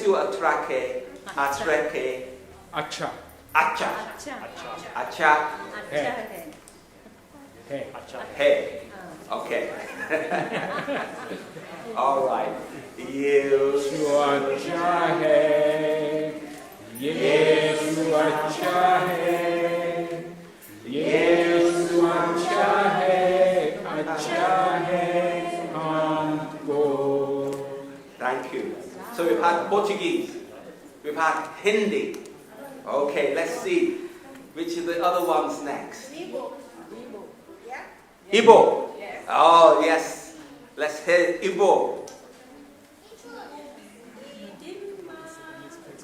to atrake, atrake, Acha. acha, acha, Hey. Hey. hey. Okay. All right. Yesu acha hai. Yesu acha hai. Yesu acha hai. Acha hai humko. Thank you. So we've had Portuguese. We've had Hindi. Okay, let's see which of the other ones next. Igbo. Oh, yes. Let's hear Igbo.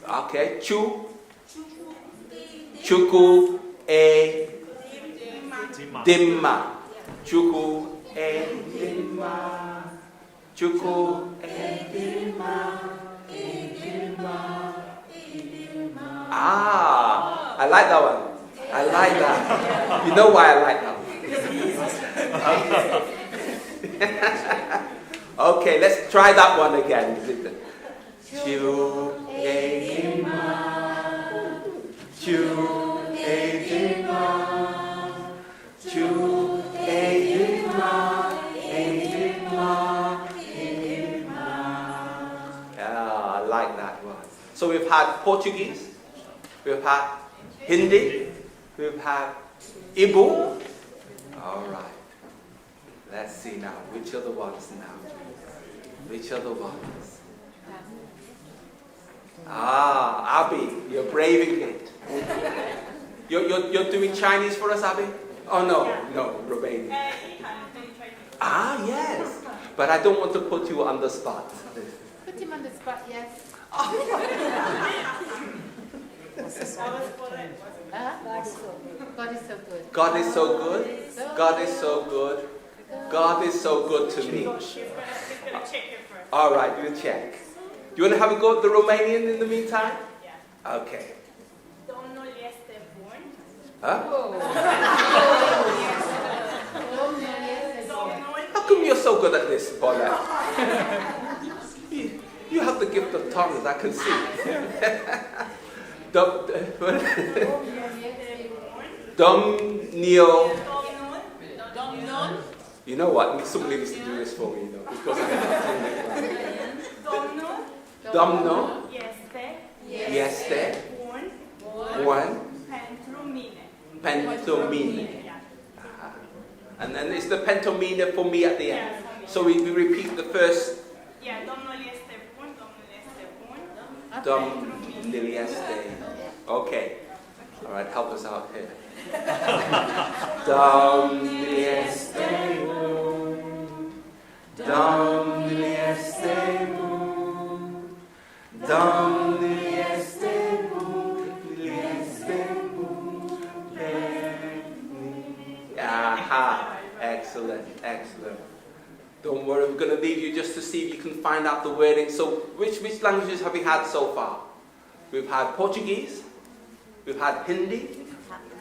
Okay. Chuku e dimma. Chuku e dimma. Chuku e dimma. Ah, I like that one. I like that. You know why I like that one. Okay, let's try that one again. Chu edima, chu edima, chu edima, edima, edima. Yeah, I like that one. So we've had Portuguese, we've had Hindi, we've had Igbo. All right. Let's see now. Which are the ones now? Which are the ones? Ah, Abby, you're braving it. You're doing Chinese for us, Abby? Oh no, Romanian. Ah, yes. But I don't want to put you on the spot. Put him on the spot, yes. God is so good. God is so good. God is so good. God is so good to me. All right, we'll check. Do you want to have a go at the Romanian in the meantime? Yeah. Okay. Domnul este bun. Huh? Domnul How come you're so good at this, Paula? You have the gift of tongues, I can see. Domnul. You know what? Somebody needs to do this for me, because Domnul este bun pentru mine. And then it's the pentomine for me at the end. So we repeat the first. Yeah, Domnul este bun, Domnul este. Okay. All right, help us out here. Domnul este bun. Domnul este bun. Domnul este bun. Aha. Excellent, excellent. Don't worry, we're going to leave you just to see if you can find out the wording. So, which languages have we had so far? We've had Portuguese, we've had Hindi,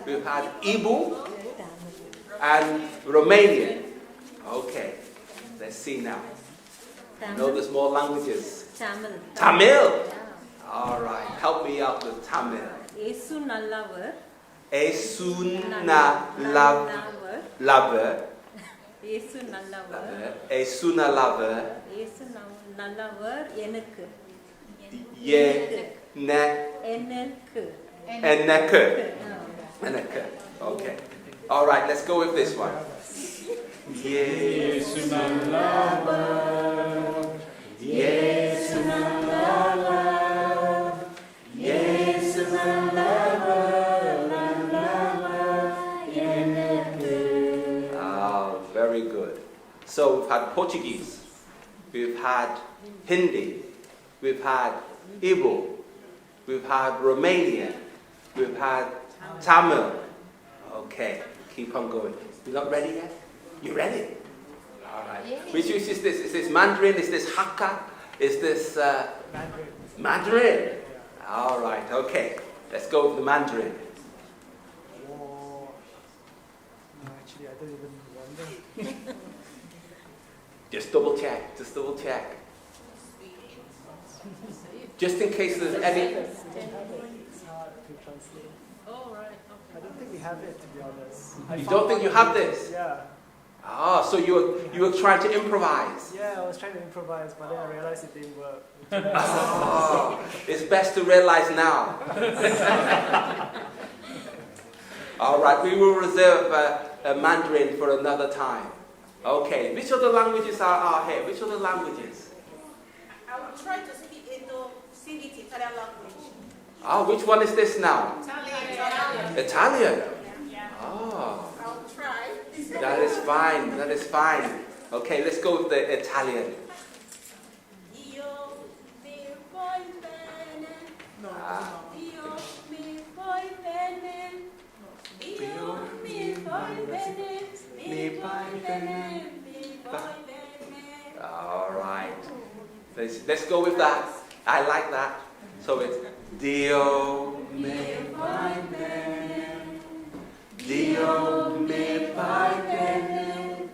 we've had Igbo, and Romanian. Okay, let's see now. I know there's more languages. Tamil. All right, help me out with Tamil. Yesu nallavaru. Yesu nallavaru. Yesu nallavaru. Yesu nallavaru. Yesu nallavaru enakku. Enakku. Okay. All right, let's go with this one. Yesu nallavaru. Yesu nallavaru. Yesu nallavaru. Ah, very good. So we've had Portuguese, we've had Hindi, we've had Igbo, we've had Romanian, we've had Tamil. Okay, keep on going. You're not ready yet? You ready? All right. Which is this? Is this Mandarin? Is this Hakka? Is this Mandarin? All right, okay. Let's go with the Mandarin. Actually, I don't even wonder. Just double check. Just in case there's any. It's hard to translate. Oh, right. I don't think we have it, to be honest. You don't think you have this? Yeah. Ah, so you were trying to improvise. Yeah, I was trying to improvise, but then I realized it didn't work. Ah, it's best to realize now. All right, we will reserve a Mandarin for another time. Okay, which other languages are here? Which other languages? I will try to sing it Italian language. Ah, which one is this now? Italian. Italian. Yeah. Ah, I'll try. that is fine. That is fine. Okay, let's go with the Italian. Io mi vuoi bene. Ah. Io mi vuoi bene. Io mi vuoi bene. Mi vuoi bene. Mi vuoi bene. All right. Let's go with that. I like that. So it's Dio me vai bene. Dio me vai bene.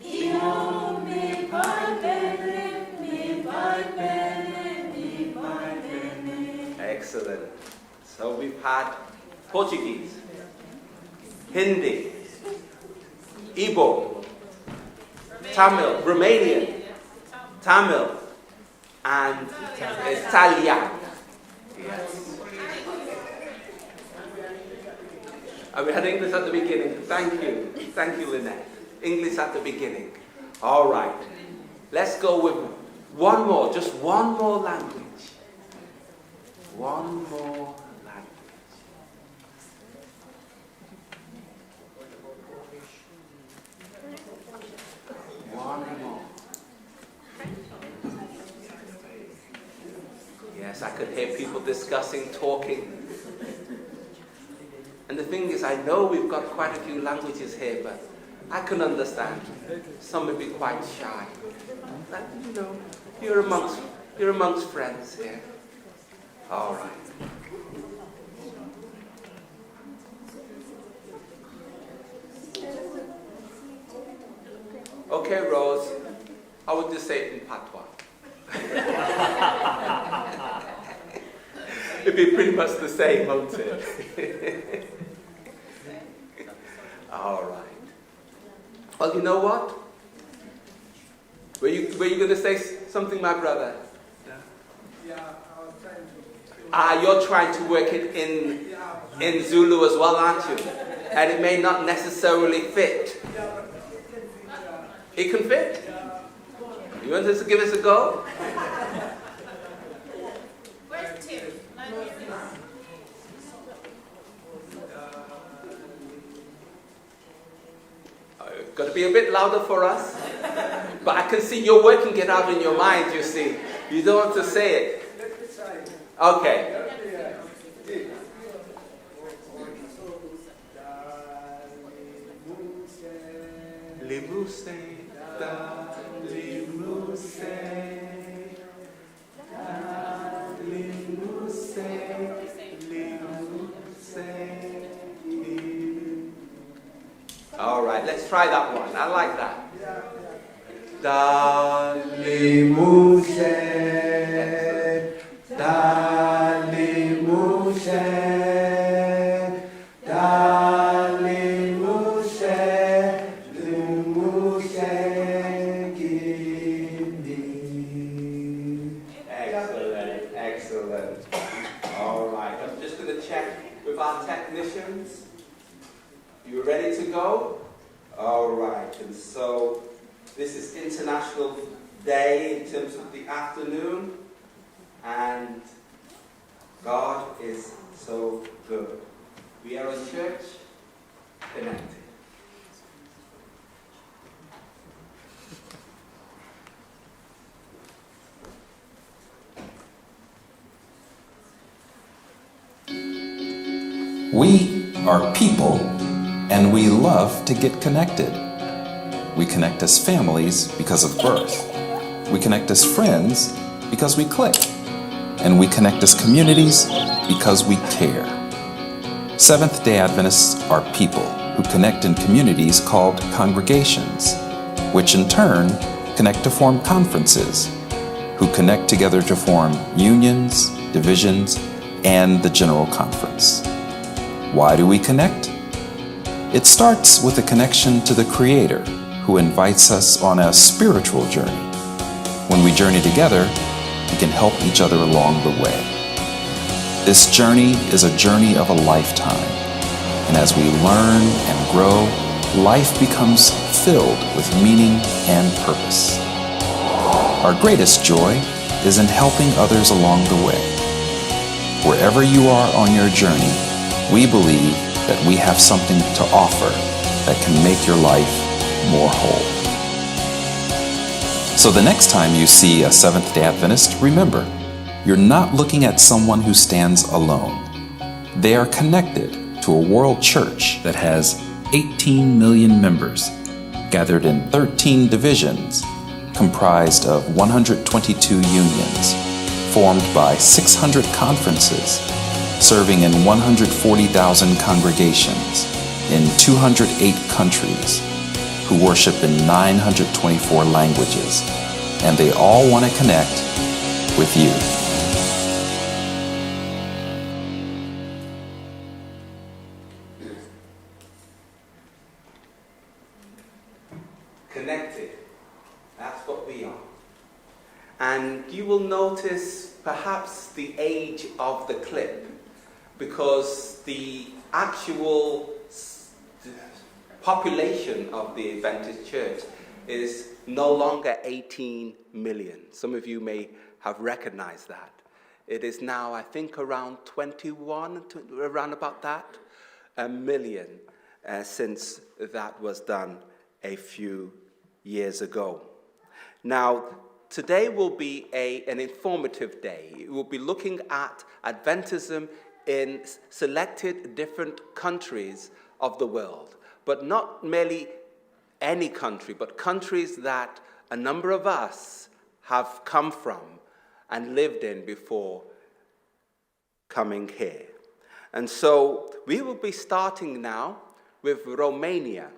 Io mi vuoi bene. Mi vuoi bene. Mi vuoi bene. Excellent. So we've had Portuguese, Hindi, Igbo, Tamil, Romanian, Tamil, and Italian. Yes. And we had English at the beginning. Thank you. Thank you, Lynette. English at the beginning. All right. Let's go with one more, just one more language. One more language. One more. Yes, I could hear people discussing, talking. And the thing is, I know we've got quite a few languages here, but I can understand. Some may be quite shy. But, you know, you're amongst friends here. All right. Okay, Rose, I would just say it in patois. It'd be pretty much the same, won't it? All right. Well, you know what? Were you going to say something, my brother? Yeah, I was trying to. Ah, you're trying to work it in Zulu as well, aren't you? And it may not necessarily fit. It can fit? You want us to give us a go? Where's Tim? Got to be a bit louder for us. But I can see you're working it out in your mind, you see. You don't have to say it. Let me try. Okay. Limuse, da limuse, da limuse, limuse. All right, let's try that one. I like that. Da limuse, da limuse. Technicians, you ready to go? All right, and so this is International Day in terms of the afternoon, and God is so good. We are in church connected. We are people, and we love to get connected. We connect as families because of birth. We connect as friends because we click. And we connect as communities because we care. Seventh-day Adventists are people who connect in communities called congregations, which in turn connect to form conferences, who connect together to form unions, divisions, and the General Conference. Why do we connect? It starts with a connection to the Creator, who invites us on a spiritual journey. When we journey together, we can help each other along the way. This journey is a journey of a lifetime, and as we learn and grow, life becomes filled with meaning and purpose. Our greatest joy is in helping others along the way. Wherever you are on your journey, we believe that we have something to offer that can make your life more whole. So the next time you see a Seventh-day Adventist, remember, you're not looking at someone who stands alone. They are connected to a world church that has 18 million members, gathered in 13 divisions, comprised of 122 unions, formed by 600 conferences, serving in 140,000 congregations in 208 countries, who worship in 924 languages, and they all want to connect with you. Connected. That's what we are. And you will notice perhaps the age of the clip, because the actual population of the Adventist Church is no longer 18 million. Some of you may have recognized that. It is now, I think, around 21, around about that, a million, since that was done a few years ago. Now, today will be an informative day. We'll be looking at Adventism in selected different countries of the world, but not merely any country, but countries that a number of us have come from and lived in before coming here. And so we will be starting now with Romania,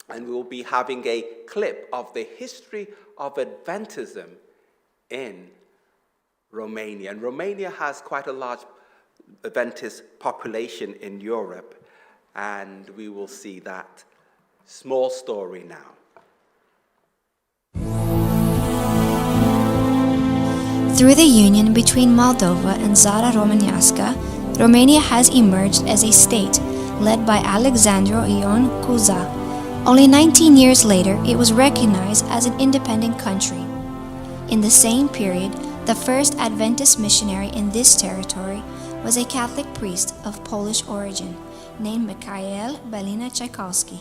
and we will be having a clip of the history of Adventism in Romania. And Romania has quite a large Adventist population in Europe, and we will see that small story now. Through the union between Moldova and Țara Românească, Romania has emerged as a state led by Alexandru Ion Cuza. Only 19 years later, it was recognized as an independent country. In the same period, the first Adventist missionary in this territory was a Catholic priest of Polish origin named Mikhail Belina Tchaikovsky.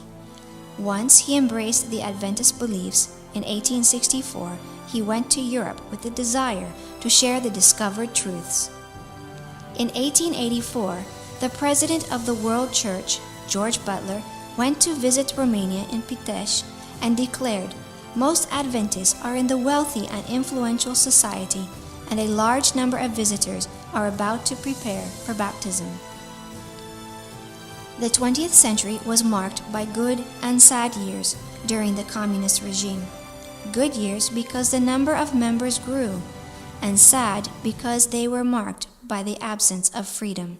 Once he embraced the Adventist beliefs, in 1864, he went to Europe with the desire to share the discovered truths. In 1884, the president of the World Church, George Butler, went to visit Romania in Pitești and declared, "Most Adventists are in the wealthy and influential society, and a large number of visitors are about to prepare for baptism." The 20th century was marked by good and sad years during the communist regime. Good years because the number of members grew, and sad because they were marked by the absence of freedom.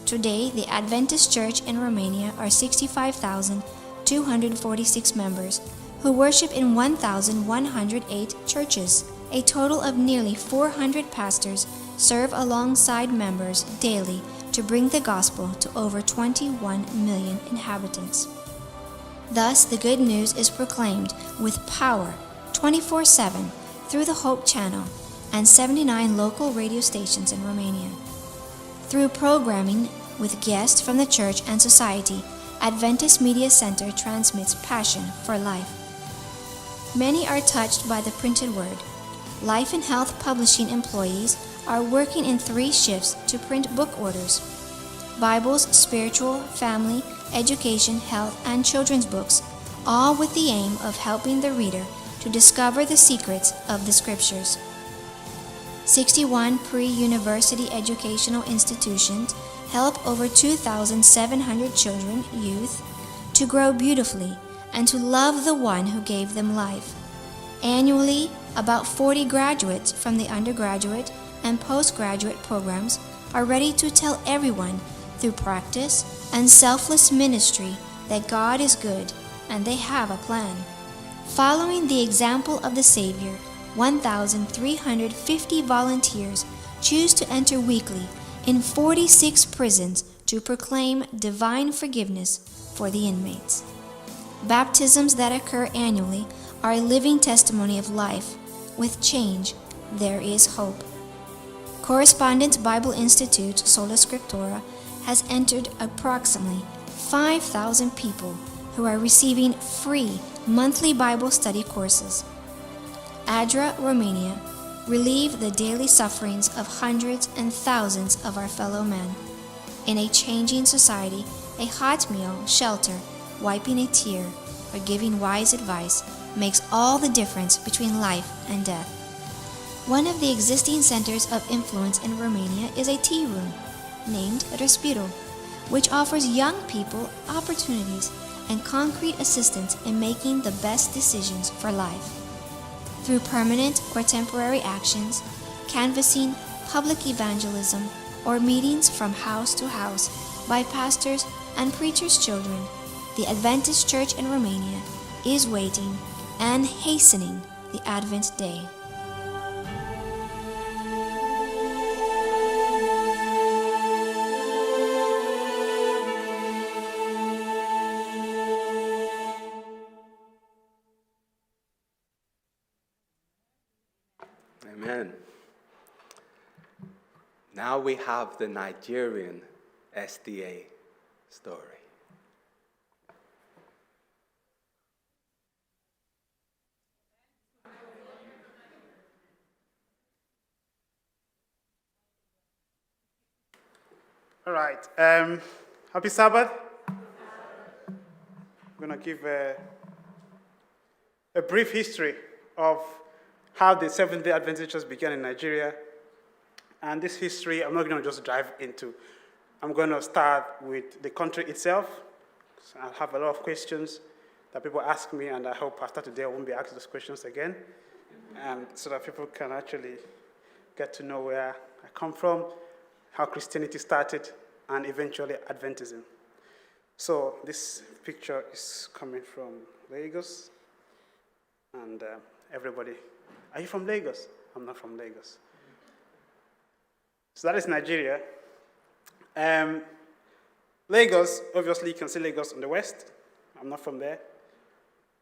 Today, the Adventist Church in Romania are 65,246 members who worship in 1,108 churches. A total of nearly 400 pastors serve alongside members daily to bring the gospel to over 21 million inhabitants. Thus, the good news is proclaimed with power 24/7 through the Hope Channel and 79 local radio stations in Romania. Through programming with guests from the church and society, Adventist Media Center transmits passion for life. Many are touched by the printed word. Life and Health Publishing employees are working in 3 shifts to print book orders. Bibles, spiritual, family, education, health, and children's books, all with the aim of helping the reader to discover the secrets of the Scriptures. 61 pre-university educational institutions help over 2,700 children, youth, to grow beautifully and to love the one who gave them life. Annually, About 40 graduates from the undergraduate and postgraduate programs are ready to tell everyone through practice and selfless ministry that God is good and they have a plan. Following the example of the Savior, 1,350 volunteers choose to enter weekly in 46 prisons to proclaim divine forgiveness for the inmates. Baptisms that occur annually are a living testimony of life. With change, there is hope. Correspondence Bible Institute Sola Scriptura has entered approximately 5,000 people who are receiving free monthly Bible study courses. ADRA Romania relieve the daily sufferings of hundreds and thousands of our fellow men. In a changing society, a hot meal, shelter, wiping a tear, or giving wise advice makes all the difference between life and death. One of the existing centers of influence in Romania is a tea room named Respiro, which offers young people opportunities and concrete assistance in making the best decisions for life. Through permanent or temporary actions, canvassing, public evangelism, or meetings from house to house by pastors and preachers' children, the Adventist Church in Romania is waiting and hastening the Advent day. Amen. Now we have the Nigerian SDA story. All right. Happy Sabbath. I'm going to give a brief history of how the Seventh-day Adventist Church began in Nigeria. And this history, I'm not going to just dive into. I'm going to start with the country itself. So I'll have a lot of questions that people ask me, and I hope after today I won't be asked those questions again, so that people can actually get to know where I come from, how Christianity started, and eventually Adventism. So this picture is coming from Lagos, and everybody, are you from Lagos? I'm not from Lagos. So that is Nigeria. Lagos, obviously you can see Lagos on the west. I'm not from there.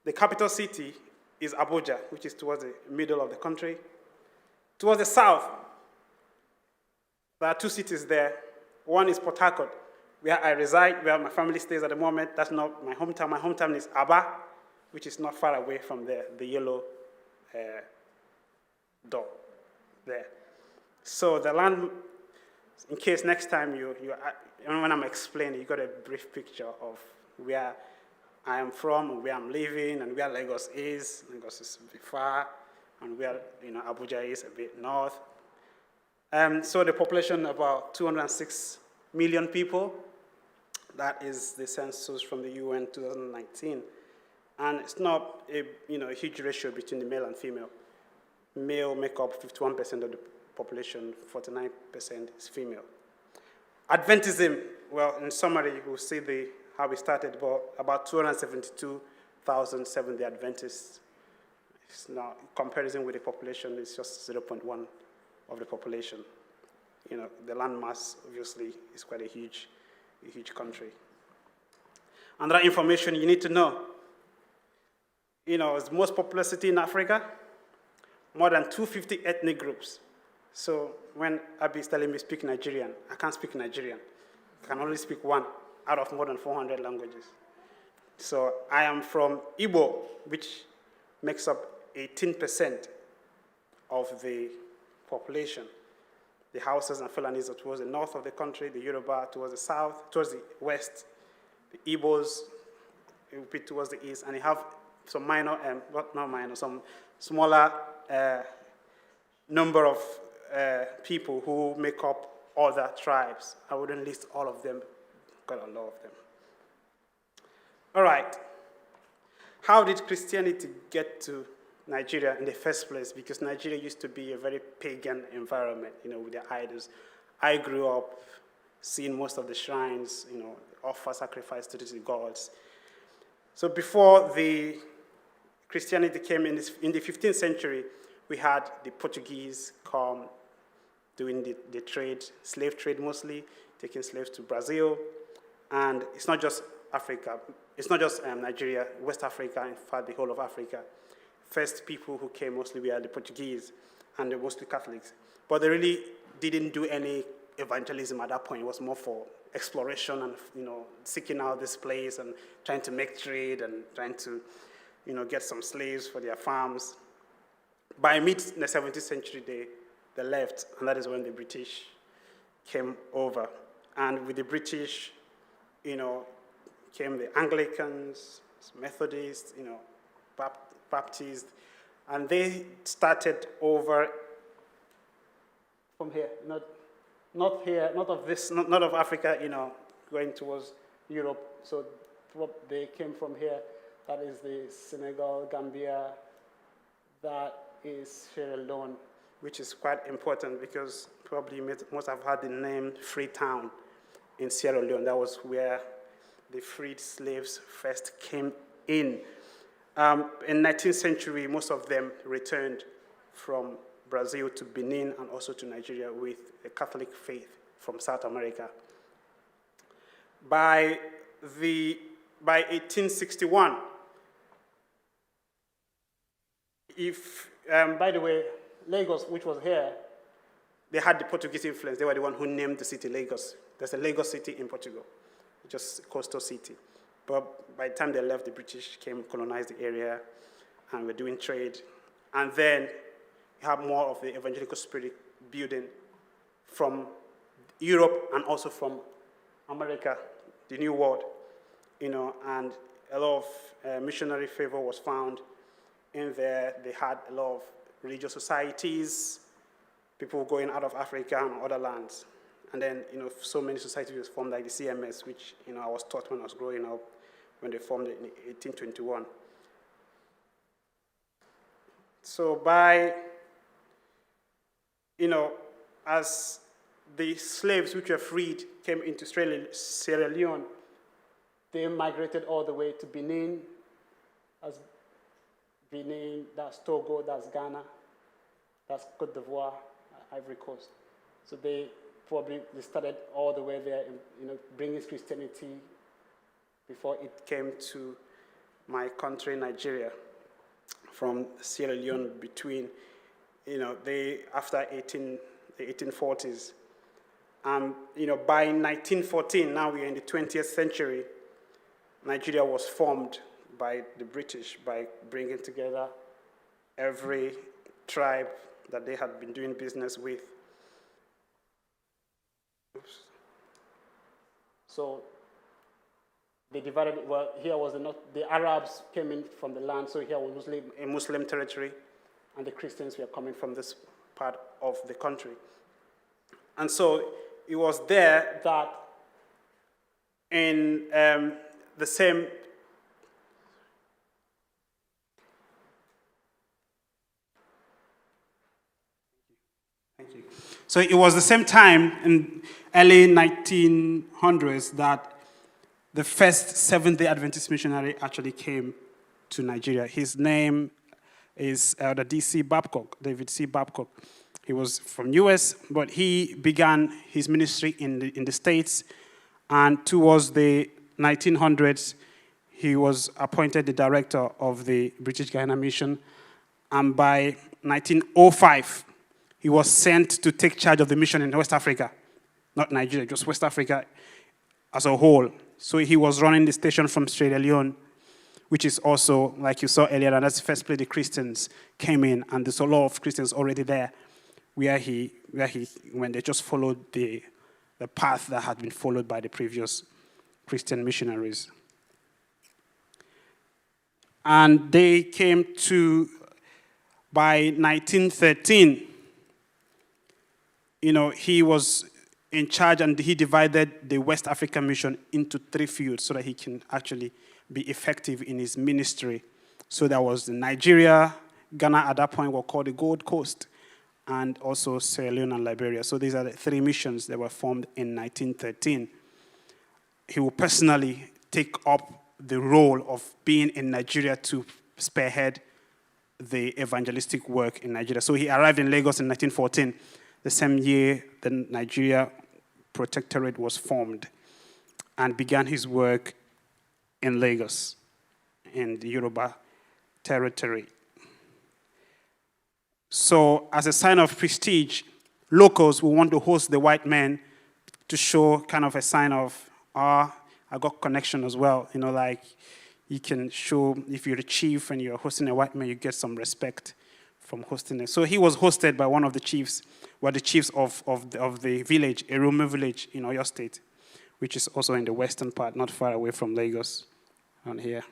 The capital city is Abuja, which is towards the middle of the country. Towards the south, there are two cities there. One is Port Harcourt, where I reside, where my family stays at the moment. That's not my hometown. My hometown is Aba, which is not far away from there, the yellow door there. So the land, in case next time when I'm explaining, you got a brief picture of where I am from, where I'm living, and where Lagos is. Lagos is a bit far, and where Abuja is a bit north. So the population about 206 million people. That is the census from the UN 2019, and it's not a huge ratio between the male and female. Male make up 51% of the population, 49% is female. Adventism, well, in summary, we'll see how we started, about 272,000 Seventh-day Adventists. It's now, in comparison with the population, it's just 0.1 of the population. The landmass, obviously, is quite a huge country. Another information you need to know, it's the most populous city in Africa, more than 250 ethnic groups. So when Abby is telling me speak Nigerian, I can't speak Nigerian. I can only speak one out of more than 400 languages. So I am from Igbo, which makes up 18% of the population. The Hausas and Fulanis are towards the north of the country, the Yoruba towards the south, towards the west, the Igbos a bit towards the east, and you have some some smaller number of people who make up other tribes. I wouldn't list all of them, got a lot of them. All right. How did Christianity get to Nigeria in the first place, because Nigeria used to be a very pagan environment, with their idols. I grew up seeing most of the shrines, offer sacrifice to the gods. So before the Christianity came in the 15th century, we had the Portuguese come doing the trade, slave trade mostly, taking slaves to Brazil. And it's not just Africa, it's not just Nigeria, West Africa, in fact, the whole of Africa. First people who came mostly were the Portuguese, and they're mostly Catholics. But they really didn't do any evangelism at that point. It was more for exploration and, seeking out this place and trying to make trade and trying to, get some slaves for their farms. By the 17th century, they left, and that is when the British came over. And with the British, came the Anglicans, Methodists, Baptists, and they started over from here, not here, not of Africa, going towards Europe. So they came from here. That is the Senegal, Gambia, that is Sierra Leone, which is quite important because probably you must have heard the name Freetown in Sierra Leone. That was where the freed slaves first came in. In 19th century, most of them returned from Brazil to Benin and also to Nigeria with the Catholic faith from South America. By 1861, by the way, Lagos, which was here, they had the Portuguese influence. They were the one who named the city Lagos. There's a Lagos city in Portugal, just a coastal city. But by the time they left, the British came, colonized the area, and were doing trade. And then you have more of the evangelical spirit building from Europe and also from America, the New World, and a lot of missionary favor was found in there. They had a lot of religious societies, people going out of Africa and other lands. And then, so many societies were formed, like the CMS, which, I was taught when I was growing up, when they formed it in 1821. So by, as the slaves which were freed came into Sierra Leone, they migrated all the way to Benin. As Benin, that's Togo, that's Ghana, that's Cote d'Ivoire, Ivory Coast. So they started all the way there, bringing Christianity before it came to my country, Nigeria, from Sierra Leone between, after the 1840s. By 1914, now we're in the 20th century, Nigeria was formed by the British by bringing together every tribe that they had been doing business with. So they divided, here was the Arabs came in from the land, so here was a Muslim territory, and the Christians were coming from this part of the country. And so it was there that in the same So it was the same time in early 1900s that the first Seventh-day Adventist missionary actually came to Nigeria. His name is Elder D.C. Babcock, David C. Babcock. He was from U.S., but he began his ministry in the States, and towards the 1900s, he was appointed the director of the British Guiana Mission, and by 1905, he was sent to take charge of the mission in West Africa, not Nigeria, just West Africa as a whole. So he was running the station from Sierra Leone, which is also, like you saw earlier, and that's the first place the Christians came in, and there's a lot of Christians already there, when they just followed the path that had been followed by the previous Christian missionaries. And they came to, by 1913, he was in charge, and he divided the West African mission into 3 fields so that he can actually be effective in his ministry. So that was Nigeria, Ghana at that point were called the Gold Coast, and also Sierra Leone and Liberia. So these are the three missions that were formed in 1913. He will personally take up the role of being in Nigeria to spearhead the evangelistic work in Nigeria. So he arrived in Lagos in 1914, the same year the Nigeria Protectorate was formed, and began his work in Lagos, in the Yoruba territory. So, as a sign of prestige, locals will want to host the white men to show kind of a sign of, I got connection as well. You know, like you can show, if you're a chief and you're hosting a white man, you get some respect from hosting it. So he was hosted by one of the chiefs, the chiefs of the village, Erumu village in Oyo State, which is also in the western part, not far away from Lagos, on here.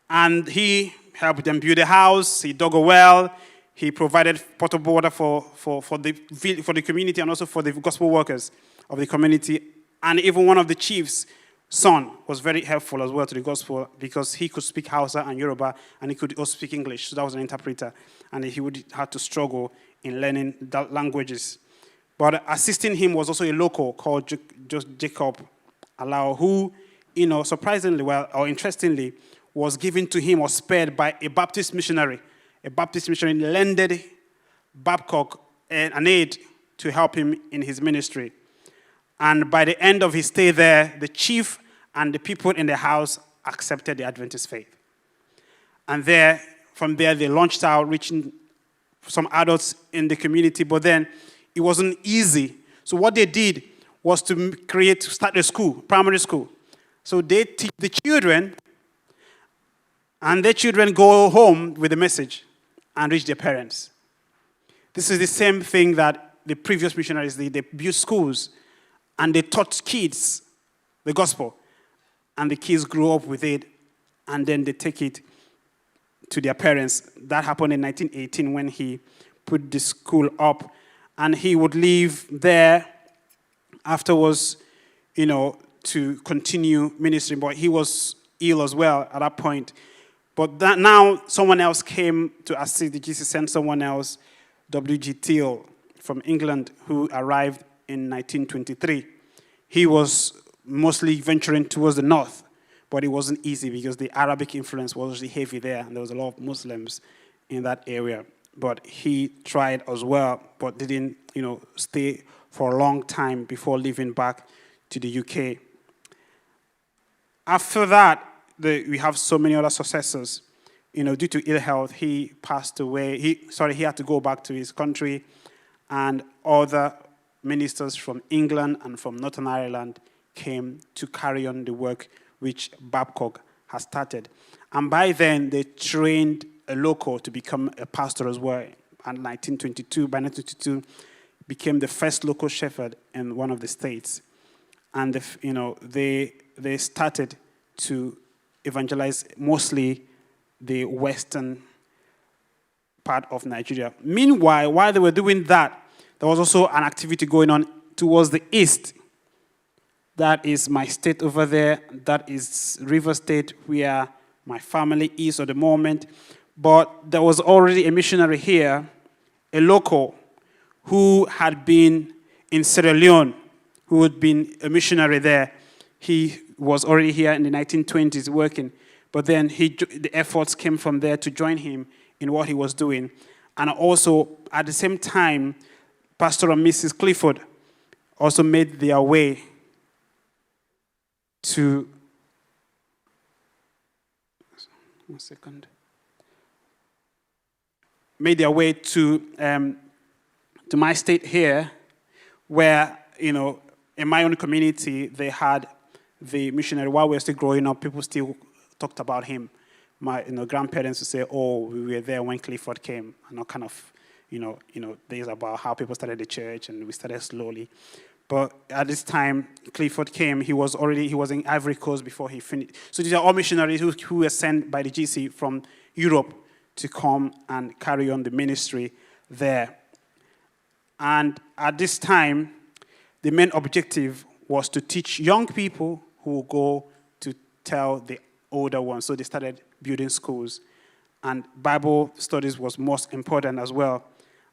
And he helped them build a house, he dug a well, he provided potable water for the community and also for the gospel workers of the community. And even one of the chiefs' son was very helpful as well to the gospel because he could speak Hausa and Yoruba, and he could also speak English, so that was an interpreter. And he would have to struggle in learning that languages. But assisting him was also a local called Jacob Alao, who, surprisingly or interestingly, was given to him or spared by a Baptist missionary. A Baptist missionary lended Babcock an aid to help him in his ministry. And by the end of his stay there, the chief and the people in the house accepted the Adventist faith. And from there, they launched out, reaching some adults in the community, but then it wasn't easy. So what they did was to start a school, primary school. So they teach the children, and their children go home with the message and reach their parents. This is the same thing that the previous missionaries did. They built schools, and they taught kids the gospel. And the kids grew up with it, and then they take it to their parents. That happened in 1918 when he put the school up. And he would leave there afterwards, to continue ministry. But he was ill as well at that point. But now someone else came to assist. The GC sent someone else, W.G. Thiel from England, who arrived in 1923. He was mostly venturing towards the north, but it wasn't easy because the Arabic influence was really heavy there, and there was a lot of Muslims in that area. But he tried as well, but didn't, stay for a long time before leaving back to the UK. After that, we have so many other successors. Due to ill health, he passed away. He had to go back to his country, and other ministers from England and from Northern Ireland came to carry on the work which Babcock has started. And by then, they trained a local to become a pastor as well. And by 1922, became the first local shepherd in one of the states. And they started to evangelize mostly the western part of Nigeria. Meanwhile, while they were doing that, there was also an activity going on towards the east. That is my state over there. That is River State, where my family is at the moment. But there was already a missionary here, a local, who had been in Sierra Leone, who had been a missionary there. He was already here in the 1920s working. But then the efforts came from there to join him in what he was doing. And also, at the same time, Pastor and Mrs. Clifford also made their way to... Made their way to my state here, where, in my own community, they had the missionary. While we were still growing up, people still talked about him. My grandparents would say, "Oh, we were there when Clifford came," and all kind of, things about how people started the church, and we started slowly. But at this time, Clifford came. He was in Ivory Coast before he finished. So these are all missionaries who were sent by the GC from Europe to come and carry on the ministry there. And at this time, the main objective was to teach young people who will go to tell the older ones. So they started building schools and Bible studies was most important as well.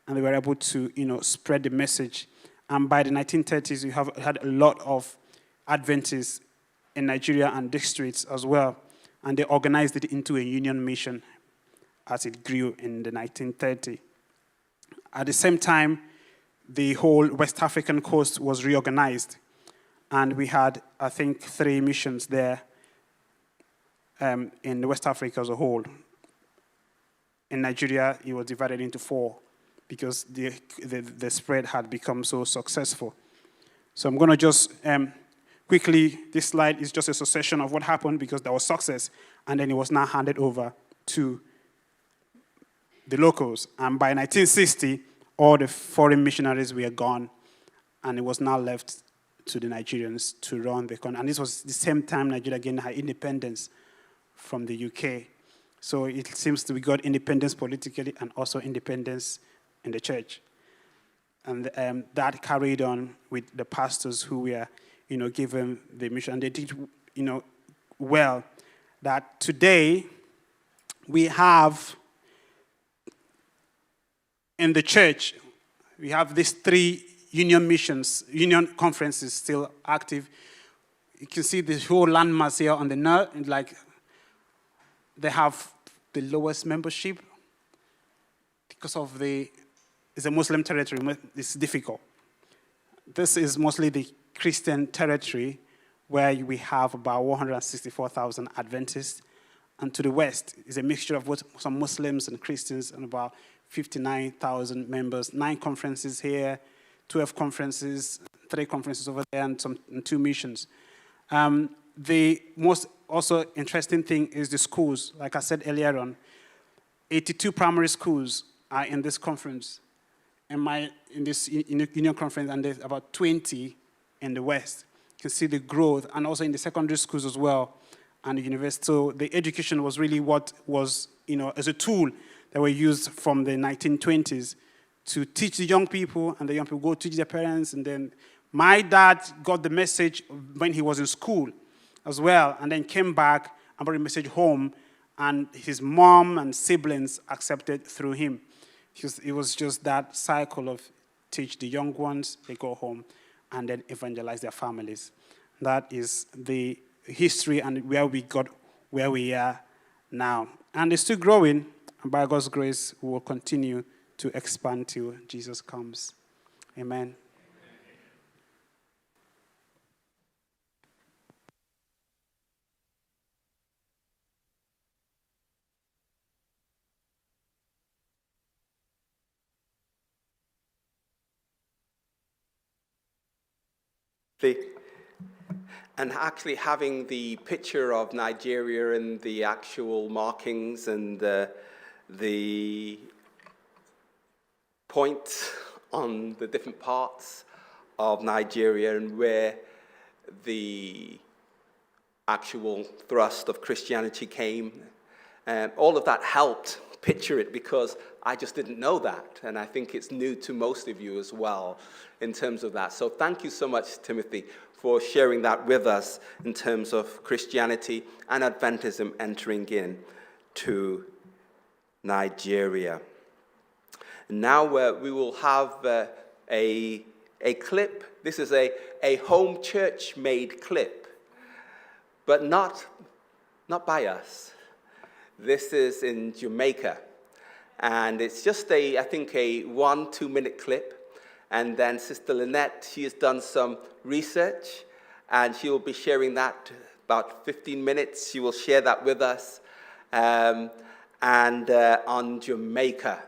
And they were able to, spread the message. And by the 1930s, you had a lot of Adventists in Nigeria and districts as well. And they organized it into a union mission as it grew in the 1930s. At the same time, the whole West African coast was reorganized. And we had, I think, 3 missions there in West Africa as a whole. In Nigeria, it was divided into 4 because the spread had become so successful. So I'm going to just quickly, this slide is just a succession of what happened because there was success, and then it was now handed over to the locals. And by 1960, all the foreign missionaries were gone, and it was now left to the Nigerians to run the country. And this was the same time Nigeria again had independence from the UK. So it seems that we got independence politically and also independence in the church. And that carried on with the pastors who were, given the mission. And they did, well. That today we have in the church, we have these 3 union conferences still active. You can see this whole landmass here on the north, and they have the lowest membership because of it's a Muslim territory, it's difficult. This is mostly the Christian territory where we have about 164,000 Adventists. And to the west is a mixture of some Muslims and Christians and about 59,000 members, 9 conferences here, 12 conferences, 3 conferences over there, and 2 missions. The most also interesting thing is the schools. Like I said earlier on, 82 primary schools are in this conference, in this union conference, and there's about 20 in the west. You can see the growth, and also in the secondary schools as well, and the university. So the education was really what was, as a tool that were used from the 1920s to teach the young people, and the young people go teach their parents. And then my dad got the message when he was in school as well, and then came back and brought the message home, and his mom and siblings accepted through him. It was just that cycle of teach the young ones, they go home, and then evangelize their families. That is the history and where we got where we are now. And it's still growing, and by God's grace, we will continue to expand till Jesus comes. Amen. And actually having the picture of Nigeria and the actual markings and the points on the different parts of Nigeria and where the actual thrust of Christianity came, all of that helped picture it, because I just didn't know that, and I think it's new to most of you as well in terms of that. So thank you so much, Timothy, for sharing that with us in terms of Christianity and Adventism entering in to Nigeria. Now we will have a clip. This is a home church made clip, but not by us. This is in Jamaica, and it's just I think a 1-2 minute clip. And then Sister Lynette, she has done some research, and she will be sharing that about 15 minutes. She will share that with us, and on Jamaica.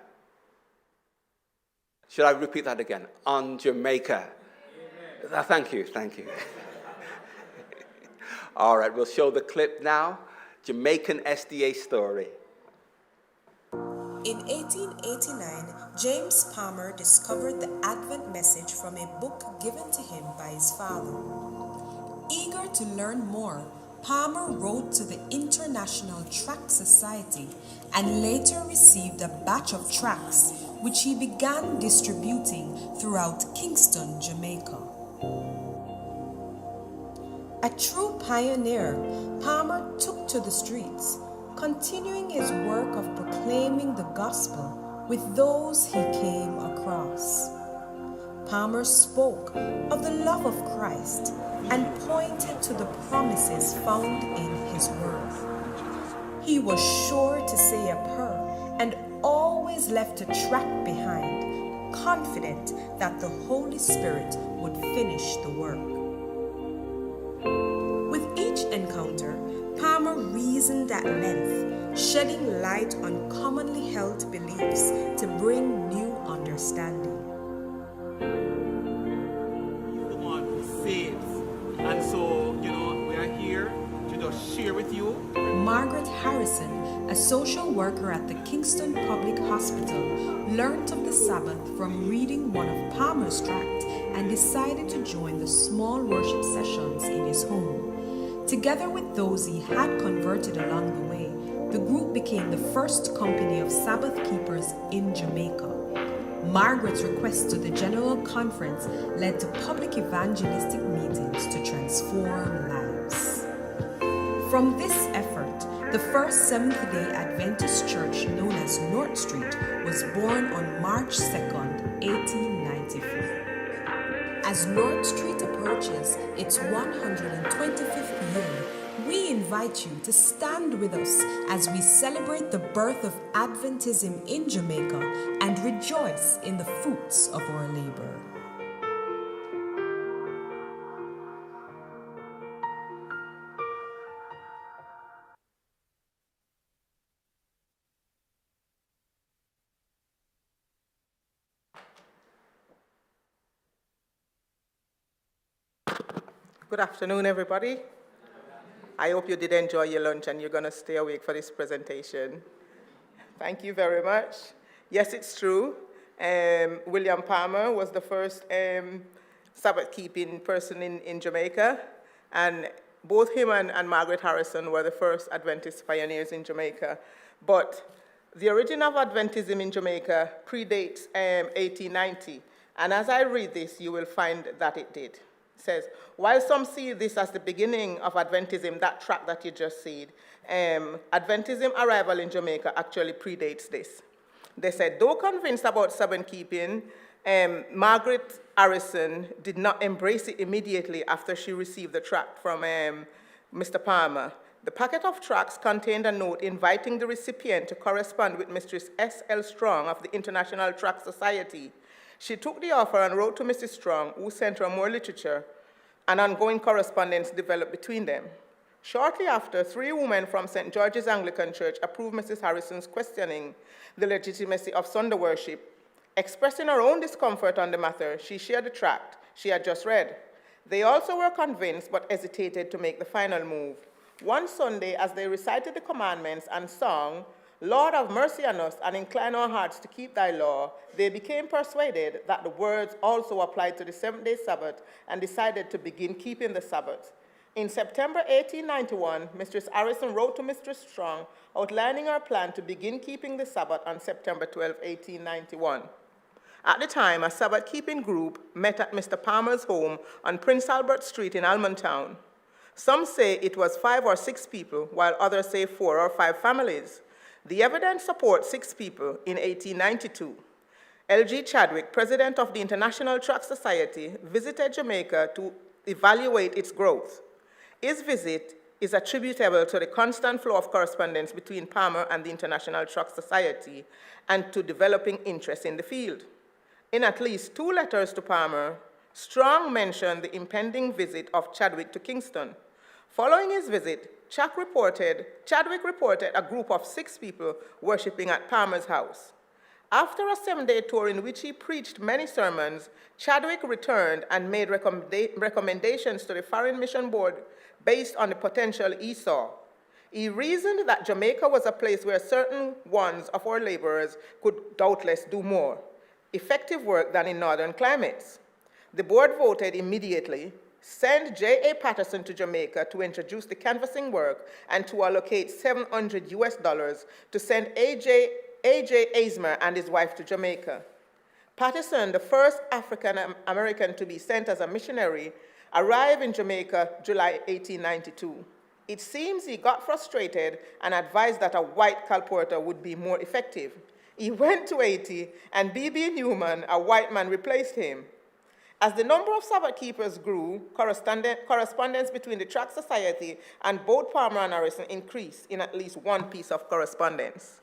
Should I repeat that again? On Jamaica. Thank you. All right, we'll show the clip now. Jamaican SDA story. In 1889, James Palmer discovered the Advent message from a book given to him by his father. Eager to learn more, Palmer wrote to the International Tract Society and later received a batch of tracts, which he began distributing throughout Kingston, Jamaica. A true pioneer, Palmer took to the streets, continuing his work of proclaiming the gospel with those he came across. Palmer spoke of the love of Christ and pointed to the promises found in his word. He was sure to say a prayer and always left a tract behind, confident that the Holy Spirit would finish the work. With each encounter, Palmer reasoned at length, shedding light on commonly held beliefs to bring new understanding. He's the one who saves. And so, we are here to just share with you. Margaret Harrison, a social worker at the Kingston Public Hospital, learnt of the Sabbath from reading one of Palmer's tracts and decided to join the small worship sessions in his home. Together with those he had converted along the way, the group became the first company of Sabbath keepers in Jamaica. Margaret's request to the General Conference led to public evangelistic meetings to transform lives. From this effort, the first Seventh-day Adventist church known as North Street was born on March 2nd, 1894. As North Street approaches its 125th year, we invite you to stand with us as we celebrate the birth of Adventism in Jamaica and rejoice in the fruits of our labor. Good afternoon, everybody. I hope you did enjoy your lunch and you're going to stay awake for this presentation. Thank you very much. Yes, it's true. William Palmer was the first Sabbath-keeping person in Jamaica, and both him and Margaret Harrison were the first Adventist pioneers in Jamaica. But the origin of Adventism in Jamaica predates 1890, and as I read this, you will find that it did. It says, while some see this as the beginning of Adventism, that tract that you just said, Adventism arrival in Jamaica actually predates this. They said, though convinced about Sabbath keeping, Margaret Harrison did not embrace it immediately after she received the tract from Mr. Palmer. The packet of tracts contained a note inviting the recipient to correspond with Mistress S.L. Strong of the International Tract Society. She took the offer and wrote to Mrs. Strong, who sent her more literature. An ongoing correspondence developed between them. Shortly after, 3 women from St. George's Anglican Church approved Mrs. Harrison's questioning the legitimacy of Sunday worship. Expressing her own discomfort on the matter, she shared the tract she had just read. They also were convinced but hesitated to make the final move. One Sunday, as they recited the commandments and sung, Lord, have mercy on us and incline our hearts to keep thy law, they became persuaded that the words also applied to the seventh-day Sabbath and decided to begin keeping the Sabbath. In September 1891, Mistress Harrison wrote to Mistress Strong outlining her plan to begin keeping the Sabbath on September 12, 1891. At the time, a Sabbath-keeping group met at Mr. Palmer's home on Prince Albert Street in Almontown. Some say it was 5 or 6 people, while others say 4 or 5 families. The evidence supports 6 people in 1892. L.G. Chadwick, president of the International Tract Society, visited Jamaica to evaluate its growth. His visit is attributable to the constant flow of correspondence between Palmer and the International Tract Society and to developing interest in the field. In at least 2 letters to Palmer, Strong mentioned the impending visit of Chadwick to Kingston. Following his visit, Chadwick reported a group of 6 people worshiping at Palmer's house. After a 7-day tour in which he preached many sermons, Chadwick returned and made recommendations to the Foreign Mission Board based on the potential he saw. He reasoned that Jamaica was a place where certain ones of our laborers could doubtless do more effective work than in northern climates. The board voted immediately, send J.A. Patterson to Jamaica to introduce the canvassing work and to allocate $700 to send A.J. Aizmer and his wife to Jamaica. Patterson, the first African-American to be sent as a missionary, arrived in Jamaica July 1892. It seems he got frustrated and advised that a white colporteur would be more effective. He went to Haiti, and B.B. Newman, a white man, replaced him. As the number of Sabbath keepers grew, correspondence between the Tract Society and both Palmer and Harrison increased in at least one piece of correspondence.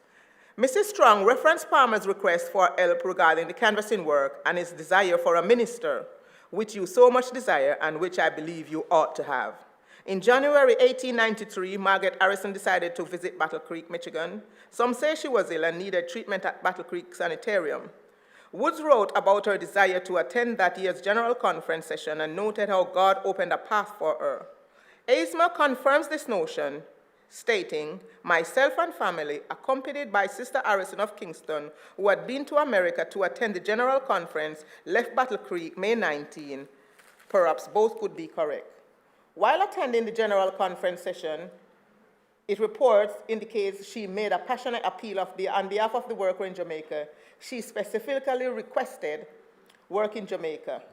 Mrs. Strong referenced Palmer's request for help regarding the canvassing work and his desire for a minister, which you so much desire and which I believe you ought to have. In January 1893, Margaret Harrison decided to visit Battle Creek, Michigan. Some say she was ill and needed treatment at Battle Creek Sanitarium. Woods wrote about her desire to attend that year's General Conference session and noted how God opened a path for her. Aizma confirms this notion, stating, "Myself and family, accompanied by Sister Harrison of Kingston, who had been to America to attend the General Conference, left Battle Creek May 19. Perhaps both could be correct. While attending the General Conference session, it indicates she made a passionate appeal on behalf of the worker in Jamaica. She specifically requested work in Jamaica.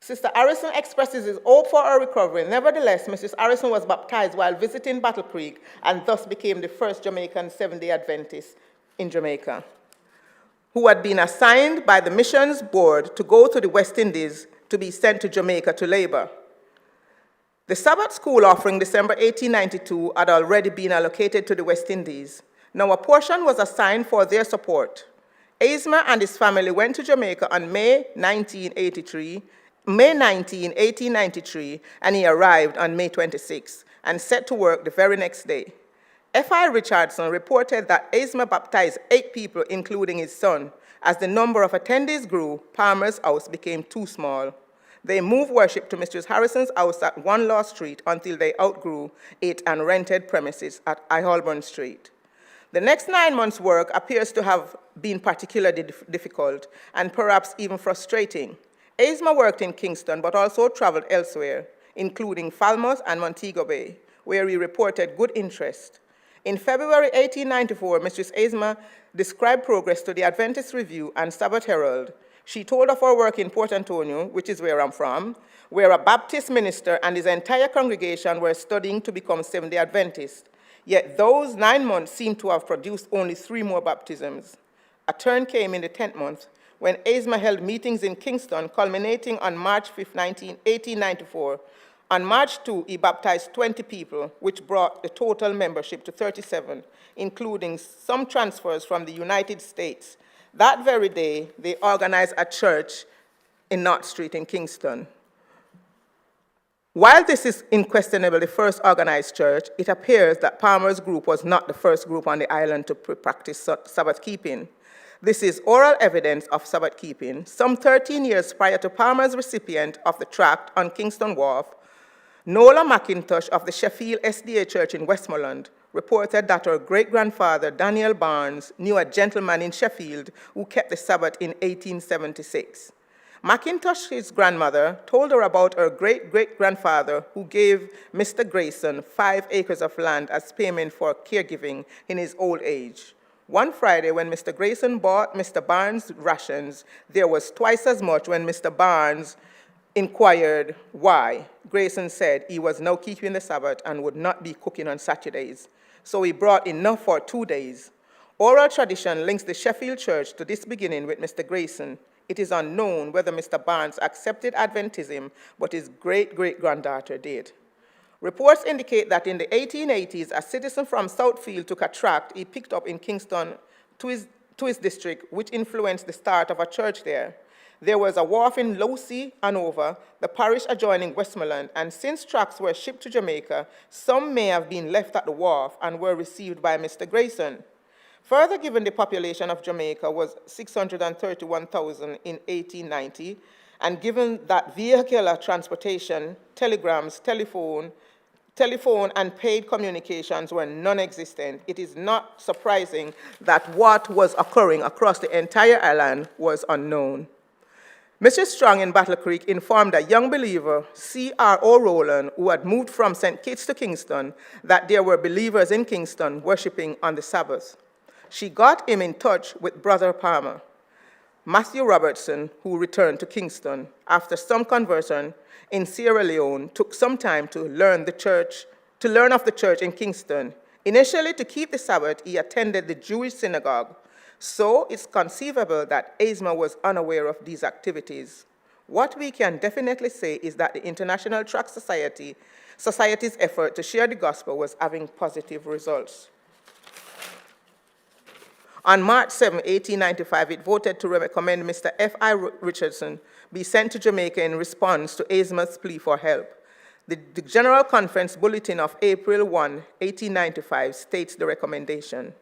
Sister Harrison expresses his hope for her recovery. Nevertheless, Mrs. Harrison was baptized while visiting Battle Creek and thus became the first Jamaican Seventh-day Adventist in Jamaica, who had been assigned by the missions board to go to the West Indies to be sent to Jamaica to labor. The Sabbath school offering December 1892 had already been allocated to the West Indies. Now a portion was assigned for their support. Aizma and his family went to Jamaica on May 19, 1893, and he arrived on May 26 and set to work the very next day. F.I. Richardson reported that Aizma baptized 8 people, including his son. As the number of attendees grew, Palmer's house became too small. They moved worship to Mistress Harrison's house at 1 Law Street until they outgrew it and rented premises at I Holborn Street. The next 9 months' work appears to have been particularly difficult and perhaps even frustrating. Aizma worked in Kingston but also traveled elsewhere, including Falmouth and Montego Bay, where he reported good interest. In February 1894, Mistress Aizma described progress to the Adventist Review and Sabbath Herald. She told of her work in Port Antonio, which is where I'm from, where a Baptist minister and his entire congregation were studying to become Seventh-day Adventists. Yet those 9 months seemed to have produced only 3 more baptisms. A turn came in the 10th month when Aizma held meetings in Kingston, culminating on March 5, 1894. On March 2, he baptized 20 people, which brought the total membership to 37, including some transfers from the United States. That very day, they organized a church in North Street in Kingston. While this is unquestionably the first organized church, it appears that Palmer's group was not the first group on the island to practice Sabbath keeping. This is oral evidence of Sabbath keeping. Some 13 years prior to Palmer's recipient of the tract on Kingston Wharf, Nola McIntosh of the Sheffield SDA Church in Westmoreland reported that her great-grandfather, Daniel Barnes, knew a gentleman in Sheffield who kept the Sabbath in 1876. McIntosh's grandmother told her about her great-great-grandfather who gave Mr. Grayson 5 acres of land as payment for caregiving in his old age. One Friday, when Mr. Grayson bought Mr. Barnes' rations, there was twice as much. When Mr. Barnes inquired why, Grayson said he was now keeping the Sabbath and would not be cooking on Saturdays. So he brought enough for 2 days. Oral tradition links the Sheffield Church to this beginning with Mr. Grayson. It is unknown whether Mr. Barnes accepted Adventism, but his great-great-granddaughter did. Reports indicate that in the 1880s, a citizen from Southfield took a tract he picked up in Kingston to his district, which influenced the start of a church there. There was a wharf in Lowsea, Hanover, the parish adjoining Westmoreland, and since tracts were shipped to Jamaica, some may have been left at the wharf and were received by Mr. Grayson. Further, given the population of Jamaica was 631,000 in 1890, and given that vehicular transportation, telegrams, telephone, and paid communications were non-existent, it is not surprising that what was occurring across the entire island was unknown. Mr. Strong in Battle Creek informed a young believer, C.R.O. Rowland, who had moved from St. Kitts to Kingston, that there were believers in Kingston worshiping on the Sabbath. She got him in touch with Brother Palmer. Matthew Robertson, who returned to Kingston after some conversion in Sierra Leone, took some time to learn of the church in Kingston. Initially, to keep the Sabbath, he attended the Jewish synagogue, so it's conceivable that Asma was unaware of these activities. What we can definitely say is that the International Tract Society's effort to share the gospel was having positive results. On March 7, 1895, it voted to recommend Mr. F.I. Richardson be sent to Jamaica in response to Asma's plea for help. The General Conference Bulletin of April 1, 1895 states the recommendation.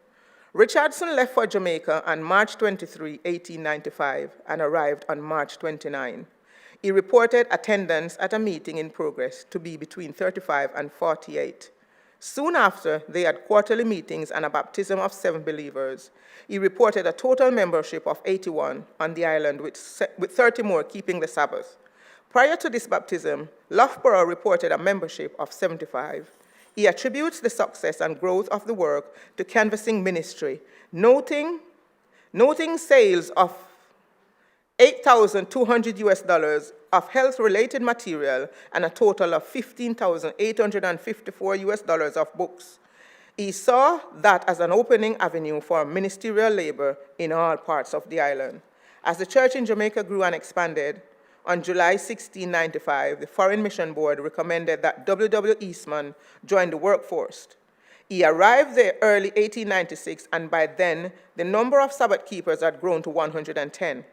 Richardson left for Jamaica on March 23, 1895, and arrived on March 29. He reported attendance at a meeting in progress to be between 35 and 48. Soon after, they had quarterly meetings and a baptism of 7 believers. He reported a total membership of 81 on the island, with 30 more keeping the Sabbath. Prior to this baptism, Loughborough reported a membership of 75. He attributes the success and growth of the work to canvassing ministry, noting sales of $8,200 of health-related material and a total of $15,854 of books. He saw that as an opening avenue for ministerial labor in all parts of the island. As the church in Jamaica grew and expanded, on July 1695, the Foreign Mission Board recommended that W.W. Eastman join the workforce. He arrived there early 1896, and by then, the number of Sabbath keepers had grown to 110.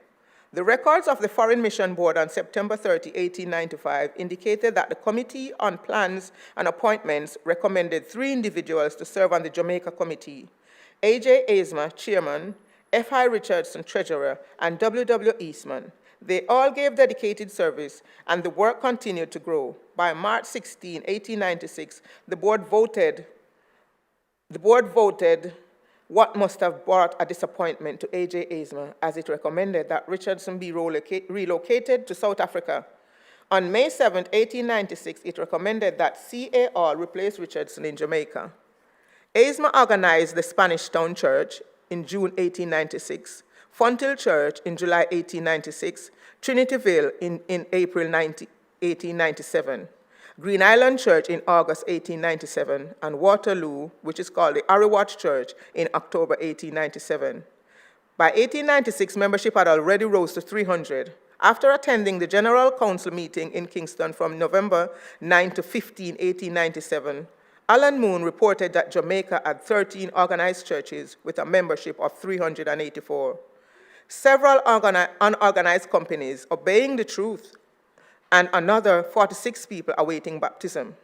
The records of the Foreign Mission Board on September 30, 1895 indicated that the Committee on Plans and Appointments recommended 3 individuals to serve on the Jamaica Committee: A.J. Asma, Chairman, F.I. Richardson, Treasurer, and W.W. Eastman. They all gave dedicated service, and the work continued to grow. By March 16, 1896, the board voted what must have brought a disappointment to A.J. Asma, as it recommended that Richardson be relocated to South Africa. On May 7, 1896, it recommended that C.A. Hall replace Richardson in Jamaica. Asma organized the Spanish Town Church in June 1896, Fonthill Church in July 1896, Trinityville in April 1897, Green Island Church in August 1897, and Waterloo, which is called the Ariwatch Church, in October 1897. By 1896, membership had already rose to 300. After attending the General Council meeting in Kingston from November 9 to 15, 1897, Alan Moon reported that Jamaica had 13 organized churches with a membership of 384. Several unorganized companies obeying the truth, and another 46 people awaiting baptism.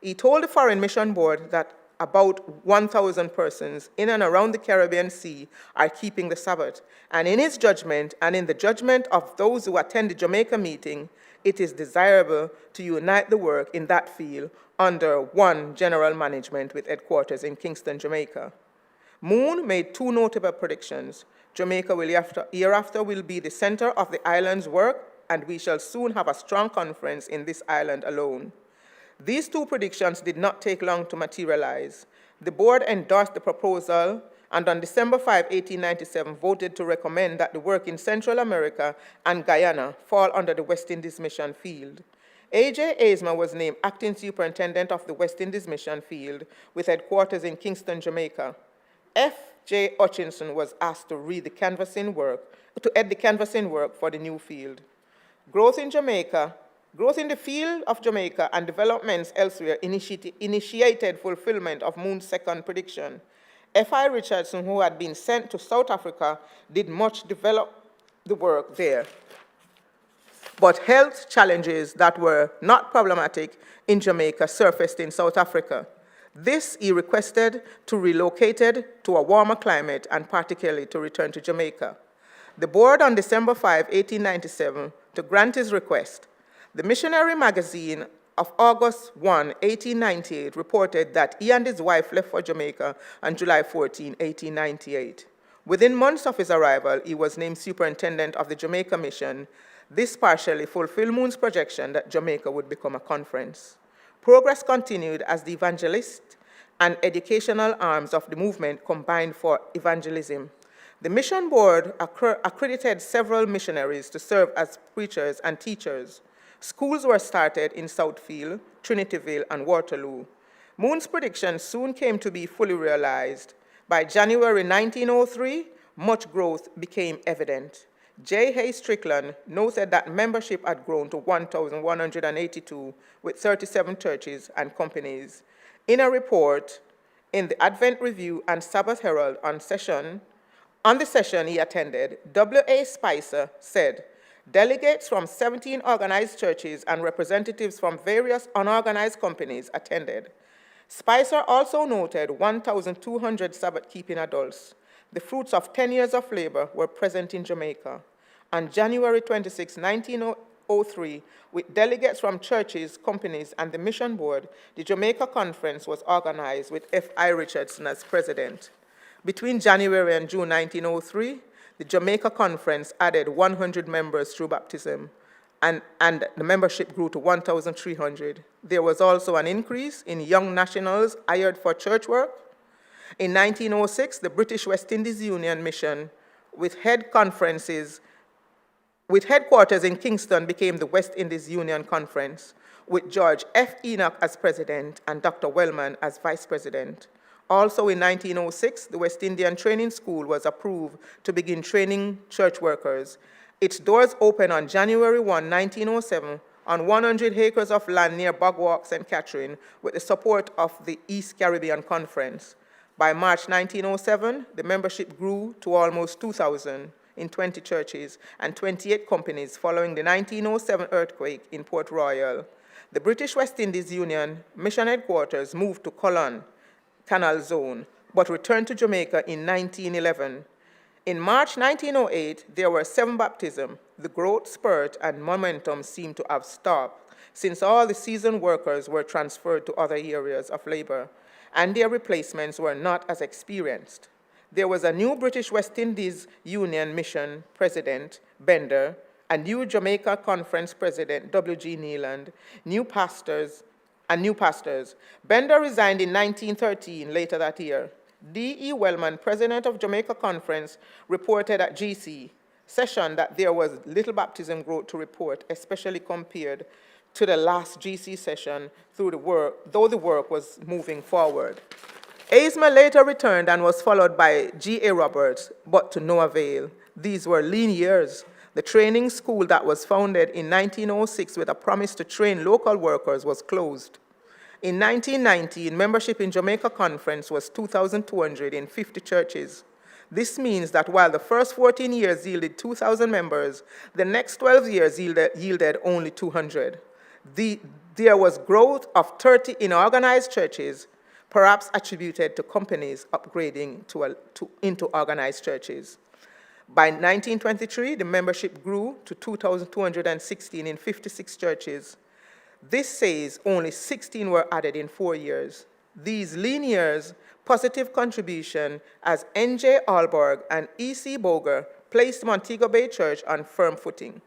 He told the Foreign Mission Board that about 1,000 persons in and around the Caribbean Sea are keeping the Sabbath, and in his judgment, and in the judgment of those who attend the Jamaica meeting, it is desirable to unite the work in that field under one general management with headquarters in Kingston, Jamaica. Moon made 2 notable predictions. Jamaica hereafter will be the center of the island's work, and we shall soon have a strong conference in this island alone. These 2 predictions did not take long to materialize. The board endorsed the proposal, and on December 5, 1897, voted to recommend that the work in Central America and Guyana fall under the West Indies Mission Field. A.J. Asma was named acting superintendent of the West Indies Mission Field with headquarters in Kingston, Jamaica. F.J. Hutchinson was asked to head the canvassing work for the new field. Growth in the field of Jamaica and developments elsewhere initiated fulfillment of Moon's second prediction. F.I. Richardson, who had been sent to South Africa, did much develop the work there. But health challenges that were not problematic in Jamaica surfaced in South Africa. This he requested to relocated to a warmer climate and particularly to return to Jamaica. The board on December 5, 1897, to grant his request. The Missionary Magazine of August 1, 1898, reported that he and his wife left for Jamaica on July 14, 1898. Within months of his arrival, he was named superintendent of the Jamaica Mission. This partially fulfilled Moon's projection that Jamaica would become a conference. Progress continued as the evangelist and educational arms of the movement combined for evangelism. The mission board accredited several missionaries to serve as preachers and teachers. Schools were started in Southfield, Trinityville, and Waterloo. Moon's prediction soon came to be fully realized. By January 1903, much growth became evident. J. Hay Strickland noted that membership had grown to 1,182 with 37 churches and companies. In a report in the Advent Review and Sabbath Herald on the session he attended, W.A. Spicer said, delegates from 17 organized churches and representatives from various unorganized companies attended. Spicer also noted 1,200 Sabbath-keeping adults. The fruits of 10 years of labor were present in Jamaica. On January 26, 1903, with delegates from churches, companies, and the mission board, the Jamaica Conference was organized with F.I. Richardson as president. Between January and June 1903, the Jamaica Conference added 100 members through baptism, and the membership grew to 1,300. There was also an increase in young nationals hired for church work. In 1906, the British West Indies Union Mission, with headquarters in Kingston, became the West Indies Union Conference, with George F. Enoch as president and Dr. Wellman as vice president. Also in 1906, the West Indian Training School was approved to begin training church workers. Its doors opened on January 1, 1907, on 100 acres of land near Bogwalk, St. Catherine, with the support of the East Caribbean Conference. By March 1907, the membership grew to almost 2,000 in 20 churches and 28 companies following the 1907 earthquake in Port Royal. The British West Indies Union mission headquarters moved to Colon Canal Zone, but returned to Jamaica in 1911. In March 1908, there were 7 baptisms. The growth spurt and momentum seemed to have stopped, since all the seasoned workers were transferred to other areas of labor, and their replacements were not as experienced. There was a new British West Indies Union Mission President, Bender, a new Jamaica Conference President, W.G. Neeland, new pastors. Bender resigned in 1913, later that year. D.E. Wellman, president of Jamaica Conference, reported at GC session that there was little baptism growth to report, especially compared to the last GC session, though the work was moving forward. Aizma later returned and was followed by G.A. Roberts, but to no avail. These were lean years. The training school that was founded in 1906 with a promise to train local workers was closed. In 1919, membership in Jamaica Conference was 2,200 in 50 churches. This means that while the first 14 years yielded 2,000 members, the next 12 years yielded only 200. There was growth of 30 in organized churches, perhaps attributed to companies upgrading into organized churches. By 1923, the membership grew to 2,216 in 56 churches. This says only 16 were added in 4 years. These lean years, positive contribution as N.J. Alborg and E.C. Boger placed Montego Bay Church on firm footing.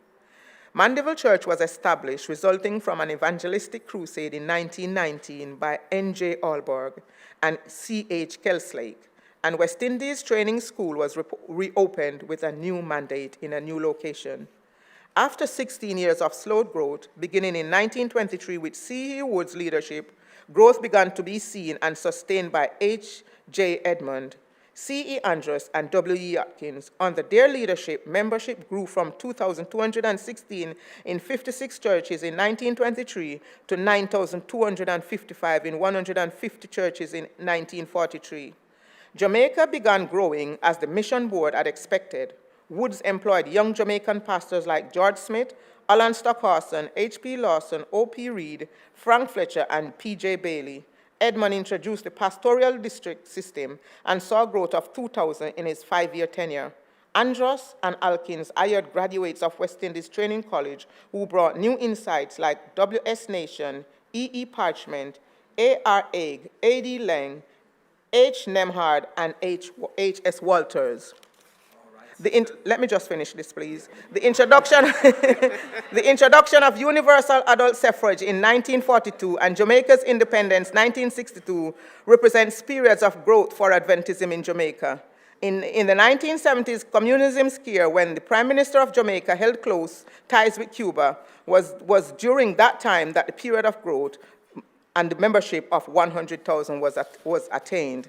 Mandeville Church was established, resulting from an evangelistic crusade in 1919 by N.J. Alborg and C.H. Kelslake, and West Indies Training School was reopened with a new mandate in a new location. After 16 years of slow growth, beginning in 1923 with C.E. Wood's leadership, growth began to be seen and sustained by H.J. Edmond, C.E. Andrus, and W.E. Atkins. Under their leadership, membership grew from 2,216 in 56 churches in 1923 to 9,255 in 150 churches in 1943. Jamaica began growing as the mission board had expected. Woods employed young Jamaican pastors like George Smith, Alan Stockhausen, H.P. Lawson, O.P. Reed, Frank Fletcher, and P.J. Bailey. Edmund introduced the pastoral district system and saw growth of 2,000 in his 5-year tenure. Andros and Alkins hired graduates of West Indies Training College who brought new insights like W.S. Nation, E.E. Parchment, A.R. Egg, A.D. Lang, H. Nemhard, and H.S. Walters. Let me just finish this, please. The introduction of universal adult suffrage in 1942 and Jamaica's independence 1962 represents periods of growth for Adventism in Jamaica. In the 1970s communism scare, when the Prime Minister of Jamaica held close ties with Cuba, was during that time that the period of growth and the membership of 100,000 was attained.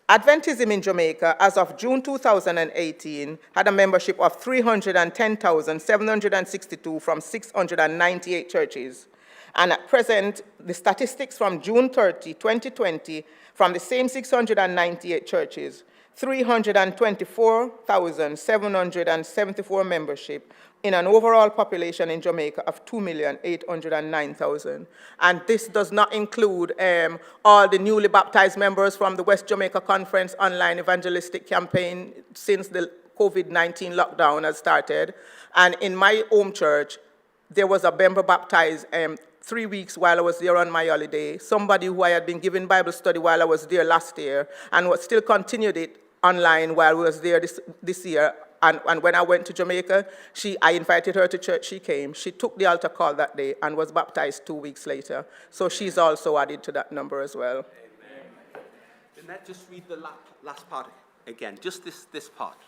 Adventism in Jamaica, as of June 2018, had a membership of 310,762 from 698 churches. And at present, the statistics from June 30, 2020, from the same 698 churches, 324,774 membership in an overall population in Jamaica of 2,809,000. And this does not include all the newly baptized members from the West Jamaica Conference online evangelistic campaign since the COVID-19 lockdown has started. And in my home church, there was a member baptized 3 weeks while I was there on my holiday, somebody who I had been giving Bible study while I was there last year, and still continued it online while I was there this year. And when I went to Jamaica, I invited her to church, she came. She took the altar call that day and was baptized 2 weeks later. So she's also added to that number as well. Amen. Lynette, just read the last part again, just this part.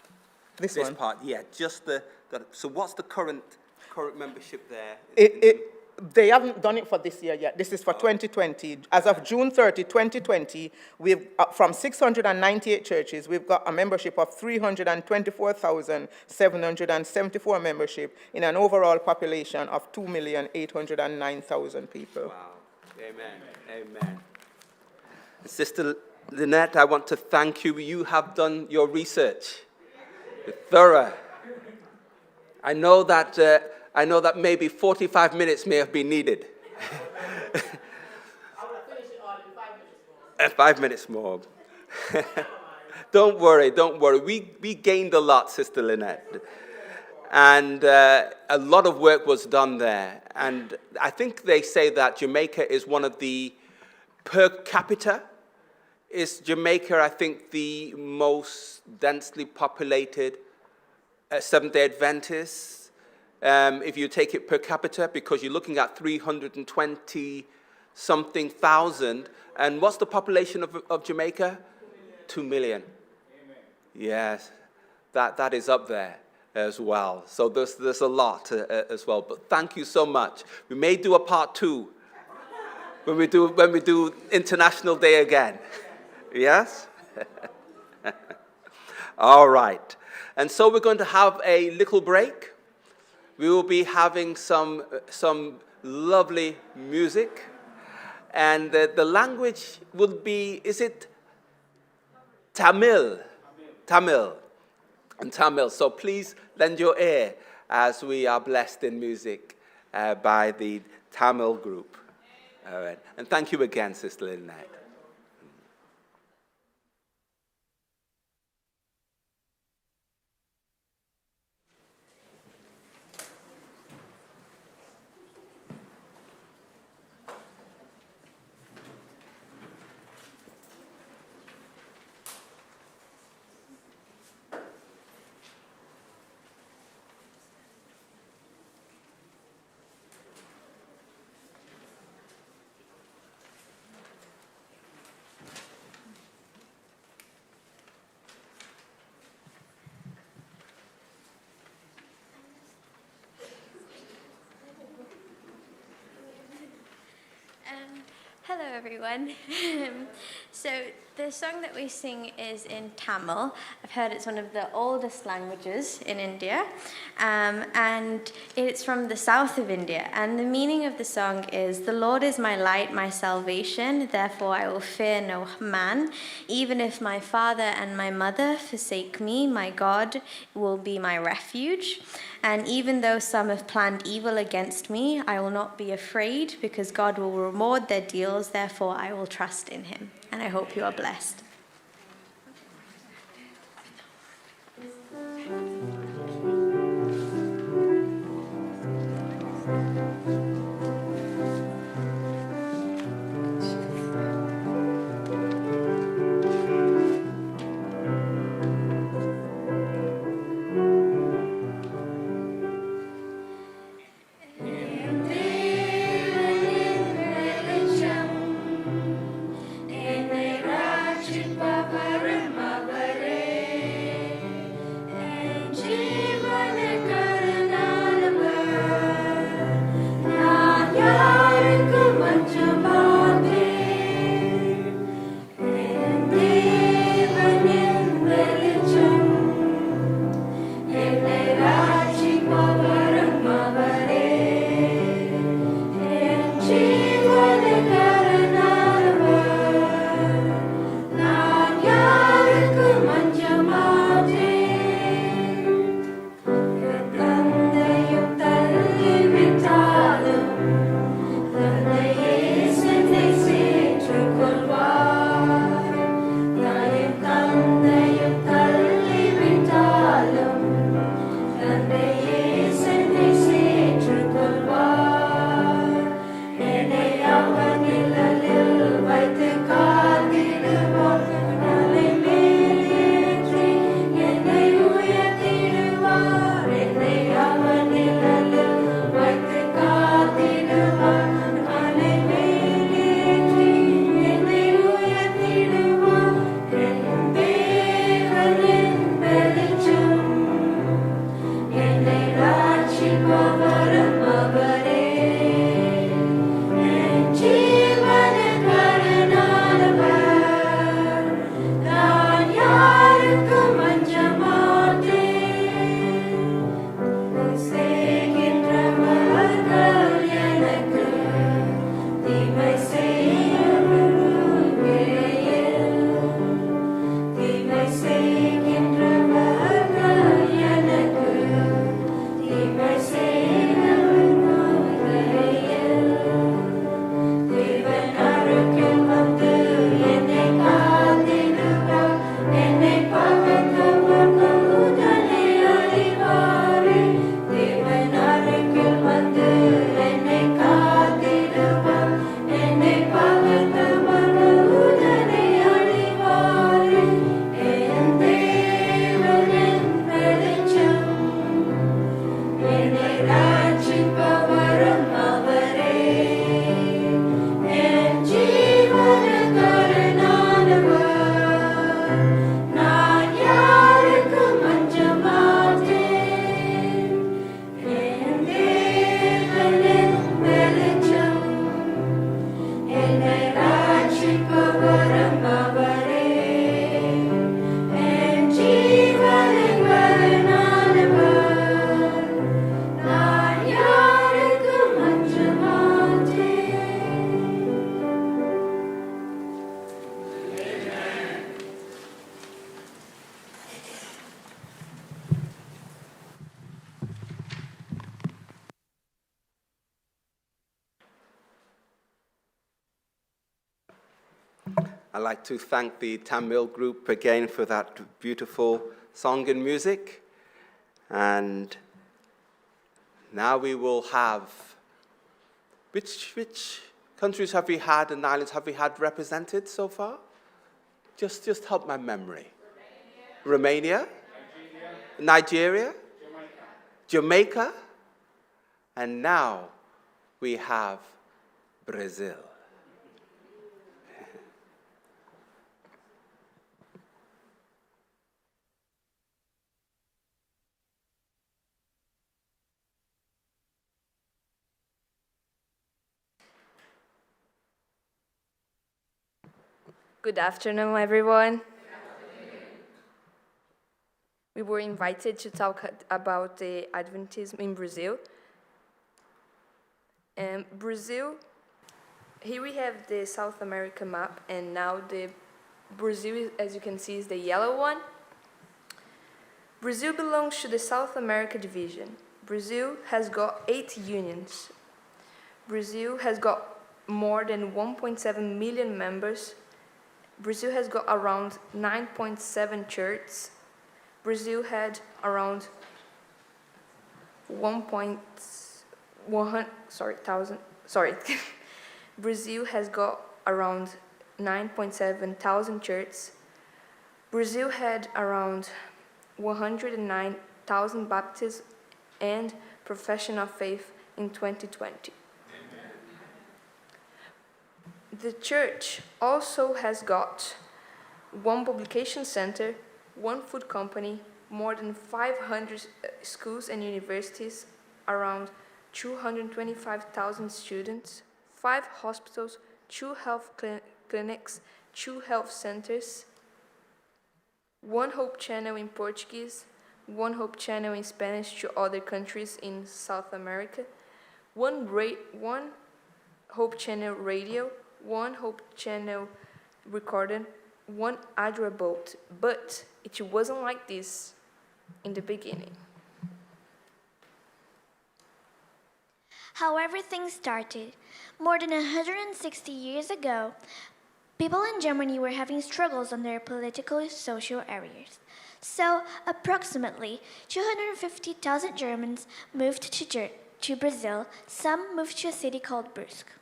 This one? one? Part, yeah, just so what's the current membership there? They haven't done it for this year yet. This is for 2020. As of June 30, 2020, we've from 698 churches, we've got a membership of 324,774 membership in an overall population of 2,809,000 people. Wow. Amen. Amen. Sister Lynette, I want to thank you. You have done your research. Thorough. I know that maybe 45 minutes may have been needed. I will finish it all in 5 minutes more. 5 minutes more. Don't worry. We gained a lot, Sister Lynette. And a lot of work was done there. And I think they say that Jamaica is one of the, per capita, is Jamaica, I think, the most densely populated Seventh-day Adventists. If you take it per capita, because you're looking at 320-something thousand. And what's the population of Jamaica? 2 million. Amen. Yes, that is up there as well. So there's a lot as well. But thank you so much. We may do a part 2 when we do International Day again. Yes? All right. And so we're going to have a little break. We will be having some lovely music, and the language will be, is it Tamil? Tamil. So please lend your ear as we are blessed in music by the Tamil group. All right. And thank you again, Sister Lynette. Hello everyone. So the song that we sing is in Tamil. I've heard it's one of the oldest languages in India, and it's from the south of India. And the meaning of the song is, "The Lord is my light, my salvation, therefore I will fear no man. Even if my father and my mother forsake me, my God will be my refuge. And even though some have planned evil against me, I will not be afraid, because God will reward their deals, therefore I will trust in him." And I hope you are blessed. Papa I'd like to thank the Tamil group again for that beautiful song and music. And now we will have, which countries have we had and islands have we had represented so far? Just help my memory. Romania? Nigeria? Jamaica? And now we have Brazil. Good afternoon, everyone. We were invited to talk about the Adventism in Brazil. And Brazil, here we have the South America map, and now the Brazil, as you can see, is the yellow one. Brazil belongs to the South America division. Brazil has got 8 unions. Brazil has got more than 1.7 million members. Brazil has got around 9.7 churches. Brazil had around 1,000. Brazil has got around 9.7 thousand churches. Brazil had around 109,000 Baptists and profession of faith in 2020. The church also has got 1 publication center, 1 food company, more than 500 schools and universities, around 225,000 students, 5 hospitals, 2 health clinics, 2 health centers, 1 Hope Channel in Portuguese, 1 Hope Channel in Spanish to other countries in South America, 1 Hope Channel radio, 1 Hope Channel recorded, 1 Adra boat, but it wasn't like this in the beginning. How everything started. More than 160 years ago, people in Germany were having struggles on their political and social areas. So, approximately 250,000 Germans moved to Brazil. Some moved to a city called Brusque.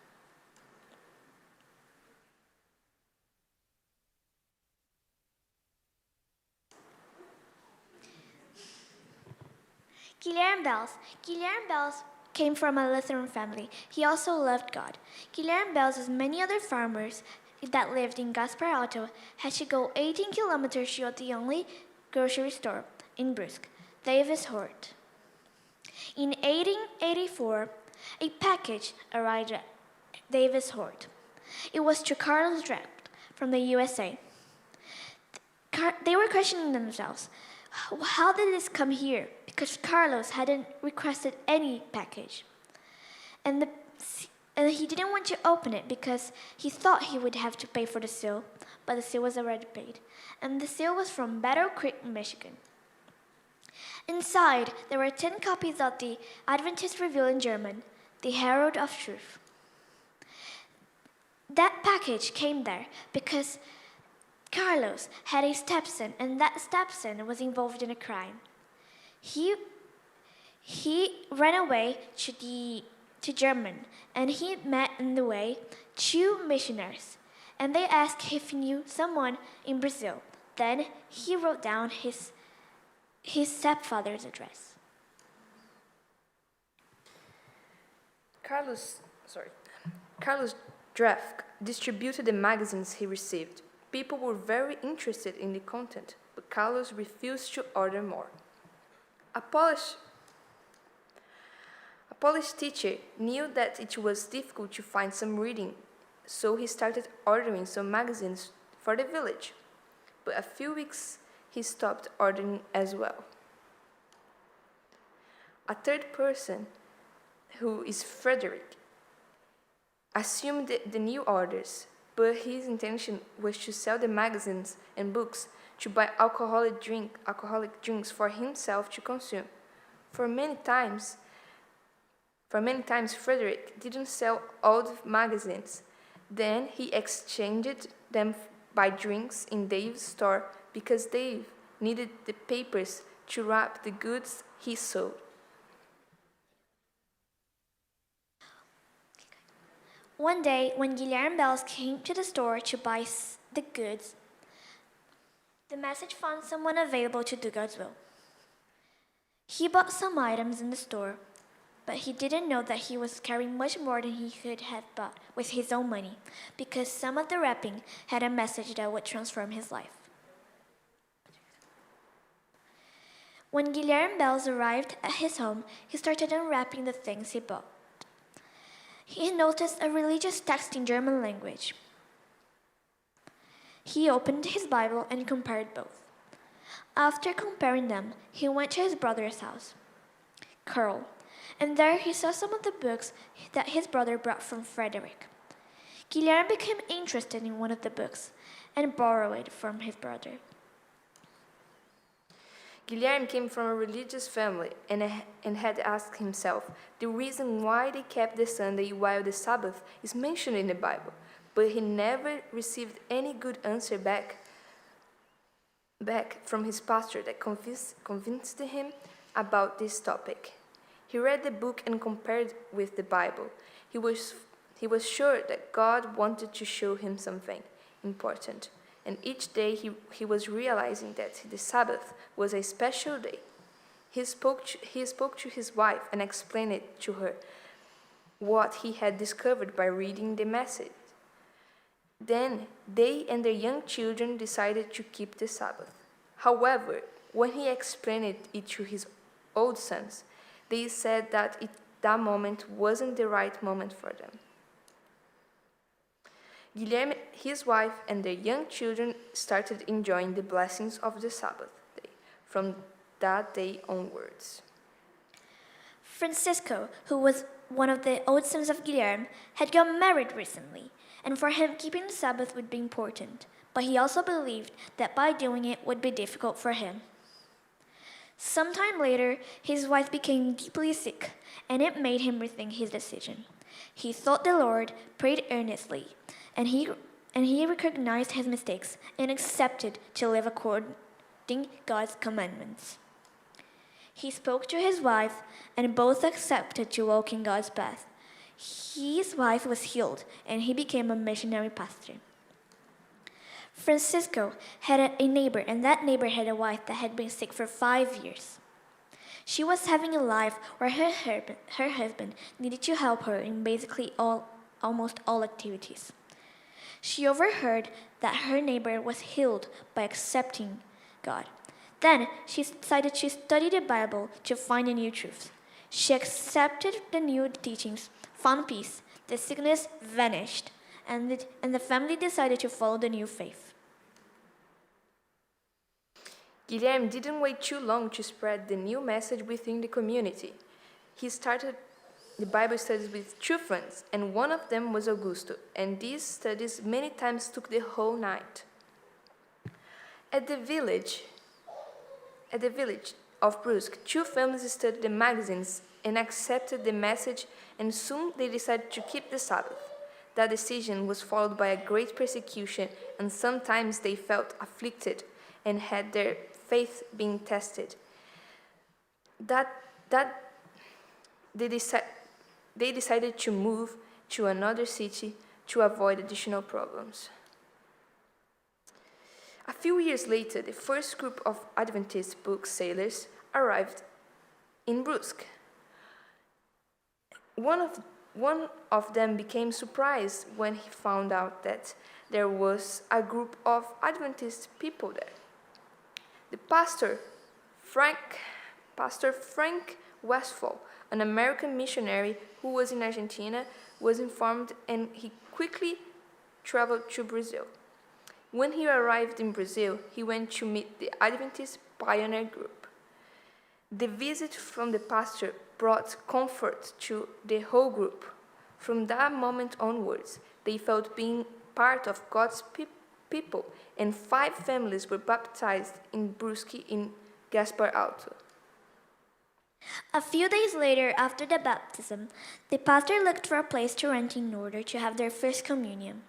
Guilherme Bells came from a Lutheran family. He also loved God. Guilherme Bells, as many other farmers that lived in Gaspar Alto, had to go 18 kilometers to the only grocery store in Brusque, Davis Hort. In 1884, a package arrived at Davis Hort. It was to Carlos Draft from the USA. They were questioning themselves, how did this come here? Because Carlos hadn't requested any package. And he didn't want to open it because he thought he would have to pay for the seal, but the seal was already paid. And the seal was from Battle Creek, Michigan. Inside, there were 10 copies of the Adventist Review in German, the Herald of Truth. That package came there because Carlos had a stepson, and that stepson was involved in a crime. He ran away to Germany, and he met in the way 2 missionaries, and they asked if he knew someone in Brazil. Then he wrote down his stepfather's address. Carlos Draft distributed the magazines he received. People were very interested in the content, but Carlos refused to order more. A Polish teacher knew that it was difficult to find some reading, so he started ordering some magazines for the village. But a few weeks, he stopped ordering as well. A third person, who is Frederick, assumed the new orders, but his intention was to sell the magazines and books to buy alcoholic drinks for himself to consume. For many times, Frederick didn't sell all the magazines. Then he exchanged them buy drinks in Dave's store because Dave needed the papers to wrap the goods he sold. One day, when Guilherme Bells came to the store to buy the goods, the message found someone available to do God's will. He bought some items in the store, but he didn't know that he was carrying much more than he could have bought with his own money, because some of the wrapping had a message that would transform his life. When Guilherme Bells arrived at his home, he started unwrapping the things he bought. He noticed a religious text in German language. He opened his Bible and compared both. After comparing them, he went to his brother's house, Carl, and there he saw some of the books that his brother brought from Frederick. Guilherme became interested in one of the books and borrowed it from his brother. Guilherme came from a religious family and had asked himself the reason why they kept the Sunday while the Sabbath is mentioned in the Bible, but he never received any good answer back from his pastor that convinced him about this topic. He read the book and compared with the Bible. He was sure that God wanted to show him something important. And each day he was realizing that the Sabbath was a special day. He spoke to his wife and explained it to her what he had discovered by reading the message. Then they and their young children decided to keep the Sabbath. However, when he explained it to his old sons, they said that that moment wasn't the right moment for them. Guilherme, his wife, and their young children started enjoying the blessings of the Sabbath day from that day onwards. Francisco, who was one of the old sons of Guilherme, had got married recently, and for him keeping the Sabbath would be important, but he also believed that by doing it would be difficult for him. Sometime later, his wife became deeply sick, and it made him rethink his decision. He sought the Lord, prayed earnestly, and he recognized his mistakes and accepted to live according to God's commandments. He spoke to his wife, and both accepted to walk in God's path. His wife was healed, and he became a missionary pastor. Francisco had a neighbor, and that neighbor had a wife that had been sick for 5 years. She was having a life where her husband needed to help her in basically almost all activities. She overheard that her neighbor was healed by accepting God. Then she decided to study the Bible to find a new truth. She accepted the new teachings, found peace, the sickness vanished, and the family decided to follow the new faith. Guilherme didn't wait too long to spread the new message within the community. He started the Bible studies with 2 friends, and one of them was Augusto, and these studies many times took the whole night. At the village of Brusque, 2 families studied the magazines and accepted the message, and soon they decided to keep the Sabbath. That decision was followed by a great persecution, and sometimes they felt afflicted and had their faith being tested. They decided to move to another city to avoid additional problems. A few years later, the first group of Adventist booksellers arrived in Brusque. One of them became surprised when he found out that there was a group of Adventist people there. The pastor Frank Westphal, an American missionary who was in Argentina, was informed, and he quickly traveled to Brazil. When he arrived in Brazil, he went to meet the Adventist pioneer group. The visit from the pastor brought comfort to the whole group. From that moment onwards, they felt being part of God's people, and 5 families were baptized in Brusque in Gaspar Alto. A few days later, after the baptism, the pastor looked for a place to rent in order to have their first communion.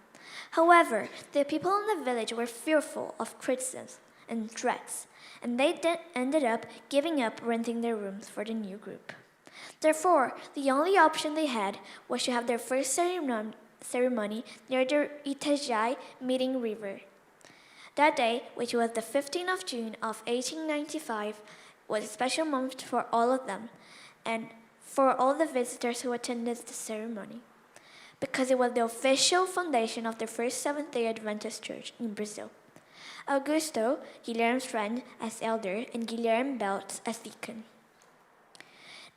However, the people in the village were fearful of criticism and threats, and they ended up giving up renting their rooms for the new group. Therefore, the only option they had was to have their first ceremony near the Itajai meeting river. That day, which was the 15th of June of 1895, was a special moment for all of them and for all the visitors who attended the ceremony, because it was the official foundation of the first Seventh-day Adventist Church in Brazil. Augusto, Guilherme's friend, as elder, and Guilherme Belts as deacon.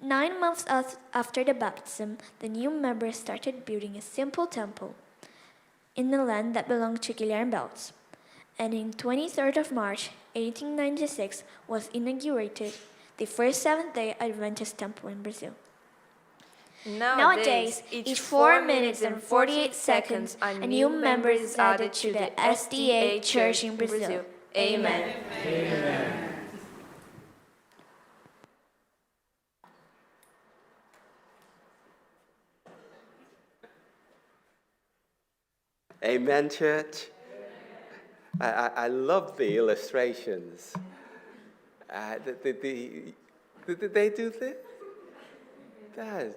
9 months after the baptism, the new members started building a simple temple in the land that belonged to Guilherme Belts. And in 23rd of March, 1896, was inaugurated the first Seventh-day Adventist temple in Brazil. Nowadays, each 4 minutes and 48 seconds, a new member is added to the SDA Church in Brazil. Amen. Amen. Amen, church. I love the illustrations. Did they do this? That,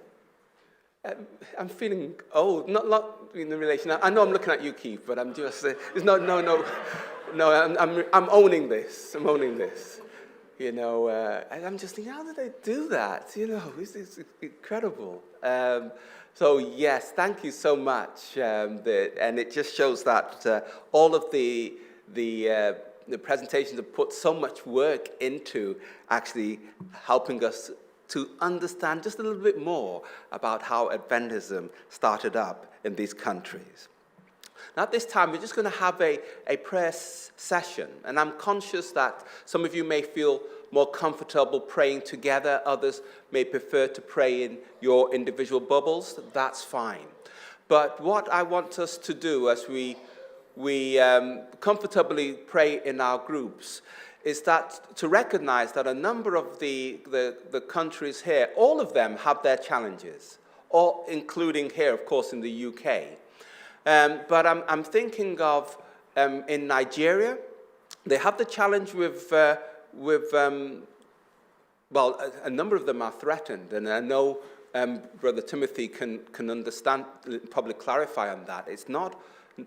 I'm feeling old, not in the relation. I know I'm looking at you, Keith, but I'm just no. I'm owning this. I'm owning this. You know, and I'm just thinking, how did they do that? You know, it's incredible. So yes, thank you so much. And it just shows that all of the presentations have put so much work into actually helping us to understand just a little bit more about how Adventism started up in these countries. Now at this time, we're just going to have a prayer session, and I'm conscious that some of you may feel more comfortable praying together, others may prefer to pray in your individual bubbles. That's fine. But what I want us to do as we comfortably pray in our groups is that to recognize that a number of the countries here, all of them have their challenges, all including here, of course, in the UK. But I'm thinking of in Nigeria, they have the challenge with a number of them are threatened, and I know Brother Timothy can understand, probably clarify on that. It's not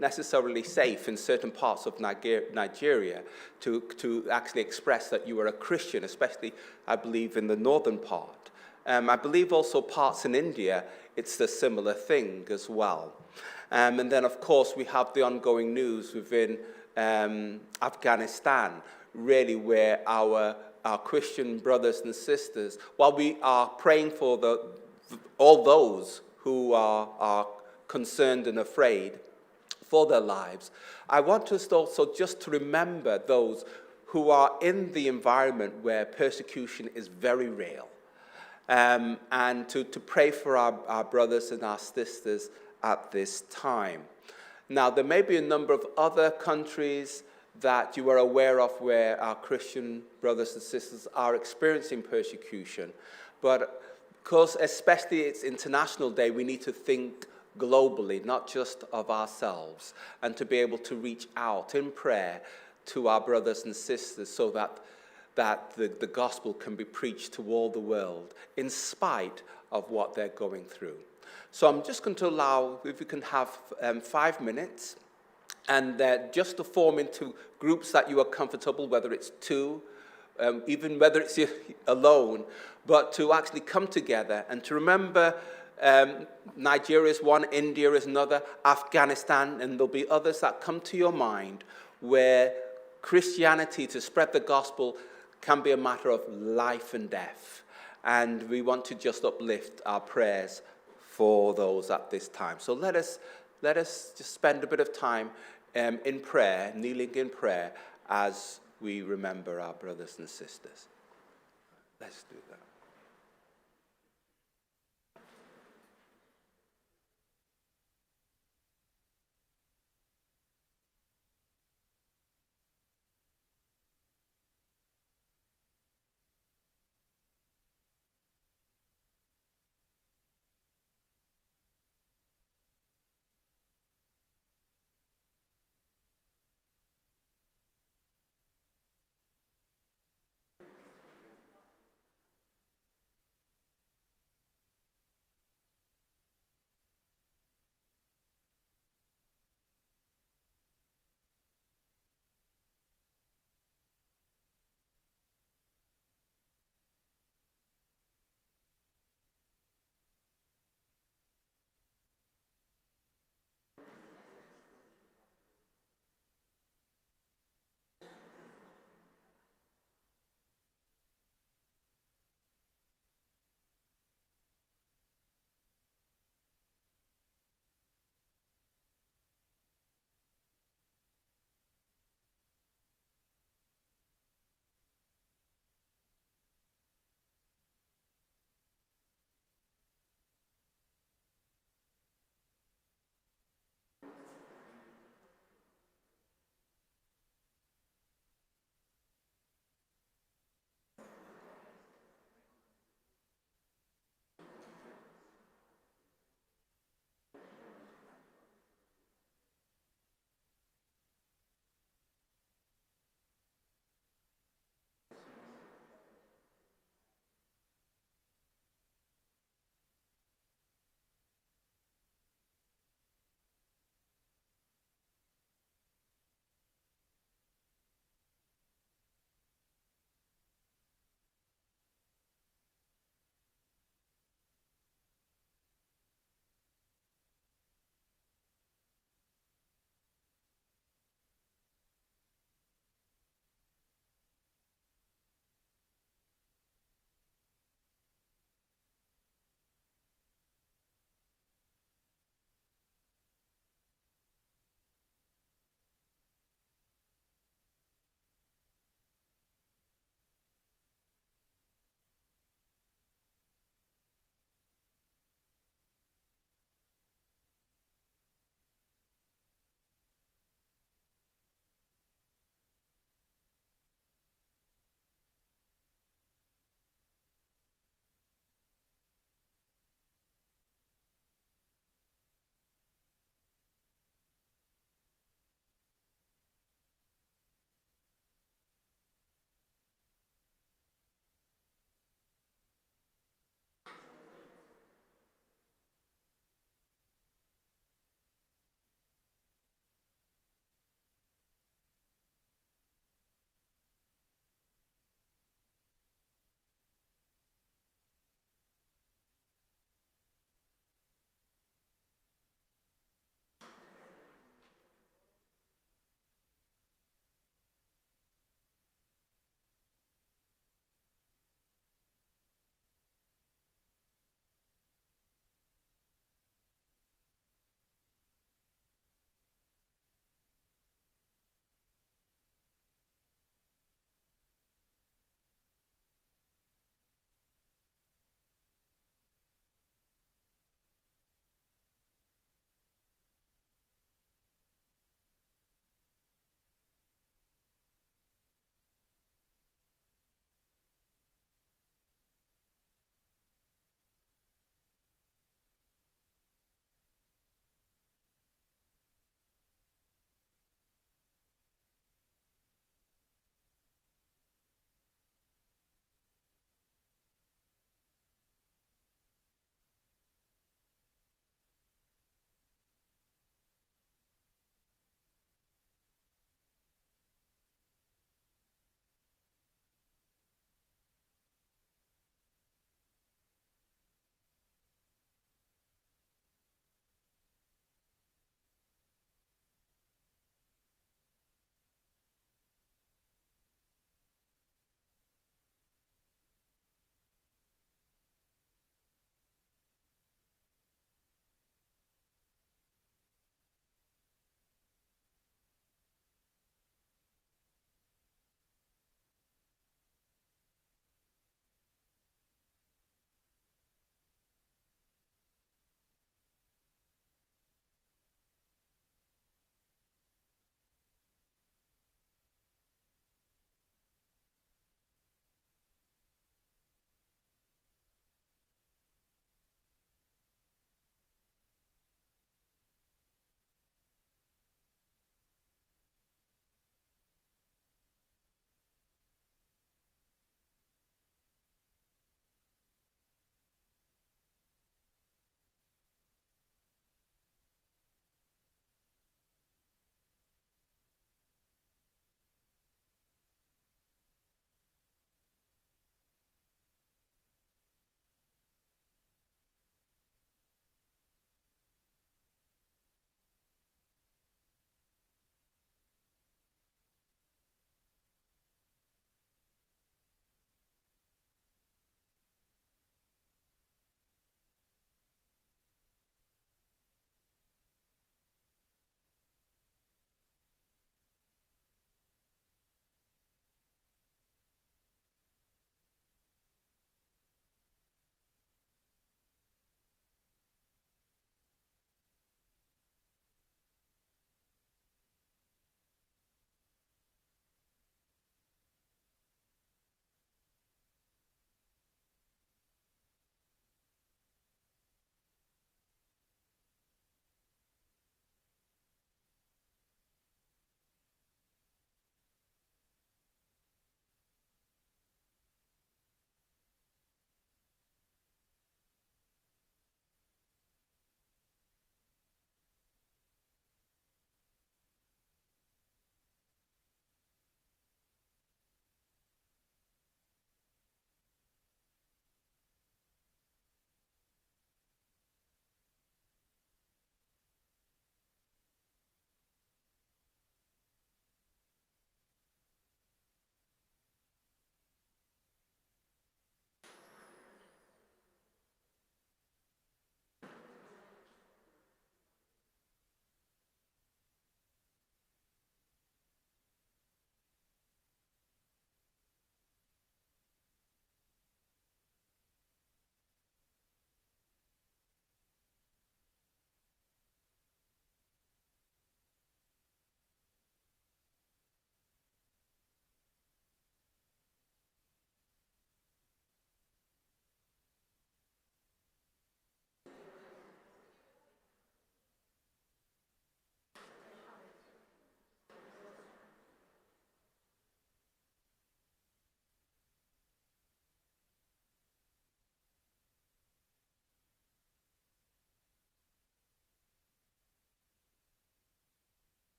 necessarily safe in certain parts of Nigeria to actually express that you are a Christian, especially, I believe, in the northern part. I believe also parts in India, it's a similar thing as well. And then, of course, we have the ongoing news within Afghanistan, really where our Christian brothers and sisters, while we are praying for all those who are concerned and afraid for their lives, I want us also just to remember those who are in the environment where persecution is very real, and to pray for our brothers and our sisters at this time. Now, there may be a number of other countries that you are aware of where our Christian brothers and sisters are experiencing persecution, but because especially it's International Day, we need to think globally, not just of ourselves, and to be able to reach out in prayer to our brothers and sisters so that the gospel can be preached to all the world in spite of what they're going through. So I'm just going to allow, if we can have 5 minutes, and just to form into groups that you are comfortable, whether it's two, even whether it's alone, but to actually come together and to remember Nigeria is one, India is another, Afghanistan, and there'll be others that come to your mind where Christianity, to spread the gospel, can be a matter of life and death. And we want to just uplift our prayers for those at this time. So let us just spend a bit of time in prayer, kneeling in prayer, as we remember our brothers and sisters. Let's do that.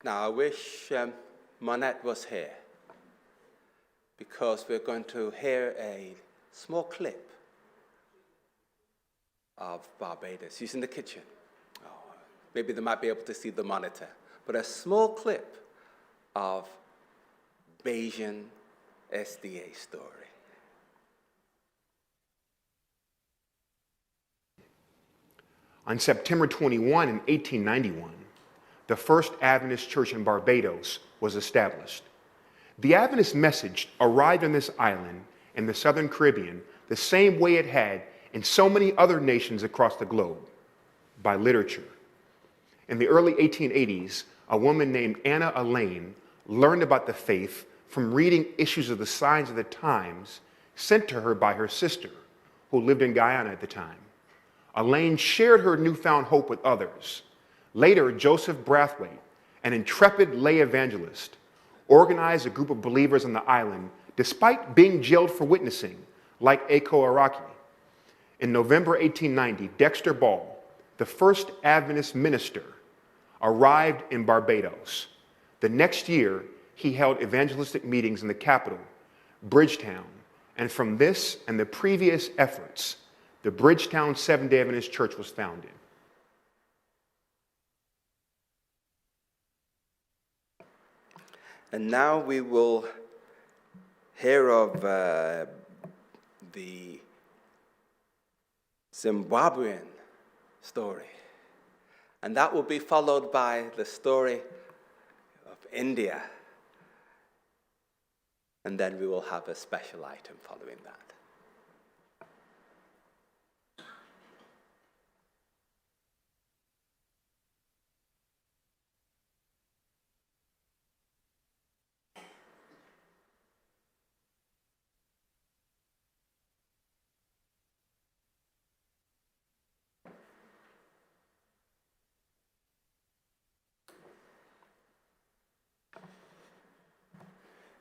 Now, I wish Monette was here, because we're going to hear a small clip of Barbados. She's in the kitchen. Oh, maybe they might be able to see the monitor. But a small clip of Bayesian SDA story. On September 21 in 1891, the First Adventist Church in Barbados was established. The Adventist message arrived on this island in the Southern Caribbean the same way it had in so many other nations across the globe, by literature. In the early 1880s, a woman named Anna Elaine learned about the faith from reading issues of the Signs of the Times sent to her by her sister, who lived in Guyana at the time. Elaine shared her newfound hope with others. Later, Joseph Brathwaite, an intrepid lay evangelist, organized a group of believers on the island despite being jailed for witnessing, like Eko Araki. In November 1890, Dexter Ball, the first Adventist minister, arrived in Barbados. The next year, he held evangelistic meetings in the capital, Bridgetown, and from this and the previous efforts, the Bridgetown Seventh-day Adventist Church was founded. And now we will hear of the Zimbabwean story. And that will be followed by the story of India. And then we will have a special item following that.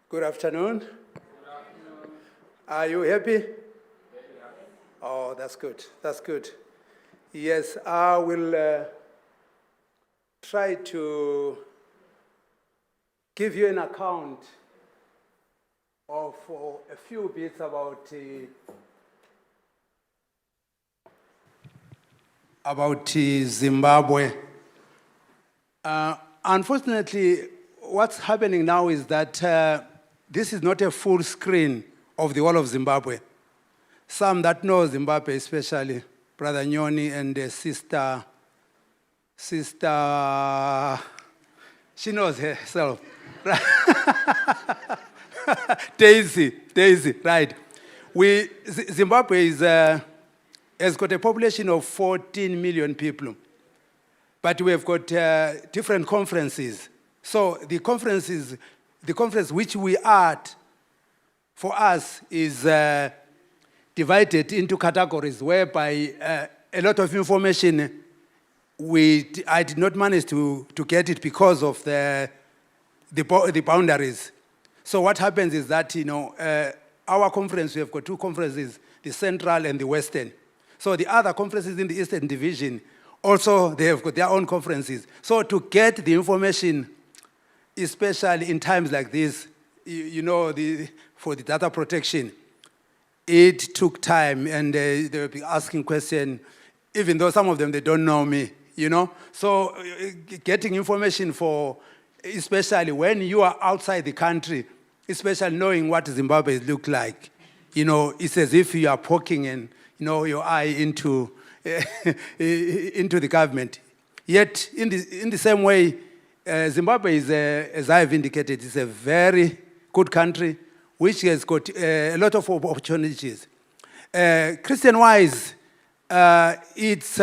Good afternoon. Are you happy? Oh, that's good. That's good. Yes, I will try to give you an account of a few bits about Zimbabwe. Unfortunately, what's happening now is that this is not a full screen of the whole of Zimbabwe. Some that know Zimbabwe, especially Brother Nyoni and sister, she knows herself. Daisy, right. Zimbabwe has got a population of 14 million people, but we have got different conferences. So the conference which we are at, for us, is divided into categories whereby a lot of information I did not manage to get it because of the boundaries. So what happens is that our conference, we have got two conferences, the Central and the Western. So the other conferences in the Eastern Division also they have got their own conferences. So to get the information, especially in times like this, for the data protection, it took time, and they will be asking questions, even though some of them, they don't know me, So getting information especially when you are outside the country, especially knowing what Zimbabwe look like, it's as if you are poking your eye into the government. Yet, in the same way, Zimbabwe is, as I've indicated, is a very good country which has got a lot of opportunities. Christian-wise, it's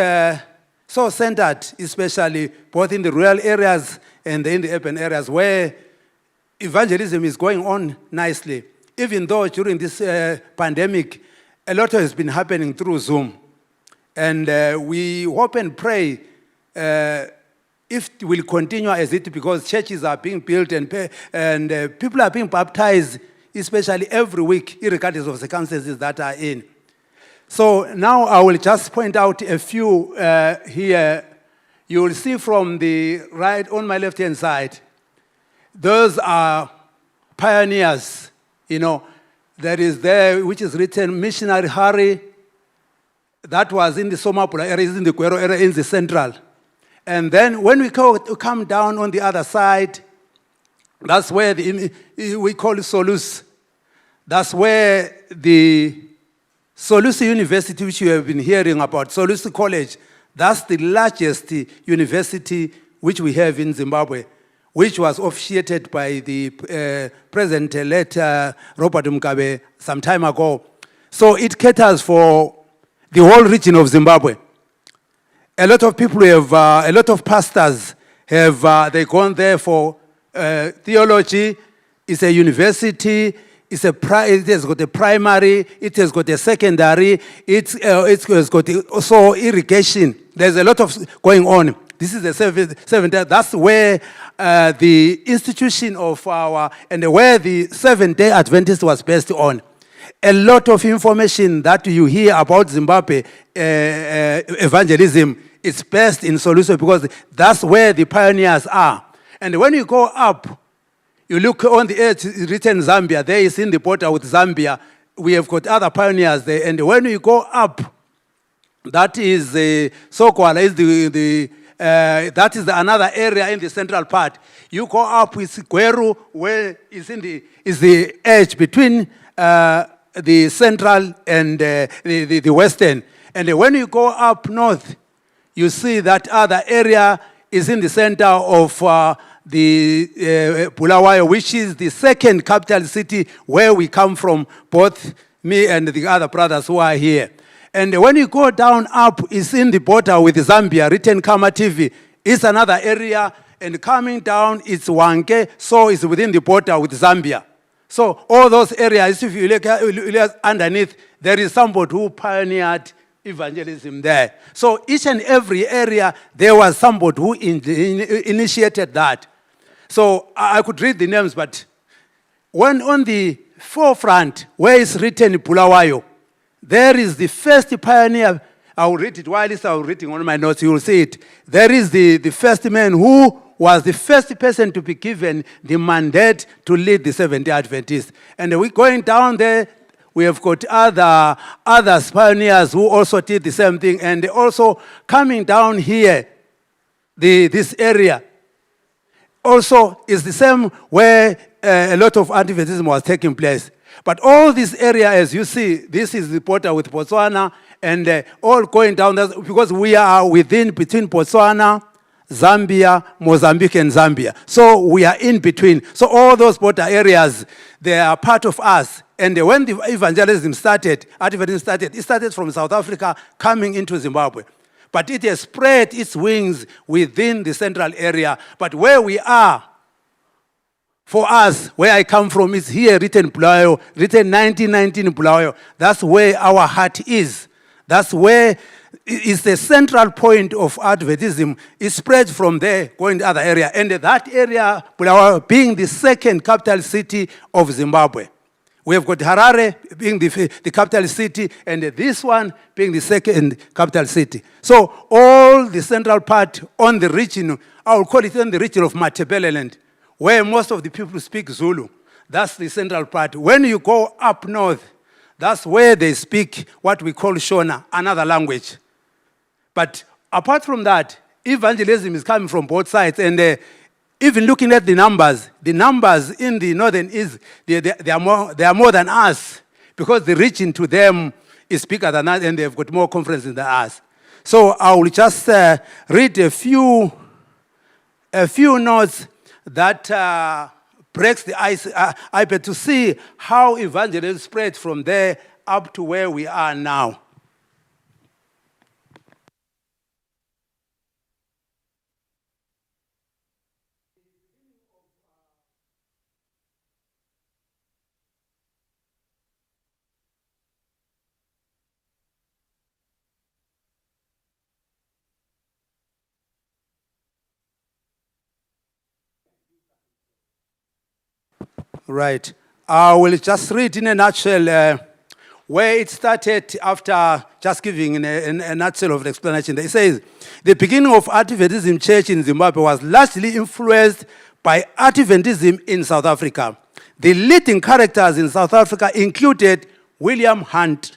so centered, especially both in the rural areas and in the urban areas where evangelism is going on nicely. Even though during this pandemic, a lot has been happening through Zoom. And we hope and pray if it will continue as it, because churches are being built and people are being baptized, especially every week, regardless of the circumstances that are in. So now I will just point out a few here. You will see from the right, on my left-hand side, those are pioneers, you know. There is there, which is written, Missionary Harry, that was in the Somapula area, in the Kwero area, in the central. And then when we come down on the other side, that's where we call it Solus. That's where the Solus University, which you have been hearing about, Solus College, that's the largest university which we have in Zimbabwe, which was officiated by the President-elect Robert Mugabe some time ago. So it caters for the whole region of Zimbabwe. A lot of people have, a lot of pastors have, they gone there for theology. It's a university. It has got a primary. It has got a secondary. It has got also irrigation. There's a lot of going on. This is the seventh. That's where the institution of and where the Seventh-day Adventist was based on. A lot of information that you hear about Zimbabwe evangelism is based in Soluso because that's where the pioneers are. And when you go up, you look on the edge, it's written Zambia. There is in the border with Zambia. We have got other pioneers there. And when you go up, that is Sokwala, is that is another area in the central part. You go up with Gweru, where is the edge between the central and the western. And when you go up north, you see that other area is in the center of the Bulawayo, which is the second capital city where we come from, both me and the other brothers who are here. And when you go down up, it's in the border with Zambia, written Kama TV. It's another area, and coming down, it's Wanke, so it's within the border with Zambia. So all those areas, if you look underneath, there is somebody who pioneered evangelism there. So each and every area, there was somebody who initiated that. So I could read the names, but when on the forefront, where is written Bulawayo, there is the first pioneer. I will read it while I was reading on my notes, you will see it. There is the first man who was the first person to be given the mandate to lead the Seventh-day Adventists. And we're going down there, we have got other pioneers who also did the same thing. And also coming down here, this area, also is the same where a lot of Adventism was taking place. But all this area, as you see, this is the border with Botswana, and all going down there, because we are between Botswana, Zambia, Mozambique, and Zambia. So we are in between. So all those border areas, they are part of us. And when the evangelism started, Adventism started, it started from South Africa coming into Zimbabwe. But it has spread its wings within the central area. But where we are, for us, where I come from, is here, written Bulawayo, written 1919 Bulawayo. That's where our heart is. That's where is the central point of Adventism. It spreads from there, going to other area. And that area, Bulawayo, being the second capital city of Zimbabwe. We have got Harare being the capital city, and this one being the second capital city. So all the central part on the region, I will call it on the region of Matabeleland, where most of the people speak Zulu. That's the central part. When you go up north, that's where they speak what we call Shona, another language. But apart from that, evangelism is coming from both sides. And even looking at the numbers in the northern East, they are more than us, because the region to them is bigger than us, and they've got more conferences than us. So I will just read a few notes that breaks the ice, iPad, to see how evangelism spread from there up to where we are now. Right. I will just read in a nutshell where it started after just giving a nutshell of the explanation. It says, the beginning of Adventism Church in Zimbabwe was largely influenced by Adventism in South Africa. The leading characters in South Africa included William Hunt,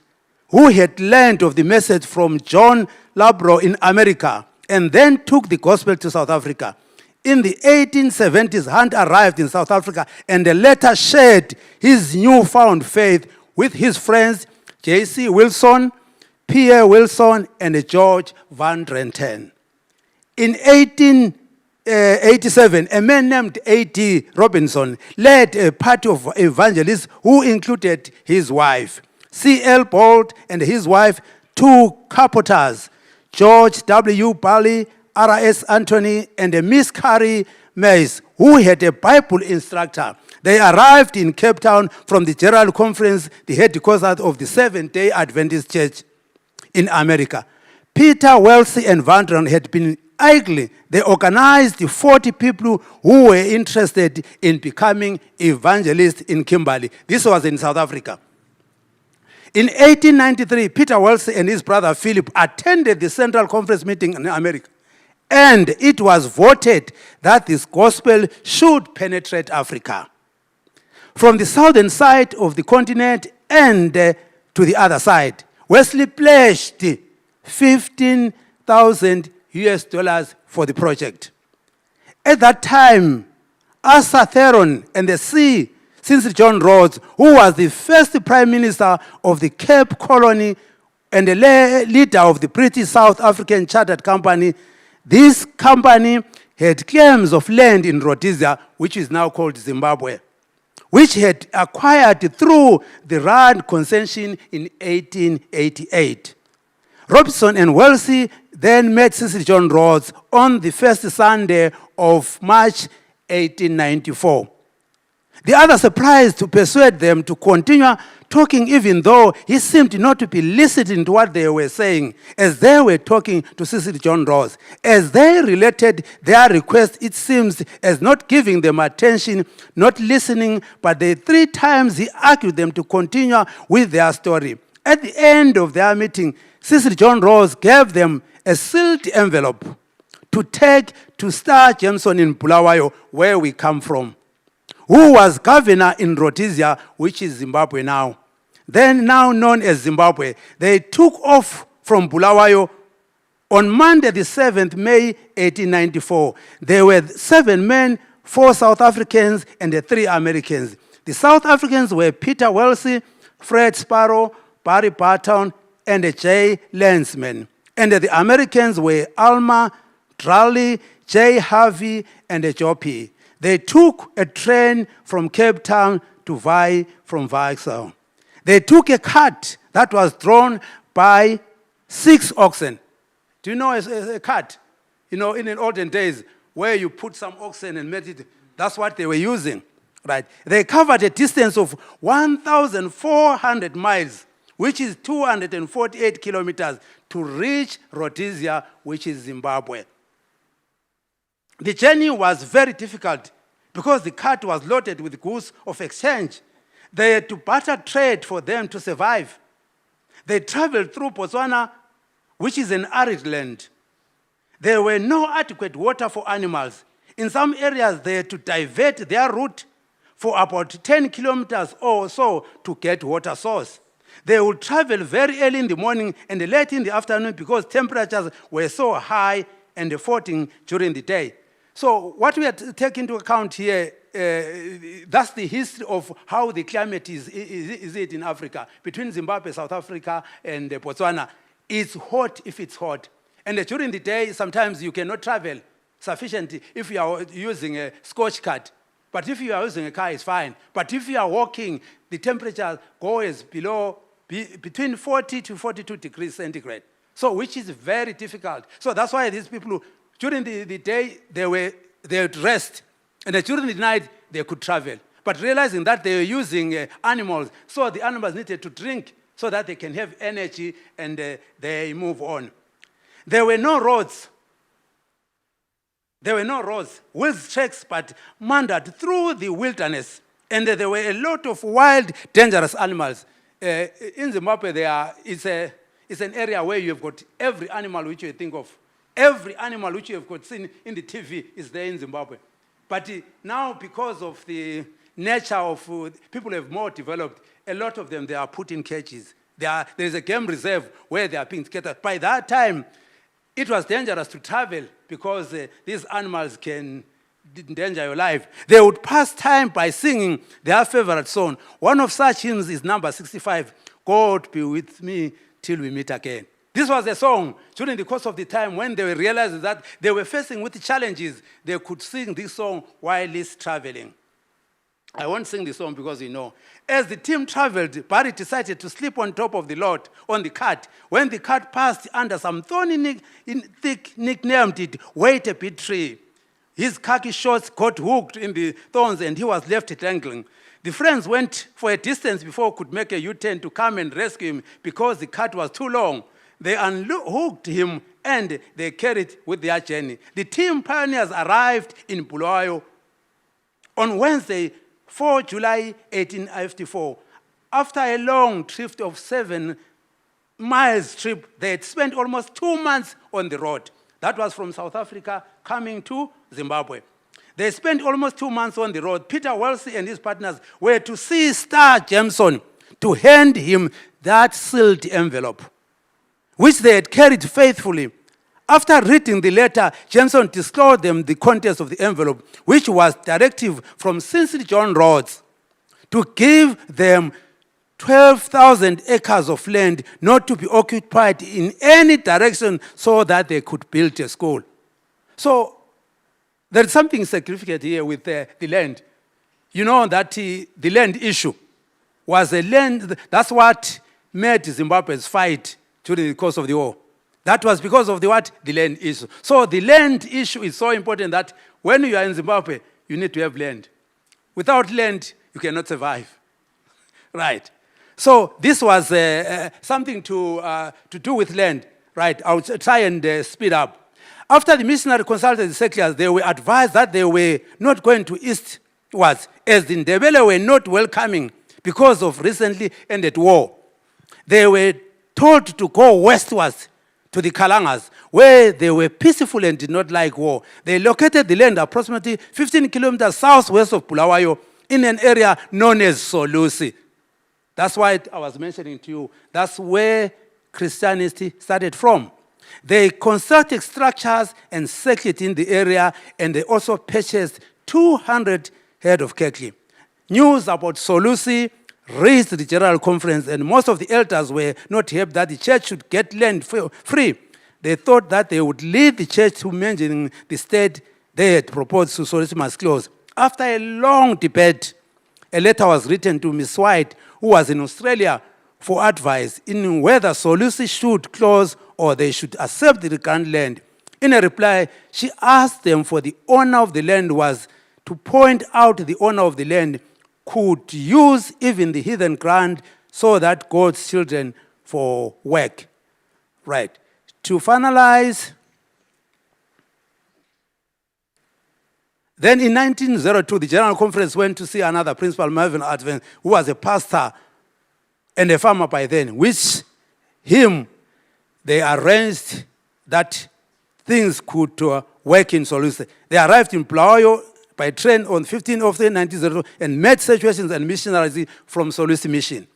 who had learned of the message from John Labro in America and then took the gospel to South Africa. In the 1870s, Hunt arrived in South Africa and later shared his newfound faith with his friends J.C. Wilson, Pierre Wilson, and George Van Drenten. In 1887, a man named A.D. Robinson led a party of evangelists who included his wife, C.L. Bolt, and his wife, two carpenters, George W. Bally, R.S. Anthony, and Miss Carrie Mays, who had a Bible instructor. They arrived in Cape Town from the General Conference, the headquarters of the Seventh-day Adventist Church in America. Peter, Wellesley, and Van Drenten had been idly. They organized 40 people who were interested in becoming evangelists in Kimberley. This was in South Africa. In 1893, Peter Wellesley and his brother Philip attended the Central Conference meeting in America. And it was voted that this gospel should penetrate Africa. From the southern side of the continent and to the other side, Wesley pledged $15,000 for the project. At that time, Arthur Theron and the C. Since John Rhodes, who was the first Prime Minister of the Cape Colony and the leader of the British South African Chartered Company, this company had claims of land in Rhodesia, which is now called Zimbabwe, which had acquired through the Rand concession in 1888. Robinson and Wellesley then met Cecil John Rhodes on the first Sunday of March 1894. The other surprised to persuade them to continue talking even though he seemed not to be listening to what they were saying as they were talking to Cecil John Rhodes. As they related their request, it seems as not giving them attention, not listening, but they 3 times he argued them to continue with their story. At the end of their meeting, Cecil John Rhodes gave them a sealed envelope to take to Star Jameson in Bulawayo, where we come from, who was governor in Rhodesia, which is Zimbabwe now. Then now known as Zimbabwe. They took off from Bulawayo on Monday the 7th May 1894. There were 7 men, 4 South Africans, and 3 Americans. The South Africans were Peter Wellesley, Fred Sparrow, Barry Barton, and J. Lensman. And the Americans were Alma, Drally, J. Harvey, and Joppy. They took a train from Cape Town to Vai from Vauxhall. They took a cart that was drawn by 6 oxen. Do you know a cart? You know, in the olden days, where you put some oxen and made it, that's what they were using, right? They covered a distance of 1,400 miles, which is 248 kilometers, to reach Rhodesia, which is Zimbabwe. The journey was very difficult because the cart was loaded with goods of exchange. They had to barter trade for them to survive. They traveled through Botswana, which is an arid land. There were no adequate water for animals. In some areas, they had to divert their route for about 10 kilometers or so to get water source. They would travel very early in the morning and late in the afternoon because temperatures were so high and falling during the day. So what we are taking into account here, that's the history of how the climate is it in Africa. Between Zimbabwe, South Africa, and Botswana, it's hot if it's hot. And during the day, sometimes you cannot travel sufficiently if you are using a scotch cart. But if you are using a car, it's fine. But if you are walking, the temperature goes between 40 to 42 degrees centigrade. So which is very difficult. So that's why these people, during the day, they would rest. And during the night, they could travel. But realizing that they were using animals, so the animals needed to drink so that they can have energy and they move on. There were no roads. There were no roads, wheeled tracks, but meandered through the wilderness. And there were a lot of wild, dangerous animals. In Zimbabwe, it's an area where you have got every animal which you think of. Every animal which you have got seen in the TV is there in Zimbabwe. But now, because of the nature of people have more developed, a lot of them, they are put in cages. There is a game reserve where they are being scattered. By that time, it was dangerous to travel because these animals can endanger your life. They would pass time by singing their favorite song. One of such hymns is number 65, God be with me till we meet again. This was a song during the course of the time when they realized that they were facing with challenges. They could sing this song while he's traveling. I won't sing the song because you know. As the team traveled, Barry decided to sleep on top of the lot on the cart. When the cart passed under some thorny, thick, nicknamed it, wait a bit tree. His khaki shorts got hooked in the thorns and he was left dangling. The friends went for a distance before could make a U-turn to come and rescue him because the cart was too long. They unhooked him and they carried with their journey. The team pioneers arrived in Bulawayo on Wednesday, 4 July 1854. After a long trip of 7 miles trip, they had spent almost 2 months on the road. That was from South Africa coming to Zimbabwe. They spent almost 2 months on the road. Peter Wellesley and his partners were to see Star Jameson to hand him that sealed envelope, which they had carried faithfully. After reading the letter, Jameson disclosed them the contents of the envelope, which was directive from Cecil John Rhodes to give them 12,000 acres of land not to be occupied in any direction so that they could build a school. So there is something significant here with the land. You know that the land issue was a land, that's what made Zimbabweans fight during the course of the war. That was because of the what? The land issue. So the land issue is so important that when you are in Zimbabwe, you need to have land. Without land, you cannot survive. Right. So this was something to do with land. Right. I'll try and speed up. After the missionary consulted the settlers, they were advised that they were not going to eastwards, as the Ndebele were not welcoming because of recently ended war. They were told to go westwards to the Kalangas, where they were peaceful and did not like war. They located the land approximately 15 kilometers southwest of Bulawayo in an area known as Solusi. That's why I was mentioning to you, that's where Christianity started from. They constructed structures and settled in the area, and they also purchased 200 head of cattle. News about Solusi raised the General Conference, and most of the elders were not happy that the church should get land free. They thought that they would lead the church to mentioning the state they had proposed to Solusi must close. After a long debate, a letter was written to Miss White, who was in Australia, for advice in whether Solusi should close or they should accept the grant land. In a reply, she asked them for the owner of the land was to point out the owner of the land could use even the heathen ground so that God's children for work. Right. To finalize, then in 1902, the General Conference went to see another Principal Mervyn Advent, who was a pastor and a farmer by then, which they arranged that things could work in Solusi. They arrived in Bulawayo by train on 15th of 1902 and met situations and missionaries from Solusi Mission.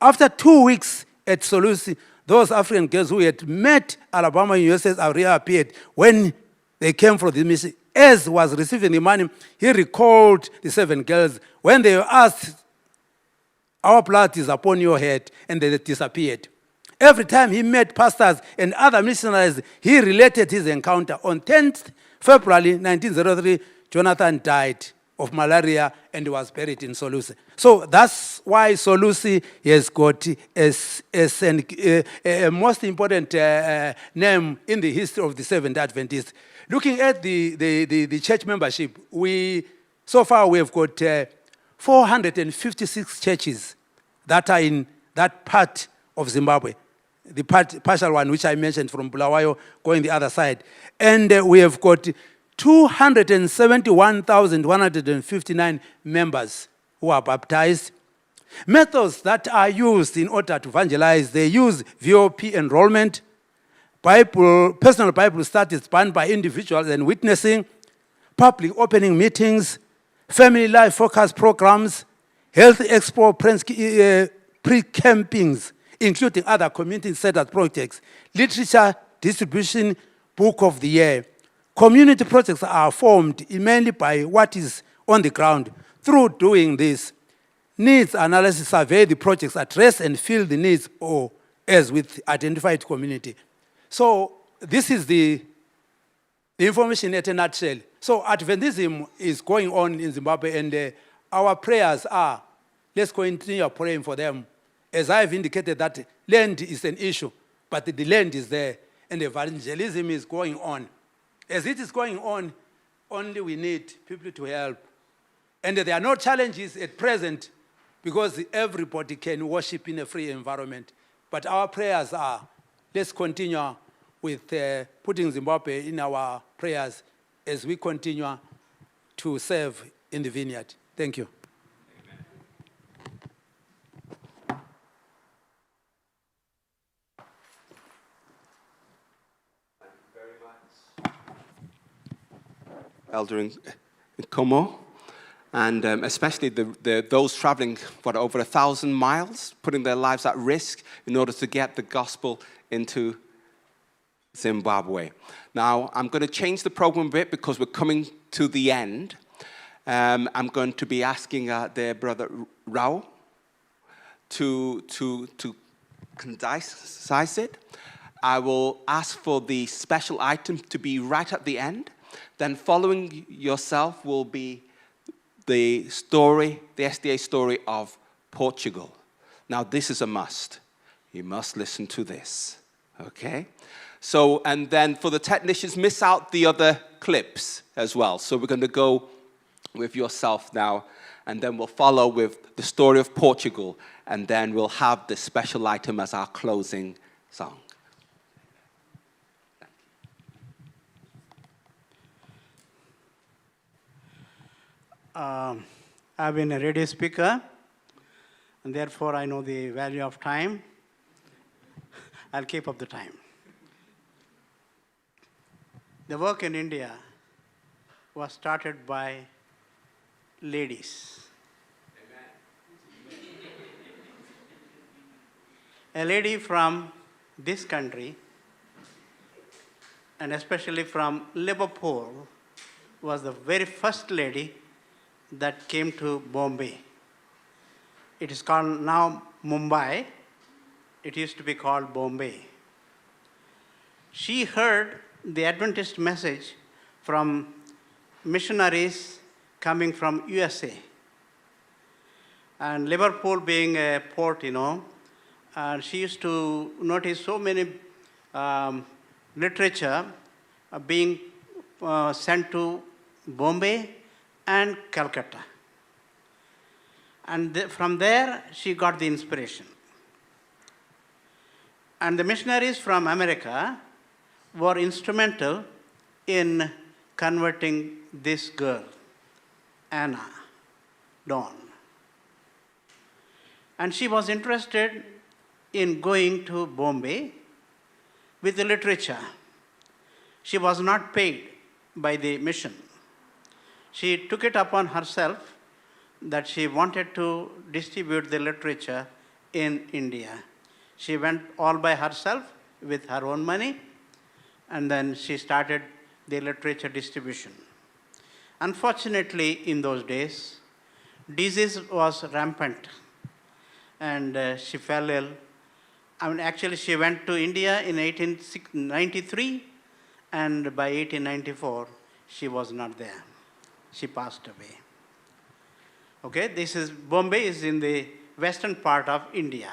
After 2 weeks at Solusi, those African girls who had met Alabama USS reappeared when they came from the mission. As was receiving the money, he recalled the 7 girls. When they were asked, our blood is upon your head, and they disappeared. Every time he met pastors and other missionaries, he related his encounter. On 10th February 1903, Jonathan died of malaria and was buried in Solusi. So that's why Solusi has got a most important name in the history of the Seventh Adventists. Looking at the church membership, so far we have got 456 churches that are in that part of Zimbabwe, the partial one which I mentioned from Bulawayo going the other side. And we have got 271,159 members who are baptized. Methods that are used in order to evangelize, they use VOP enrollment, personal Bible studies done by individuals and witnessing, public opening meetings, family life focus programs, health expo pre-campings, including other community-centered projects, literature distribution book of the year. Community projects are formed mainly by what is on the ground. Through doing this, needs analysis survey the projects, address and fill the needs or as with identified community. So this is the information in a nutshell. So Adventism is going on in Zimbabwe, and our prayers are, let's continue praying for them. As I've indicated, that land is an issue, but the land is there, and evangelism is going on. As it is going on, only we need people to help. And there are no challenges at present because everybody can worship in a free environment. But our prayers are, let's continue with putting Zimbabwe in our prayers as we continue to serve in the vineyard. Thank you. Elder in Como, and especially those traveling for over 1,000 miles, putting their lives at risk in order to get the gospel into Zimbabwe. Now, I'm going to change the program a bit because we're coming to the end. I'm going to be asking their brother Rao to concise it. I will ask for the special item to be right at the end. Then following yourself will be the story, the SDA story of Portugal. Now, this is a must. You must listen to this, okay? So, and then for the technicians, miss out the other clips as well. So we're going to go with yourself now, and then we'll follow with the story of Portugal, and then we'll have the special item as our closing song. I've been a radio speaker, and therefore I know the value of time. I'll keep up the time. The work in India was started by ladies. Amen. A lady from this country, and especially from Liverpool, was the very first lady that came to Bombay. It is called now Mumbai. It used to be called Bombay. She heard the Adventist message from missionaries coming from USA. And Liverpool being a port, and she used to notice so many literature being sent to Bombay and Calcutta. And from there, she got the inspiration. And the missionaries from America were instrumental in converting this girl, Anna Dawn. And she was interested in going to Bombay with the literature. She was not paid by the mission. She took it upon herself that she wanted to distribute the literature in India. She went all by herself with her own money, and then she started the literature distribution. Unfortunately, in those days, disease was rampant, and she fell ill. Actually, she went to India in 1893, and by 1894, she was not there. She passed away. Okay, Bombay is in the western part of India,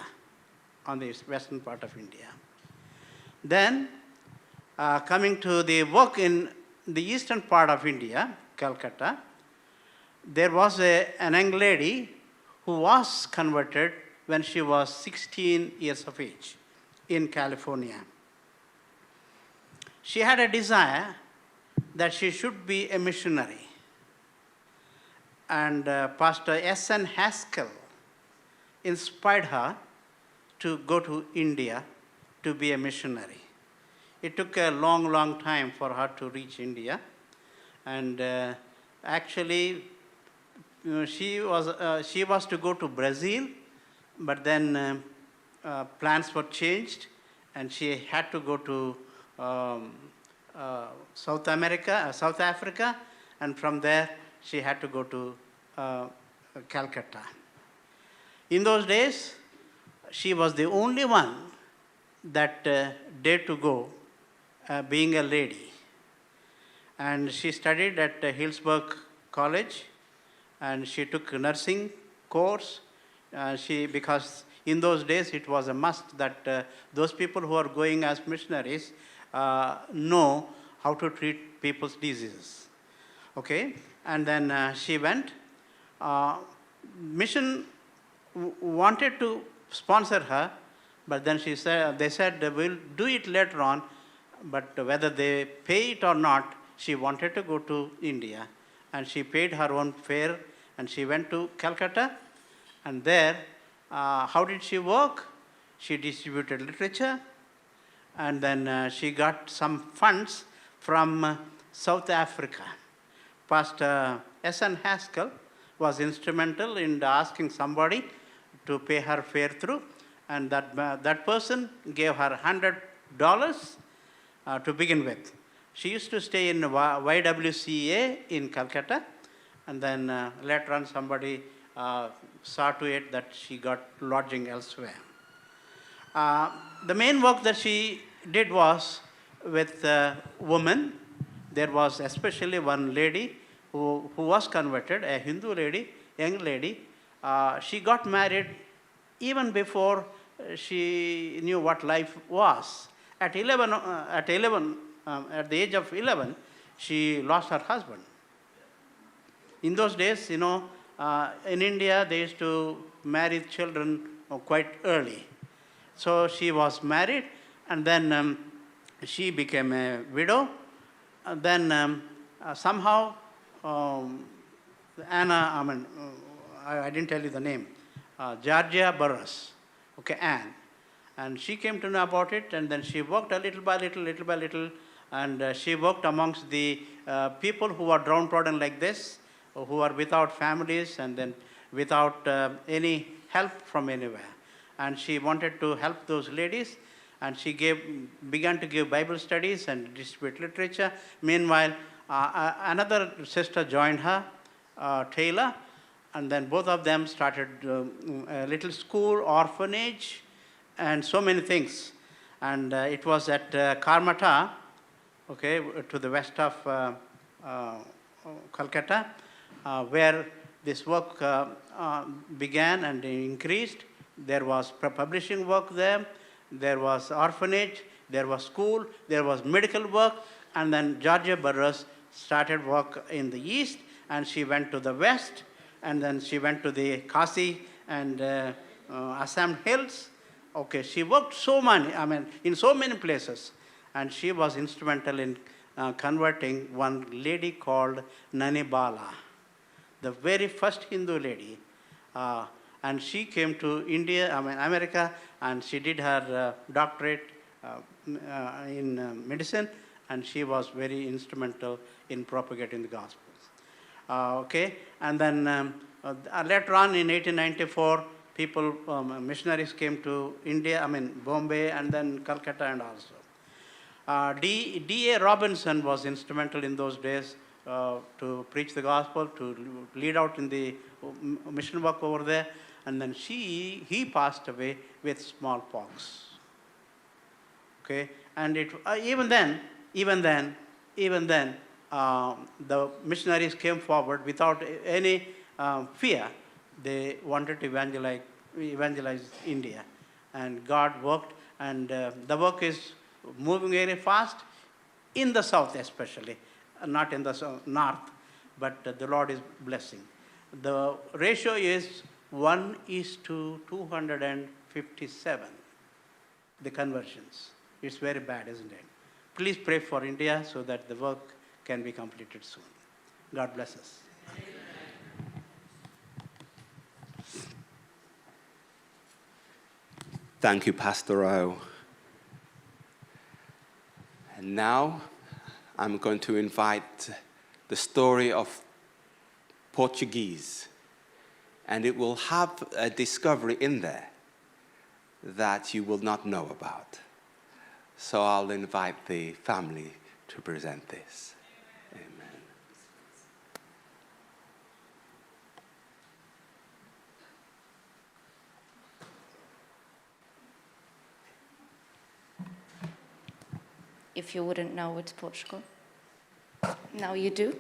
on the western part of India. Then, coming to the work in the eastern part of India, Calcutta, there was an young lady who was converted when she was 16 years of age in California. She had a desire that she should be a missionary. And Pastor S.N. Haskell inspired her to go to India to be a missionary. It took a long, long time for her to reach India. And actually, she was to go to Brazil, but then plans were changed, and she had to go to South Africa, and from there she had to go to Calcutta. In those days, she was the only one that dared to go, being a lady. And she studied at Hillsburg College, and she took a nursing course. Because in those days it was a must that those people who are going as missionaries know how to treat people's diseases. Okay, and then she went. Mission wanted to sponsor her, but then they said we'll do it later on, but whether they pay it or not, she wanted to go to India, and she paid her own fare, and she went to Calcutta, and there, how did she work? She distributed literature, and then she got some funds from South Africa. Pastor S.N. Haskell was instrumental in asking somebody to pay her fare through, and that person gave her $100 to begin with. She used to stay in YWCA in Calcutta, and then later on somebody saw to it that she got lodging elsewhere. The main work that she did was with women. There was especially one lady who was converted, a Hindu lady, young lady. She got married even before she knew what life was. At the age of 11, she lost her husband. In those days, in India, they used to marry children quite early. So she was married, and then she became a widow. And then somehow, Anna, I didn't tell you the name, Georgia Burroughs, okay, Anne. And she came to know about it, and then she worked a little by little, and she worked amongst the people who are downtrodden like this, who are without families, and then without any help from anywhere. And she wanted to help those ladies, and she began to give Bible studies and distribute literature. Meanwhile, another sister joined her, Taylor, and then both of them started a little school, orphanage, and so many things. And it was at Karmata, okay, to the west of Calcutta, where this work began and increased. There was publishing work there, there was orphanage, there was school, there was medical work, and then Georgia Burroughs started work in the east, and she went to the west, and then she went to the Khasi and Assam Hills. Okay, she worked in so many places, and she was instrumental in converting one lady called Nani Bala, the very first Hindu lady. And she came to America, and she did her doctorate in medicine, and she was very instrumental in propagating the Gospels. Okay, and then later on in 1894, missionaries came to India, Bombay, and then Calcutta and also. D.A. Robinson was instrumental in those days to preach the gospel, to lead out in the mission work over there, and then he passed away with smallpox. Okay, and even then, the missionaries came forward without any fear. They wanted to evangelize India, and God worked, and the work is moving very fast in the south especially, not in the north, but the Lord is blessing. The ratio is 1:257, the conversions. It's very bad, isn't it? Please pray for India so that the work can be completed soon. God bless us. Thank you, Pastor O. And now I'm going to invite the story of Portuguese. And it will have a discovery in there that you will not know about. So I'll invite the family to present this. Amen. If you wouldn't know, it's Portugal. Now you do.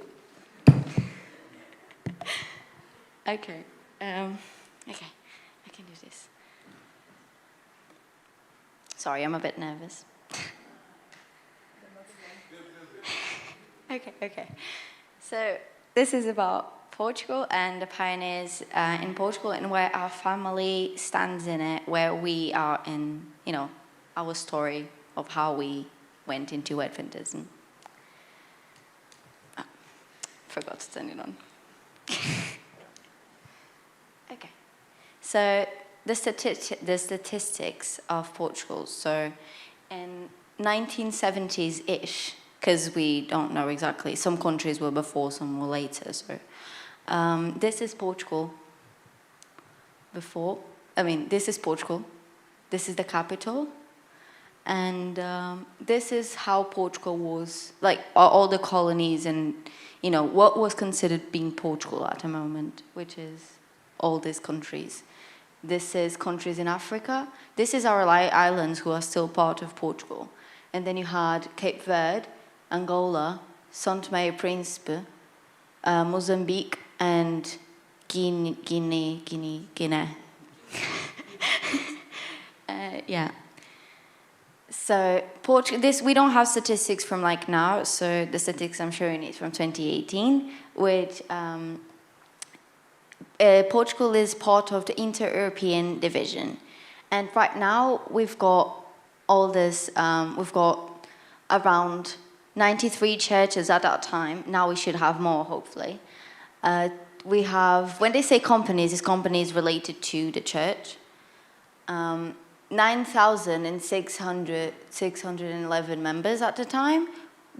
Okay. Okay, I can do this. Sorry, I'm a bit nervous. Okay. So this is about Portugal and the pioneers in Portugal and where our family stands in it, where we are in, our story of how we went into Adventism. Oh, forgot to turn it on. Okay. So the statistics of Portugal. So in 1970s-ish, because we don't know exactly. Some countries were before, some were later. So this is Portugal before. This is Portugal. This is the capital. And this is how Portugal was, like all the colonies and, what was considered being Portugal at the moment, which is all these countries. This is countries in Africa. This is our islands who are still part of Portugal. And then you had Cape Verde, Angola, São Tomé e Príncipe, Mozambique, and Guinea. Yeah. So we don't have statistics from like now. So the statistics I'm showing is from 2018, which Portugal is part of the Inter-European Division. And right now we've got all this, we've got around 93 churches at that time. Now we should have more, hopefully. We have, when they say companies, it's companies related to the church. 9,611 members at the time.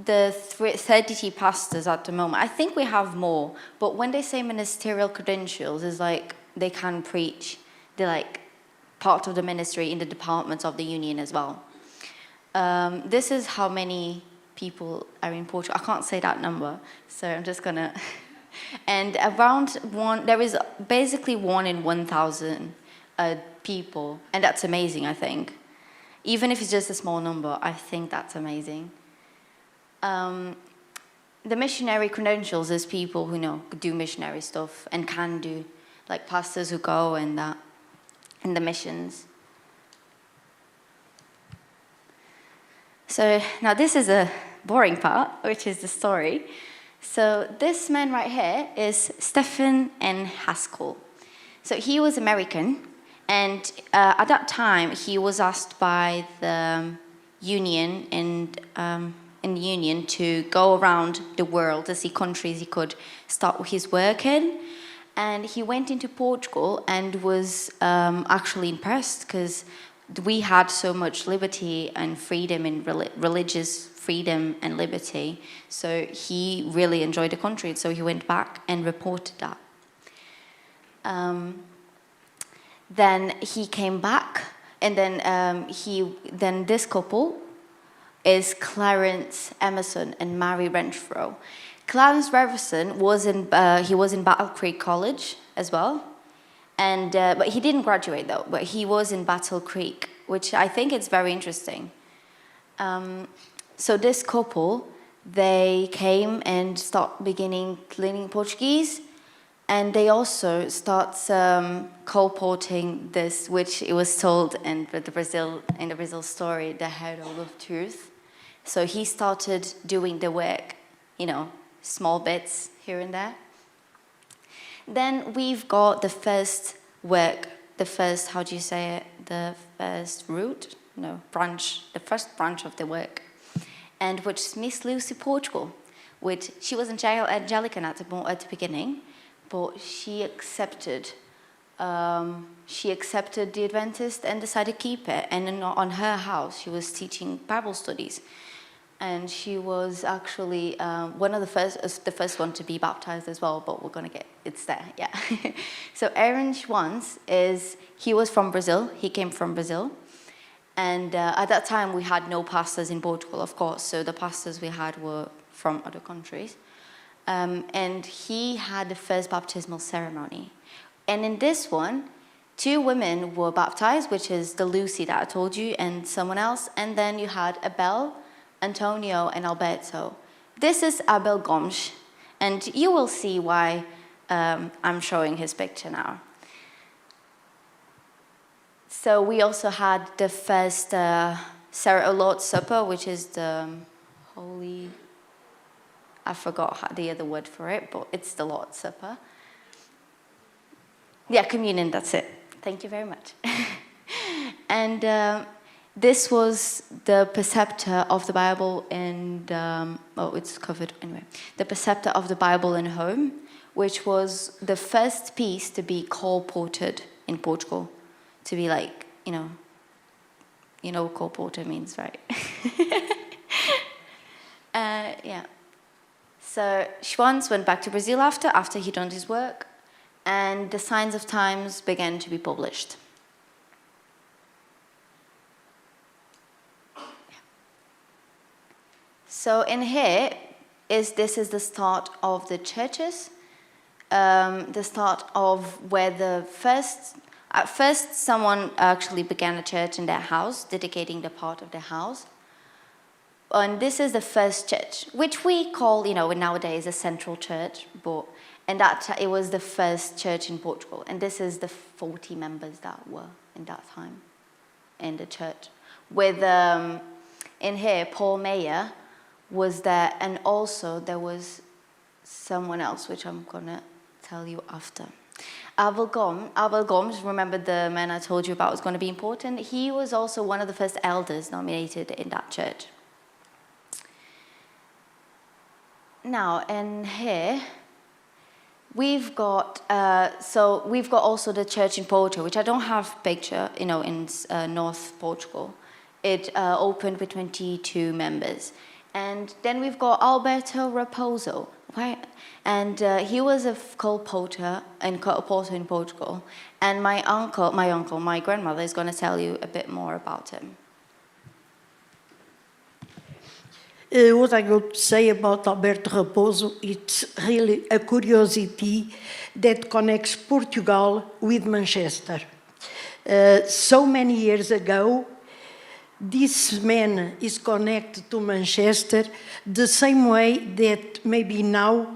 The 30 pastors at the moment. I think we have more, but when they say ministerial credentials, it's like they can preach. They're like part of the ministry in the departments of the union as well. This is how many people are in Portugal. I can't say that number, so I'm just gonna... And around there is basically 1 in 1,000 people, and that's amazing, I think. Even if it's just a small number, I think that's amazing. The missionary credentials is people who do missionary stuff and can do, like pastors who go and that, and the missions. So now this is a boring part, which is the story. So this man right here is Stephen N. Haskell. So he was American, and at that time he was asked by the union in the union to go around the world to see countries he could start his work in. And he went into Portugal and was actually impressed because we had so much liberty and freedom in religious freedom and liberty. So he really enjoyed the country. So he went back and reported that. Then he came back, and then this couple is Clarence Emerson and Mary Renfro. Clarence Emerson was in Battle Creek College as well, and but he didn't graduate though. But he was in Battle Creek, which I think is very interesting. So this couple, they came and beginning learning Portuguese, and they also start colporting this, which it was told in the Brazil story, the herald of truth. So he started doing the work, small bits here and there. Then we've got the first work, the first branch of the work, and which is Miss Lucy Portugal, which she was Anglican at the beginning, but she accepted the Adventist and decided to keep it. And on her house, she was teaching Bible studies. and she was actually one of the first one to be baptized as well, but we're going to get, it's there, yeah. So Aaron Schwanz he was from Brazil, he came from Brazil, and at that time we had no pastors in Portugal, of course, so the pastors we had were from other countries, and he had the first baptismal ceremony. And in this one, 2 women were baptized, which is the Lucy that I told you, and someone else, and then you had Abel, Antonio, and Alberto. This is Abel Gomes, and you will see why I'm showing his picture now. So we also had the first Lord's Supper, which is the holy, I forgot the other word for it, but it's the Lord's Supper. Yeah, communion, that's it. Thank you very much. And this was the preceptor of the Bible and, it's covered anyway. The preceptor of the Bible in home, which was the first piece to be colported in Portugal. To be like, you know what colporter means, right? Yeah. So Schwanz went back to Brazil after he'd done his work, and the Signs of Times began to be published. So in here, this is the start of the churches, the start of where at first someone actually began a church in their house, dedicating the part of their house. And this is the first church, which we call, nowadays a central church, but it was the first church in Portugal. And this is the 40 members that were in that time in the church. With, in here, Paul Mayer was there, and also there was someone else, which I'm going to tell you after. Abel Gomes, remember the man I told you about was going to be important? He was also one of the first elders nominated in that church. Now, in here, we've got also the church in Porto, which I don't have picture, in North Portugal. It opened with 22 members. And then we've got Alberto Raposo, right? And he was a colporteur in Portugal. And my grandmother is going to tell you a bit more about him. What I got to say about Alberto Raposo, it's really a curiosity that connects Portugal with Manchester. So many years ago, this man is connected to Manchester the same way that maybe now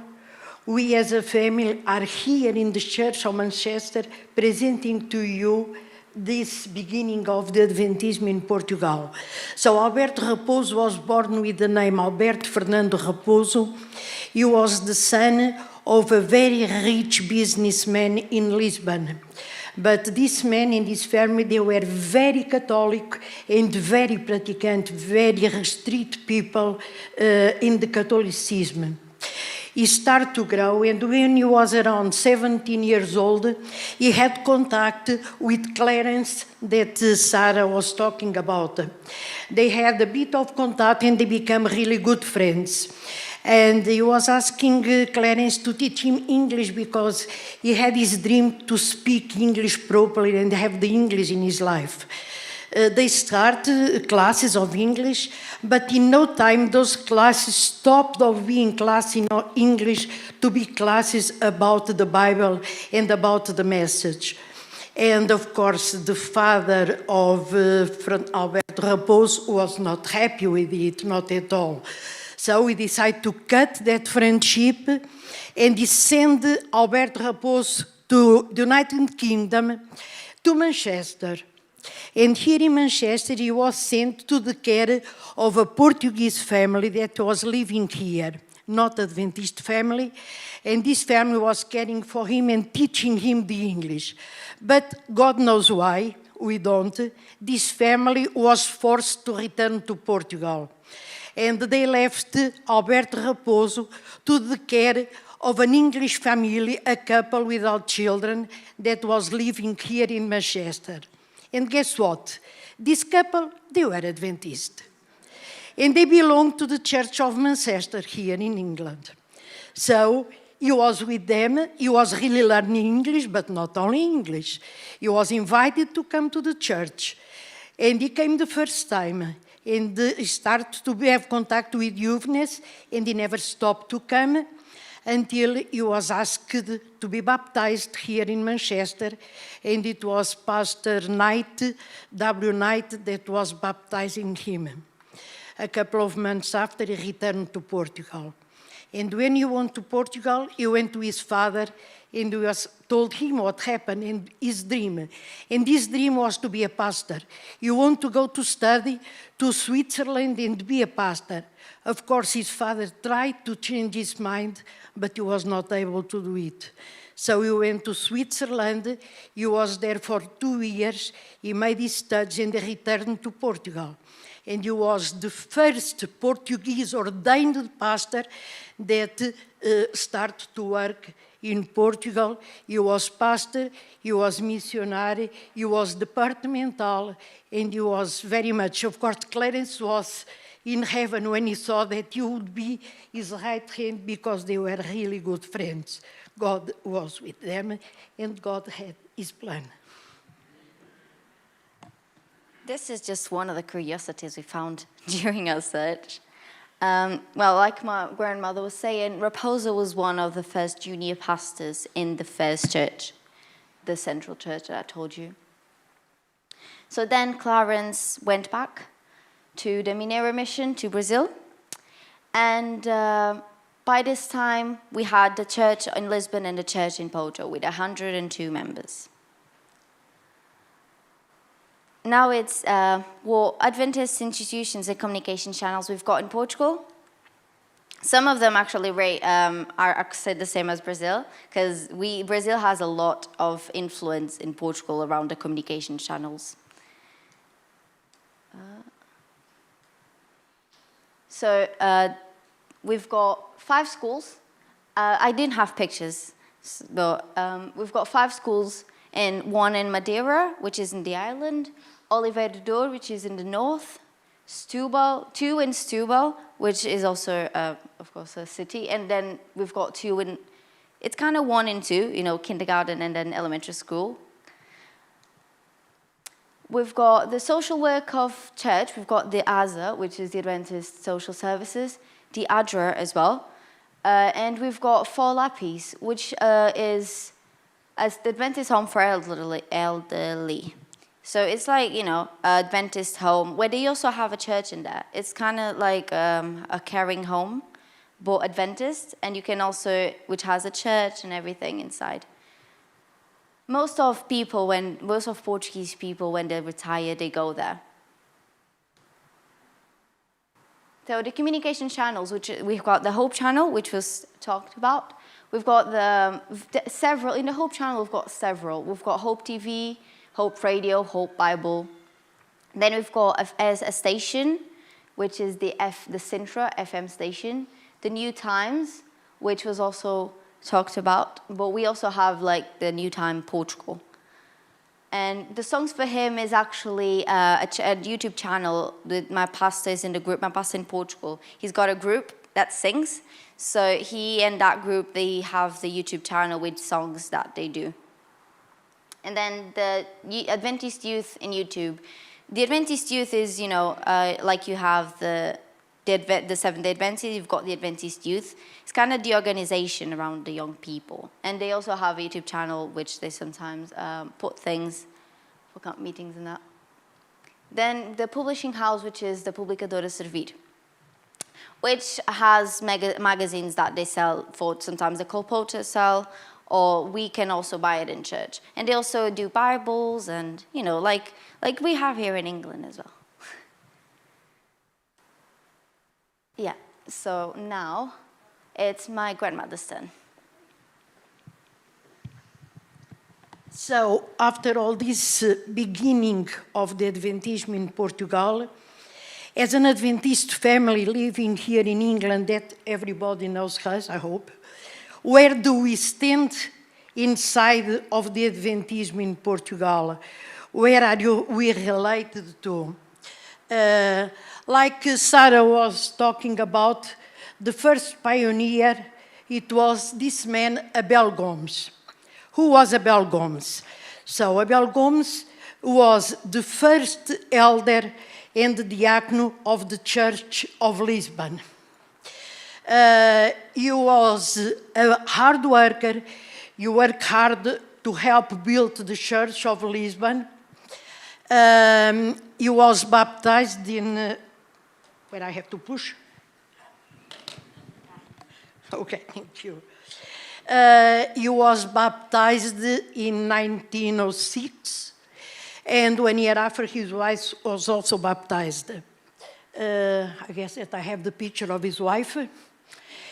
we as a family are here in the Church of Manchester presenting to you this beginning of the Adventism in Portugal. So Alberto Raposo was born with the name Alberto Fernando Raposo. He was the son of a very rich businessman in Lisbon. But this man and his family, they were very Catholic and very practicant, very strict people in the Catholicism. He started to grow, and when he was around 17 years old, he had contact with Clarence that Sarah was talking about. They had a bit of contact and they became really good friends. And he was asking Clarence to teach him English because he had his dream to speak English properly and have the English in his life. They started classes of English, but in no time those classes stopped of being classes in English to be classes about the Bible and about the message. And of course, the father of Alberto Raposo was not happy with it, not at all. So we decided to cut that friendship and he sent Alberto Raposo to the United Kingdom, to Manchester. And here in Manchester, he was sent to the care of a Portuguese family that was living here, not Adventist family. And this family was caring for him and teaching him the English. But God knows why, we don't. This family was forced to return to Portugal. And they left Alberto Raposo to the care of an English family, a couple without children that was living here in Manchester. And guess what? This couple, they were Adventist. And they belonged to the Church of Manchester here in England. So he was with them. He was really learning English, but not only English. He was invited to come to the church. And he came the first time. And he started to have contact with youthfulness, and he never stopped to come until he was asked to be baptized here in Manchester. And it was Pastor Knight, W. Knight, that was baptizing him. A couple of months after, he returned to Portugal. And when he went to Portugal, he went to his father and told him what happened and his dream. And his dream was to be a pastor. He wanted to go to study to Switzerland and be a pastor. Of course, his father tried to change his mind, but he was not able to do it. So he went to Switzerland. He was there for 2 years. He made his studies and returned to Portugal. And he was the first Portuguese ordained pastor that started to work in Portugal. He was pastor, he was missionary, he was departmental, and he was very much, of course, Clarence was in heaven when he saw that he would be his right hand because they were really good friends. God was with them, and God had his plan. This is just one of the curiosities we found during our search. Well, like my grandmother was saying, Raposo was one of the first junior pastors in the first church, the central church that I told you. So then Clarence went back to the Mineiro mission to Brazil. And by this time, we had the church in Lisbon and the church in Porto with 102 members. Now it's what Adventist institutions and communication channels we've got in Portugal. Some of them actually are said the same as Brazil, because Brazil has a lot of influence in Portugal around the communication channels. So we've got 5 schools. I didn't have pictures, but we've got 5 schools, and one in Madeira, which is in the island, Oliveira do Douro, which is in the north, Setúbal, 2 in Setúbal, which is also, of course, a city, and then we've got 2 in, it's kind of 1 and 2, you know, kindergarten and then elementary school. We've got the social work of church, we've got the ASA, which is the Adventist Social Services, the ADRA as well, and we've got 4 LAPIs, which is as the Adventist Home for Elderly. So it's like, you know, Adventist home, where they also have a church in there. It's kind of like a caring home, but Adventist, and you can also, which has a church and everything inside. Most of Portuguese people, when they retire, they go there. So the communication channels, which we've got the Hope channel, which was talked about. We've got several, in the Hope channel we've got several. We've got Hope TV, Hope Radio, Hope Bible. Then we've got a station, which is the Sintra FM station. The New Times, which was also talked about. But we also have like the New Time Portugal. And the Songs for Him is actually a YouTube channel that my pastor is in the group, my pastor in Portugal. He's got a group that sings. So he and that group, they have the YouTube channel with songs that they do. And then the Adventist Youth in YouTube. The Adventist Youth is, you know, like you have the Seventh-day Adventists, you've got the Adventist Youth. It's kind of the organization around the young people. And they also have a YouTube channel, which they sometimes put things for camp meetings and that. Then the publishing house, which is the Publicadora Servir, which has magazines that they sell for, sometimes the colporteurs sell, or we can also buy it in church. And they also do Bibles and, you know, like we have here in England as well. Yeah, so now it's my grandmother's turn. So after all this beginning of the Adventism in Portugal, as an Adventist family living here in England, that everybody knows us, I hope, where do we stand inside of the Adventism in Portugal? Where are we related to? Like Sarah was talking about, the first pioneer, it was this man, Abel Gomes. Who was Abel Gomes? So Abel Gomes was the first elder and diaconate of the Church of Lisbon. He was a hard worker. He worked hard to help build the Church of Lisbon. He was baptized in, where I have to push? Okay, thank you. He was baptized in 1906, and 1 year after his wife was also baptized. I guess that I have the picture of his wife.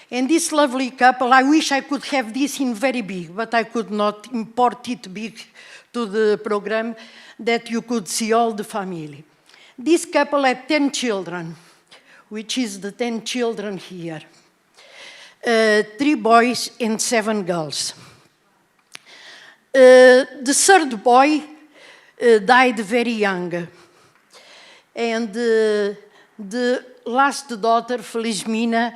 And this lovely couple, I wish I could have this in very big, but I could not import it big to the program that you could see all the family. This couple had 10 children, which is the 10 children here. 3 boys and 7 girls. The third boy died very young. And the last daughter, Felizmina,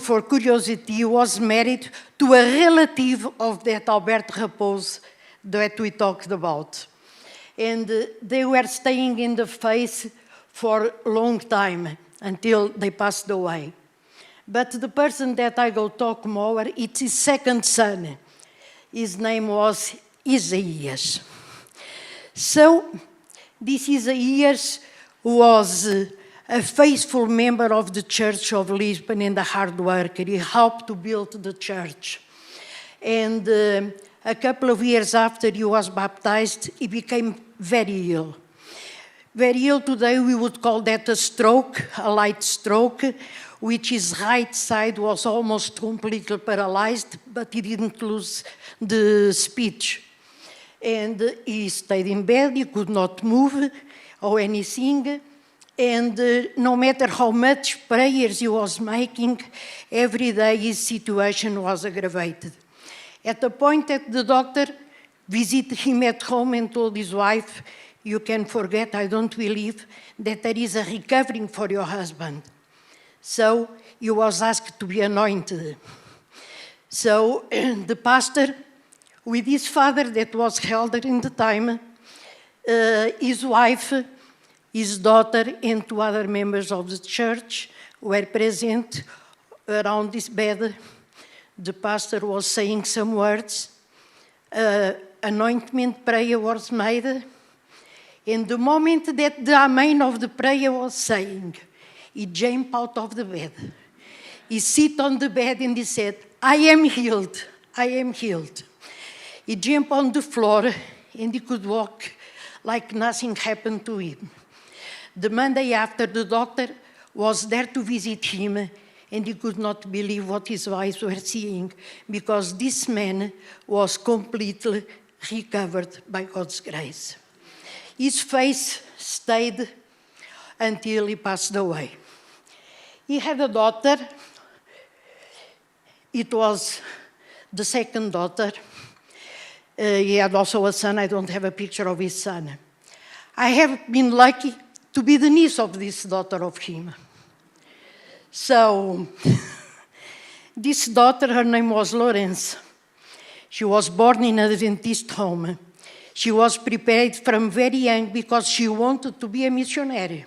for curiosity, was married to a relative of that Alberto Raposo that we talked about. And they were staying in the faith for a long time until they passed away. But the person that I will talk more, it's his second son. His name was Isaías. So, this Isaías was a faithful member of the Church of Lisbon and a hard worker. He helped to build the church. And a couple of years after he was baptized, he became very ill. Very ill today, we would call that a stroke, a light stroke, which his right side was almost completely paralyzed, but he didn't lose the speech. And he stayed in bed, he could not move or anything. And no matter how much prayers he was making, every day his situation was aggravated. At the point that the doctor visited him at home and told his wife, "You can forget, I don't believe that there is a recovering for your husband." So he was asked to be anointed. So the pastor, with his father that was elder in the time, his wife, his daughter, and 2 other members of the church were present around this bed. The pastor was saying some words. Anointment prayer was made. And the moment that the amen of the prayer was saying, he jumped out of the bed. He sat on the bed and he said, "I am healed, I am healed." He jumped on the floor and he could walk like nothing happened to him. The Monday after, the doctor was there to visit him, and he could not believe what his eyes were seeing, because this man was completely recovered by God's grace. His face stayed until he passed away. He had a daughter. It was the second daughter. He had also a son. I don't have a picture of his son. I have been lucky to be the niece of this daughter of him. So, this daughter, her name was Lawrence. She was born in an Adventist home. She was prepared from very young because she wanted to be a missionary.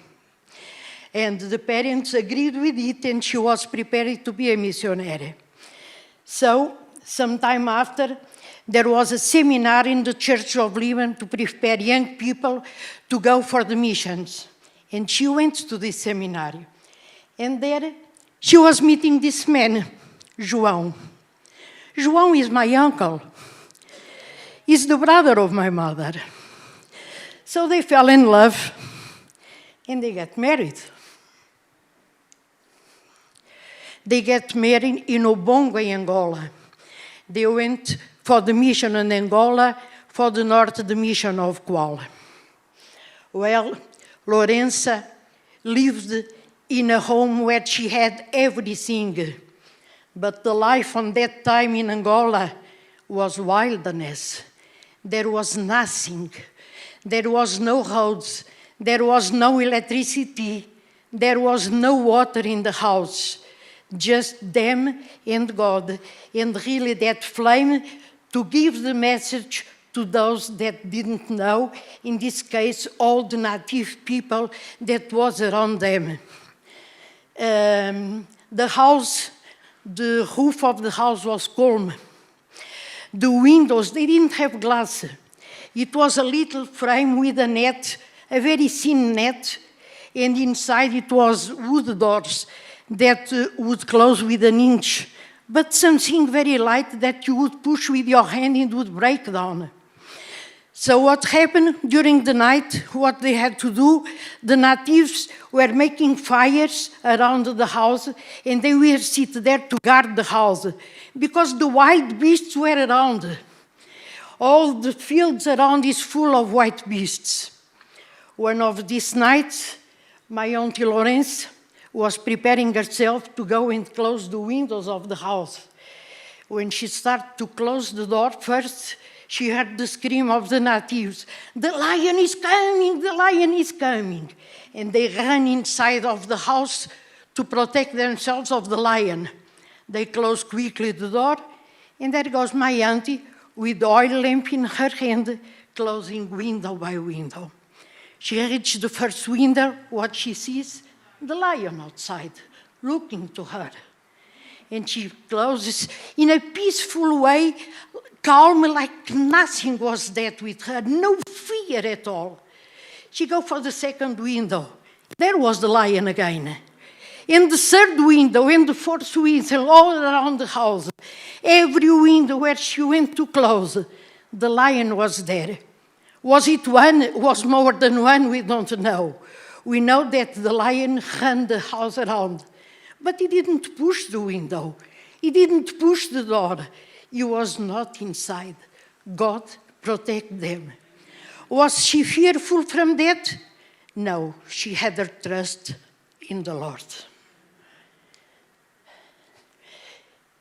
And the parents agreed with it, and she was prepared to be a missionary. So, sometime after, there was a seminar in the Church of Lisbon to prepare young people to go for the missions. And she went to this seminary. And there she was meeting this man, João. João is my uncle. He's the brother of my mother. So they fell in love and they got married. They got married in Obongo, Angola. They went for the mission in Angola, for the north, the mission of Kuala. Well, Lorenza lived in a home where she had everything. But the life on that time in Angola was wilderness. There was nothing. There was no roads. There was no electricity. there was no water in the house, just them and God, and really that flame to give the message to those that didn't know, in this case, all the native people that was around them. The house, the roof of the house was calm. The windows, they didn't have glass. It was a little frame with a net, a very thin net, and inside it was wood doors that would close with an inch, but something very light that you would push with your hand and would break down. So what happened during the night, what they had to do, the natives were making fires around the house, and they would sit there to guard the house, because the wild beasts were around. All the fields around is full of wild beasts. One of these nights, my Auntie Lawrence was preparing herself to go and close the windows of the house. When she started to close the door first, she heard the scream of the natives, "The lion is coming, the lion is coming." And they ran inside of the house to protect themselves of the lion. They closed quickly the door, and there goes my auntie with the oil lamp in her hand, closing window by window. She reached the first window, what she sees? The lion outside, looking to her. And she closes in a peaceful way, calm, like nothing was there with her, no fear at all. She goes for the second window. There was the lion again. In the third window, in the fourth window, all around the house, every window where she went to close, the lion was there. Was it one? Was more than one? We don't know. We know that the lion ran the house around, but he didn't push the window. He didn't push the door. He was not inside. God protect them. Was she fearful from that? No, she had her trust in the Lord.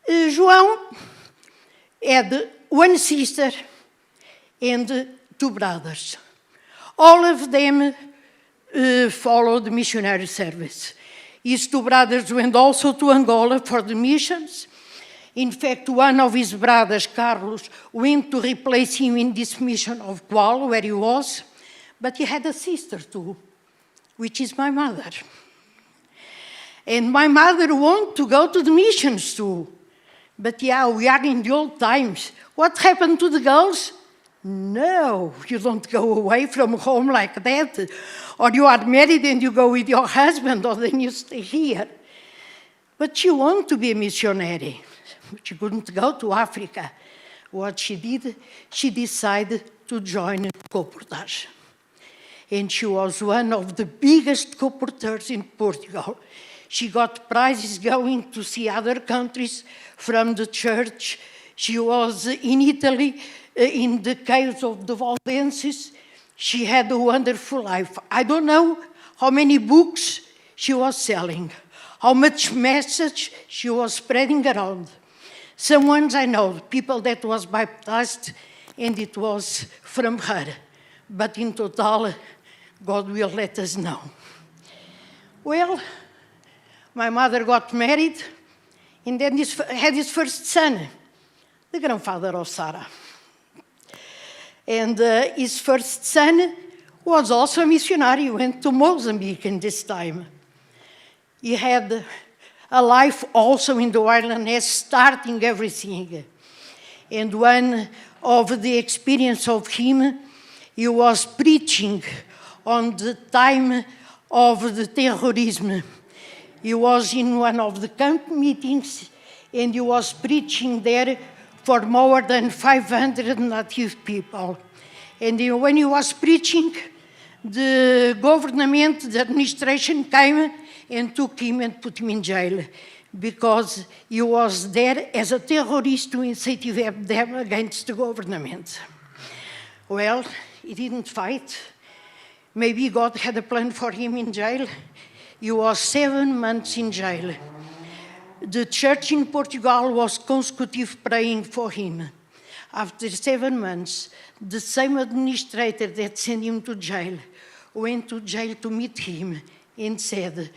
João had one sister and two brothers. All of them followed missionary service. His two brothers went also to Angola for the missions. In fact, one of his brothers, Carlos, went to replace him in this mission of Qual, where he was. But he had a sister too, which is my mother. And my mother wanted to go to the missions too. But yeah, we are in the old times. What happened to the girls? No, you don't go away from home like that. Or you are married and you go with your husband, or then you stay here. But she wanted to be a missionary. She couldn't go to Africa. What she did, she decided to join Coportage. And she was one of the biggest co-porters in Portugal. She got prizes going to see other countries from the church. She was in Italy, in the caves of the Valdenses. She had a wonderful life. I don't know how many books she was selling, how much message she was spreading around. Some ones I know, people that was baptized, and it was from her. But in total, God will let us know. Well, my mother got married, and then had his first son, the grandfather of Sarah. And his first son was also a missionary. He went to Mozambique in this time. He had a life also in the wilderness, starting everything. And one of the experience of him, he was preaching on the time of the terrorism. He was in one of the camp meetings, and he was preaching there for more than 500 native people. And when he was preaching, the government, the administration came and took him and put him in jail because he was there as a terrorist to incite them against the government. Well, he didn't fight. Maybe God had a plan for him in jail. He was 7 months in jail. The church in Portugal was consecutive praying for him. After 7 months, the same administrator that sent him to jail went to jail to meet him and said,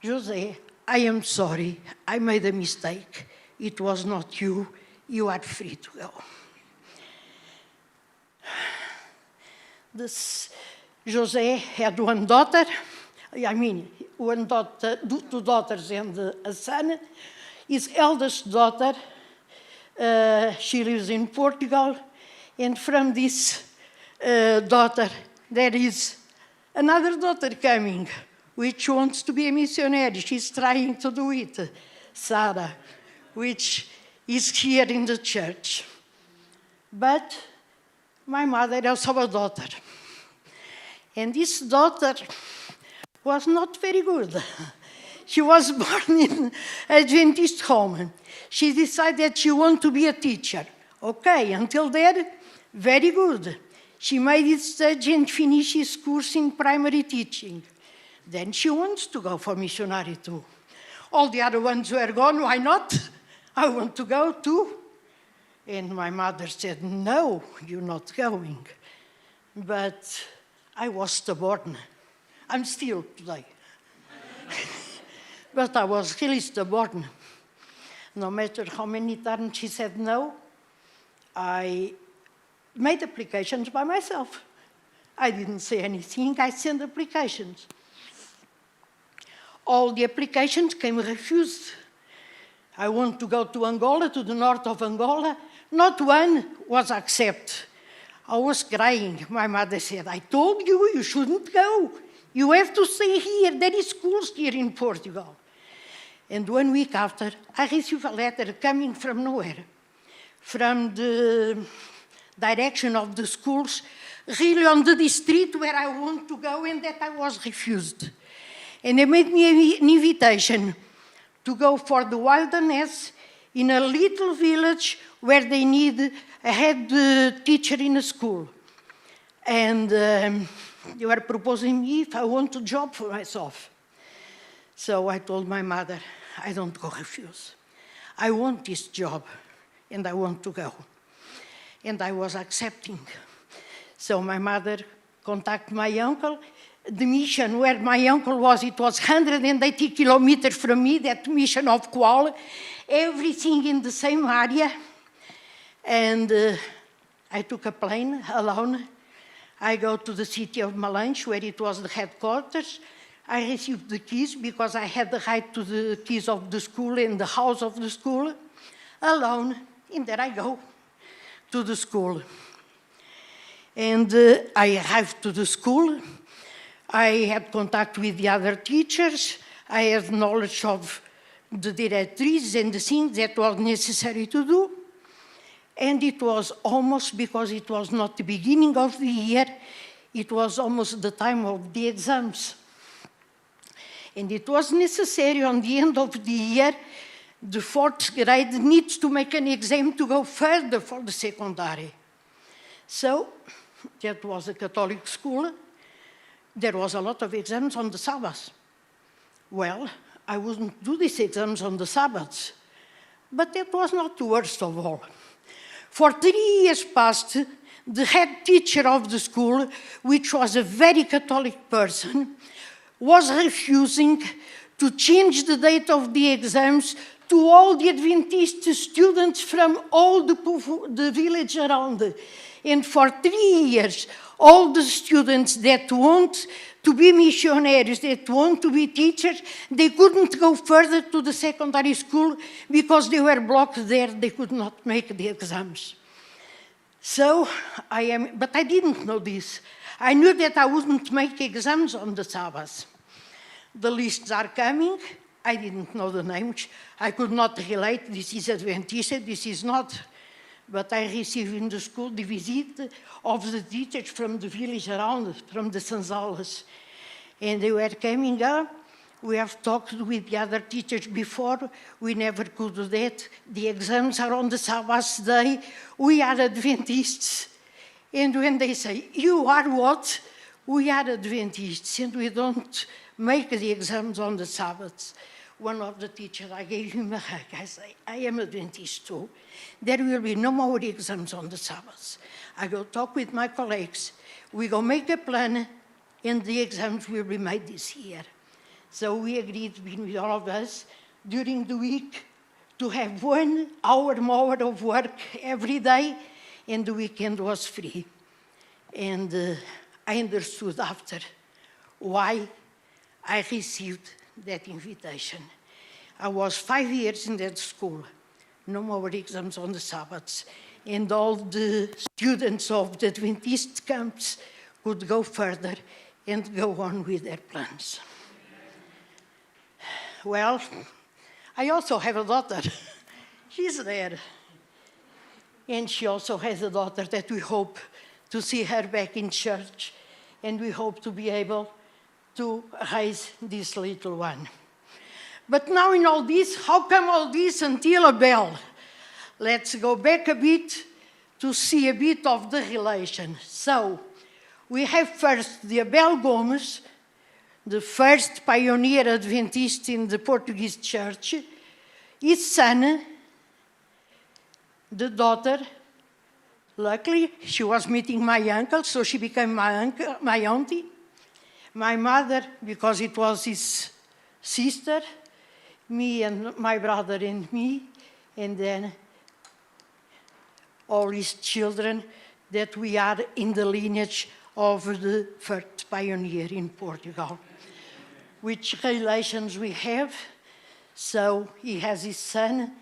Jose, I am sorry. I made a mistake. It was not you. You are free to go. Jose had one daughter. One daughter, two daughters and a son. His eldest daughter, she lives in Portugal. And from this daughter, there is another daughter coming, which wants to be a missionary. She's trying to do it, Sarah, which is here in the church. But my mother also a daughter. And this daughter was not very good. She was born in an Adventist home. She decided she wanted to be a teacher. Okay, until then, very good. She made it stage and finished his course in primary teaching. Then she wants to go for missionary too. All the other ones were gone, why not? I want to go too. And my mother said, no, you're not going. But I was stubborn. I'm still today. But I was really stubborn. No matter how many times she said no, I made applications by myself. I didn't say anything, I sent applications. All the applications came refused. I want to go to Angola, to the north of Angola. Not one was accepted. I was crying. My mother said, I told you, you shouldn't go. You have to stay here. There is schools here in Portugal. And 1 week after, I received a letter coming from nowhere, from the direction of the schools, really on the district where I want to go, and that I was refused. And they made me an invitation to go for the wilderness in a little village where they need a head teacher in a school. And they were proposing me if I want a job for myself. So I told my mother, I don't go refuse. I want this job, and I want to go. And I was accepting. So my mother contacted my uncle. The mission where my uncle was, it was 180 kilometers from me, that mission of Kuala, everything in the same area. And I took a plane alone. I go to the city of Malange, where it was the headquarters. I received the keys because I had the right to the keys of the school and the house of the school, alone, and there I go to the school. And I arrived to the school. I had contact with the other teachers. I had knowledge of the directories and the things that was necessary to do. And it was almost, because it was not the beginning of the year, it was almost the time of the exams. And it was necessary on the end of the year, the fourth grade needs to make an exam to go further for the secondary. So that was a Catholic school. There was a lot of exams on the Sabbaths. Well, I wouldn't do these exams on the Sabbaths. But that was not the worst of all. For 3 years past, the head teacher of the school, which was a very Catholic person, was refusing to change the date of the exams to all the Adventist students from all the village around. And for 3 years, all the students that want to be missionaries, that want to be teachers, they couldn't go further to the secondary school because they were blocked there. They could not make the exams. So but I didn't know this. I knew that I wouldn't make exams on the Sabbath. The lists are coming. I didn't know the names. I could not relate, this is Adventist, this is not. But I received in the school the visit of the teachers from the village around, from the Sanzalas. And they were coming up. We have talked with the other teachers before. We never could do that. The exams are on the Sabbath day. We are Adventists. And when they say, you are what? We are Adventists, and we don't make the exams on the Sabbaths. One of the teachers, I gave him a hug. I say, I am Adventist too. There will be no more exams on the Sabbaths. I go talk with my colleagues. We go make a plan, and the exams will be made this year. So we agreed between all of us during the week to have 1 hour more of work every day, and the weekend was free. And I understood after why I received that invitation. I was 5 years in that school, no more exams on the Sabbaths, and all the students of the Adventist camps could go further and go on with their plans. Well, I also have a daughter. She's there. And she also has a daughter that we hope to see her back in church, and we hope to be able to raise this little one. But now in all this, how come all this until a bell? Let's go back a bit to see a bit of the relation. So, we have first the Abel Gomes, the first pioneer Adventist in the Portuguese church, his son, the daughter. Luckily, she was meeting my uncle, so she became my auntie. My mother, because it was his sister, me and my brother and me, and then all his children, that we are in the lineage of the first pioneer in Portugal. Which relations we have? So he has his son,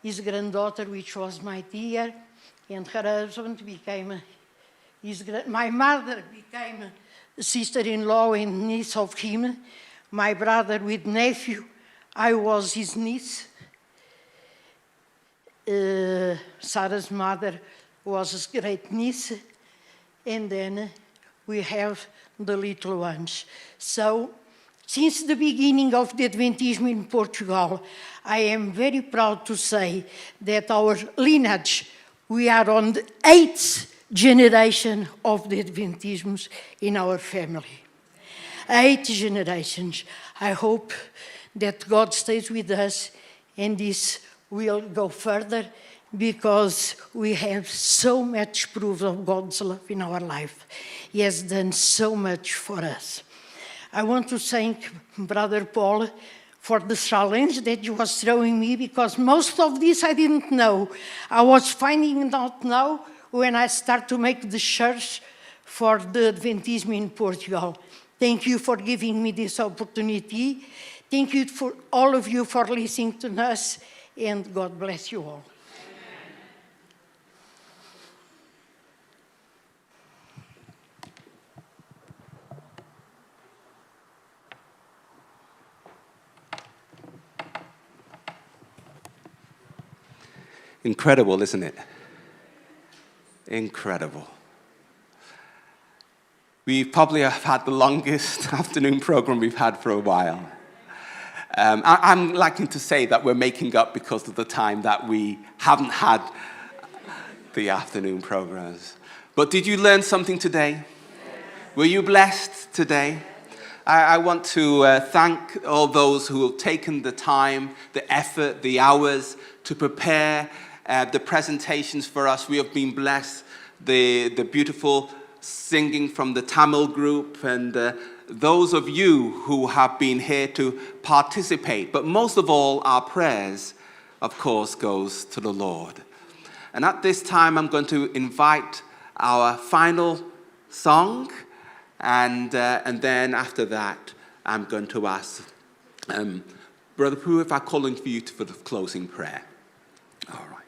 his granddaughter, which was my tia, and her husband became my mother became a sister-in-law and niece of him. My brother with nephew, I was his niece. Sarah's mother was a great niece, and then we have the little ones. So, since the beginning of the Adventism in Portugal, I am very proud to say that our lineage, we are on the 8th generation of the Adventisms in our family. 8 generations. I hope that God stays with us, and this will go further, because we have so much proof of God's love in our life. He has done so much for us. I want to thank Brother Paul for the challenge that he was throwing me, because most of this I didn't know. I was finding out now when I start to make the search for the Adventism in Portugal. Thank you for giving me this opportunity. Thank you for all of you for listening to us, and God bless you all. Incredible, isn't it? Incredible. We probably have had the longest afternoon program we've had for a while. I'm liking to say that we're making up because of the time that we haven't had the afternoon programs. But did you learn something today? Were you blessed today? I want to thank all those who have taken the time, the effort, the hours to prepare the presentations for us. We have been blessed. The beautiful singing from the Tamil group, and those of you who have been here to participate. But most of all, our prayers, of course, goes to the Lord. And at this time, I'm going to invite our final song, and then after that, I'm going to ask Brother Prue if I call on for you for the closing prayer. All right.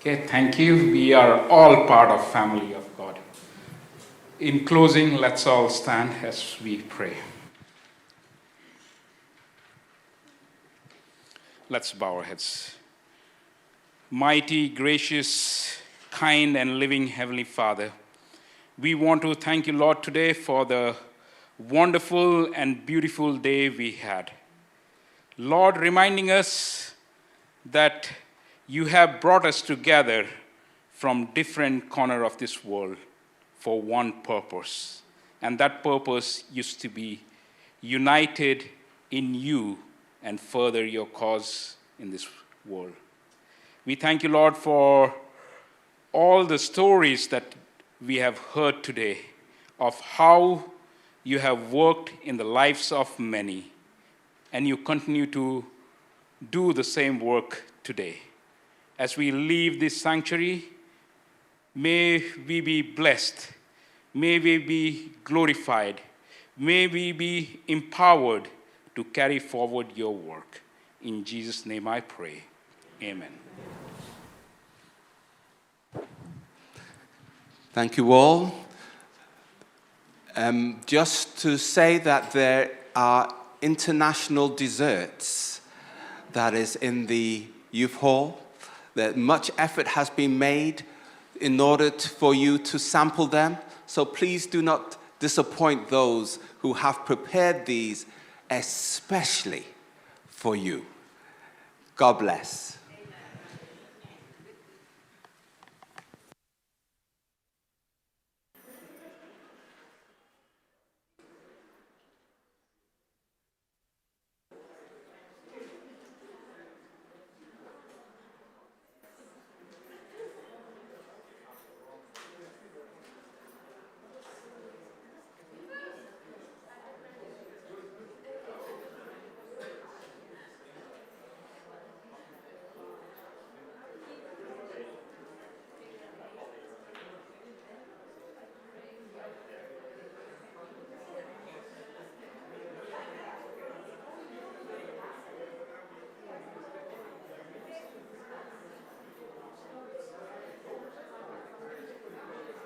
Okay, thank you. We are all part of family of God. In closing, let's all stand as we pray. Let's bow our heads. Mighty, gracious, kind, and living Heavenly Father, we want to thank you, Lord, today for the wonderful and beautiful day we had. Lord, reminding us that you have brought us together from different corners of this world for one purpose. And that purpose used to be united in you and further your cause in this world. We thank you, Lord, for all the stories that we have heard today of how you have worked in the lives of many, and you continue to do the same work today. As we leave this sanctuary, may we be blessed, may we be glorified, may we be empowered to carry forward your work. In Jesus' name I pray, amen. Thank you all. Just to say that there are international desserts that is in the youth hall, that much effort has been made in order for you to sample them. So please do not disappoint those who have prepared these especially for you. God bless.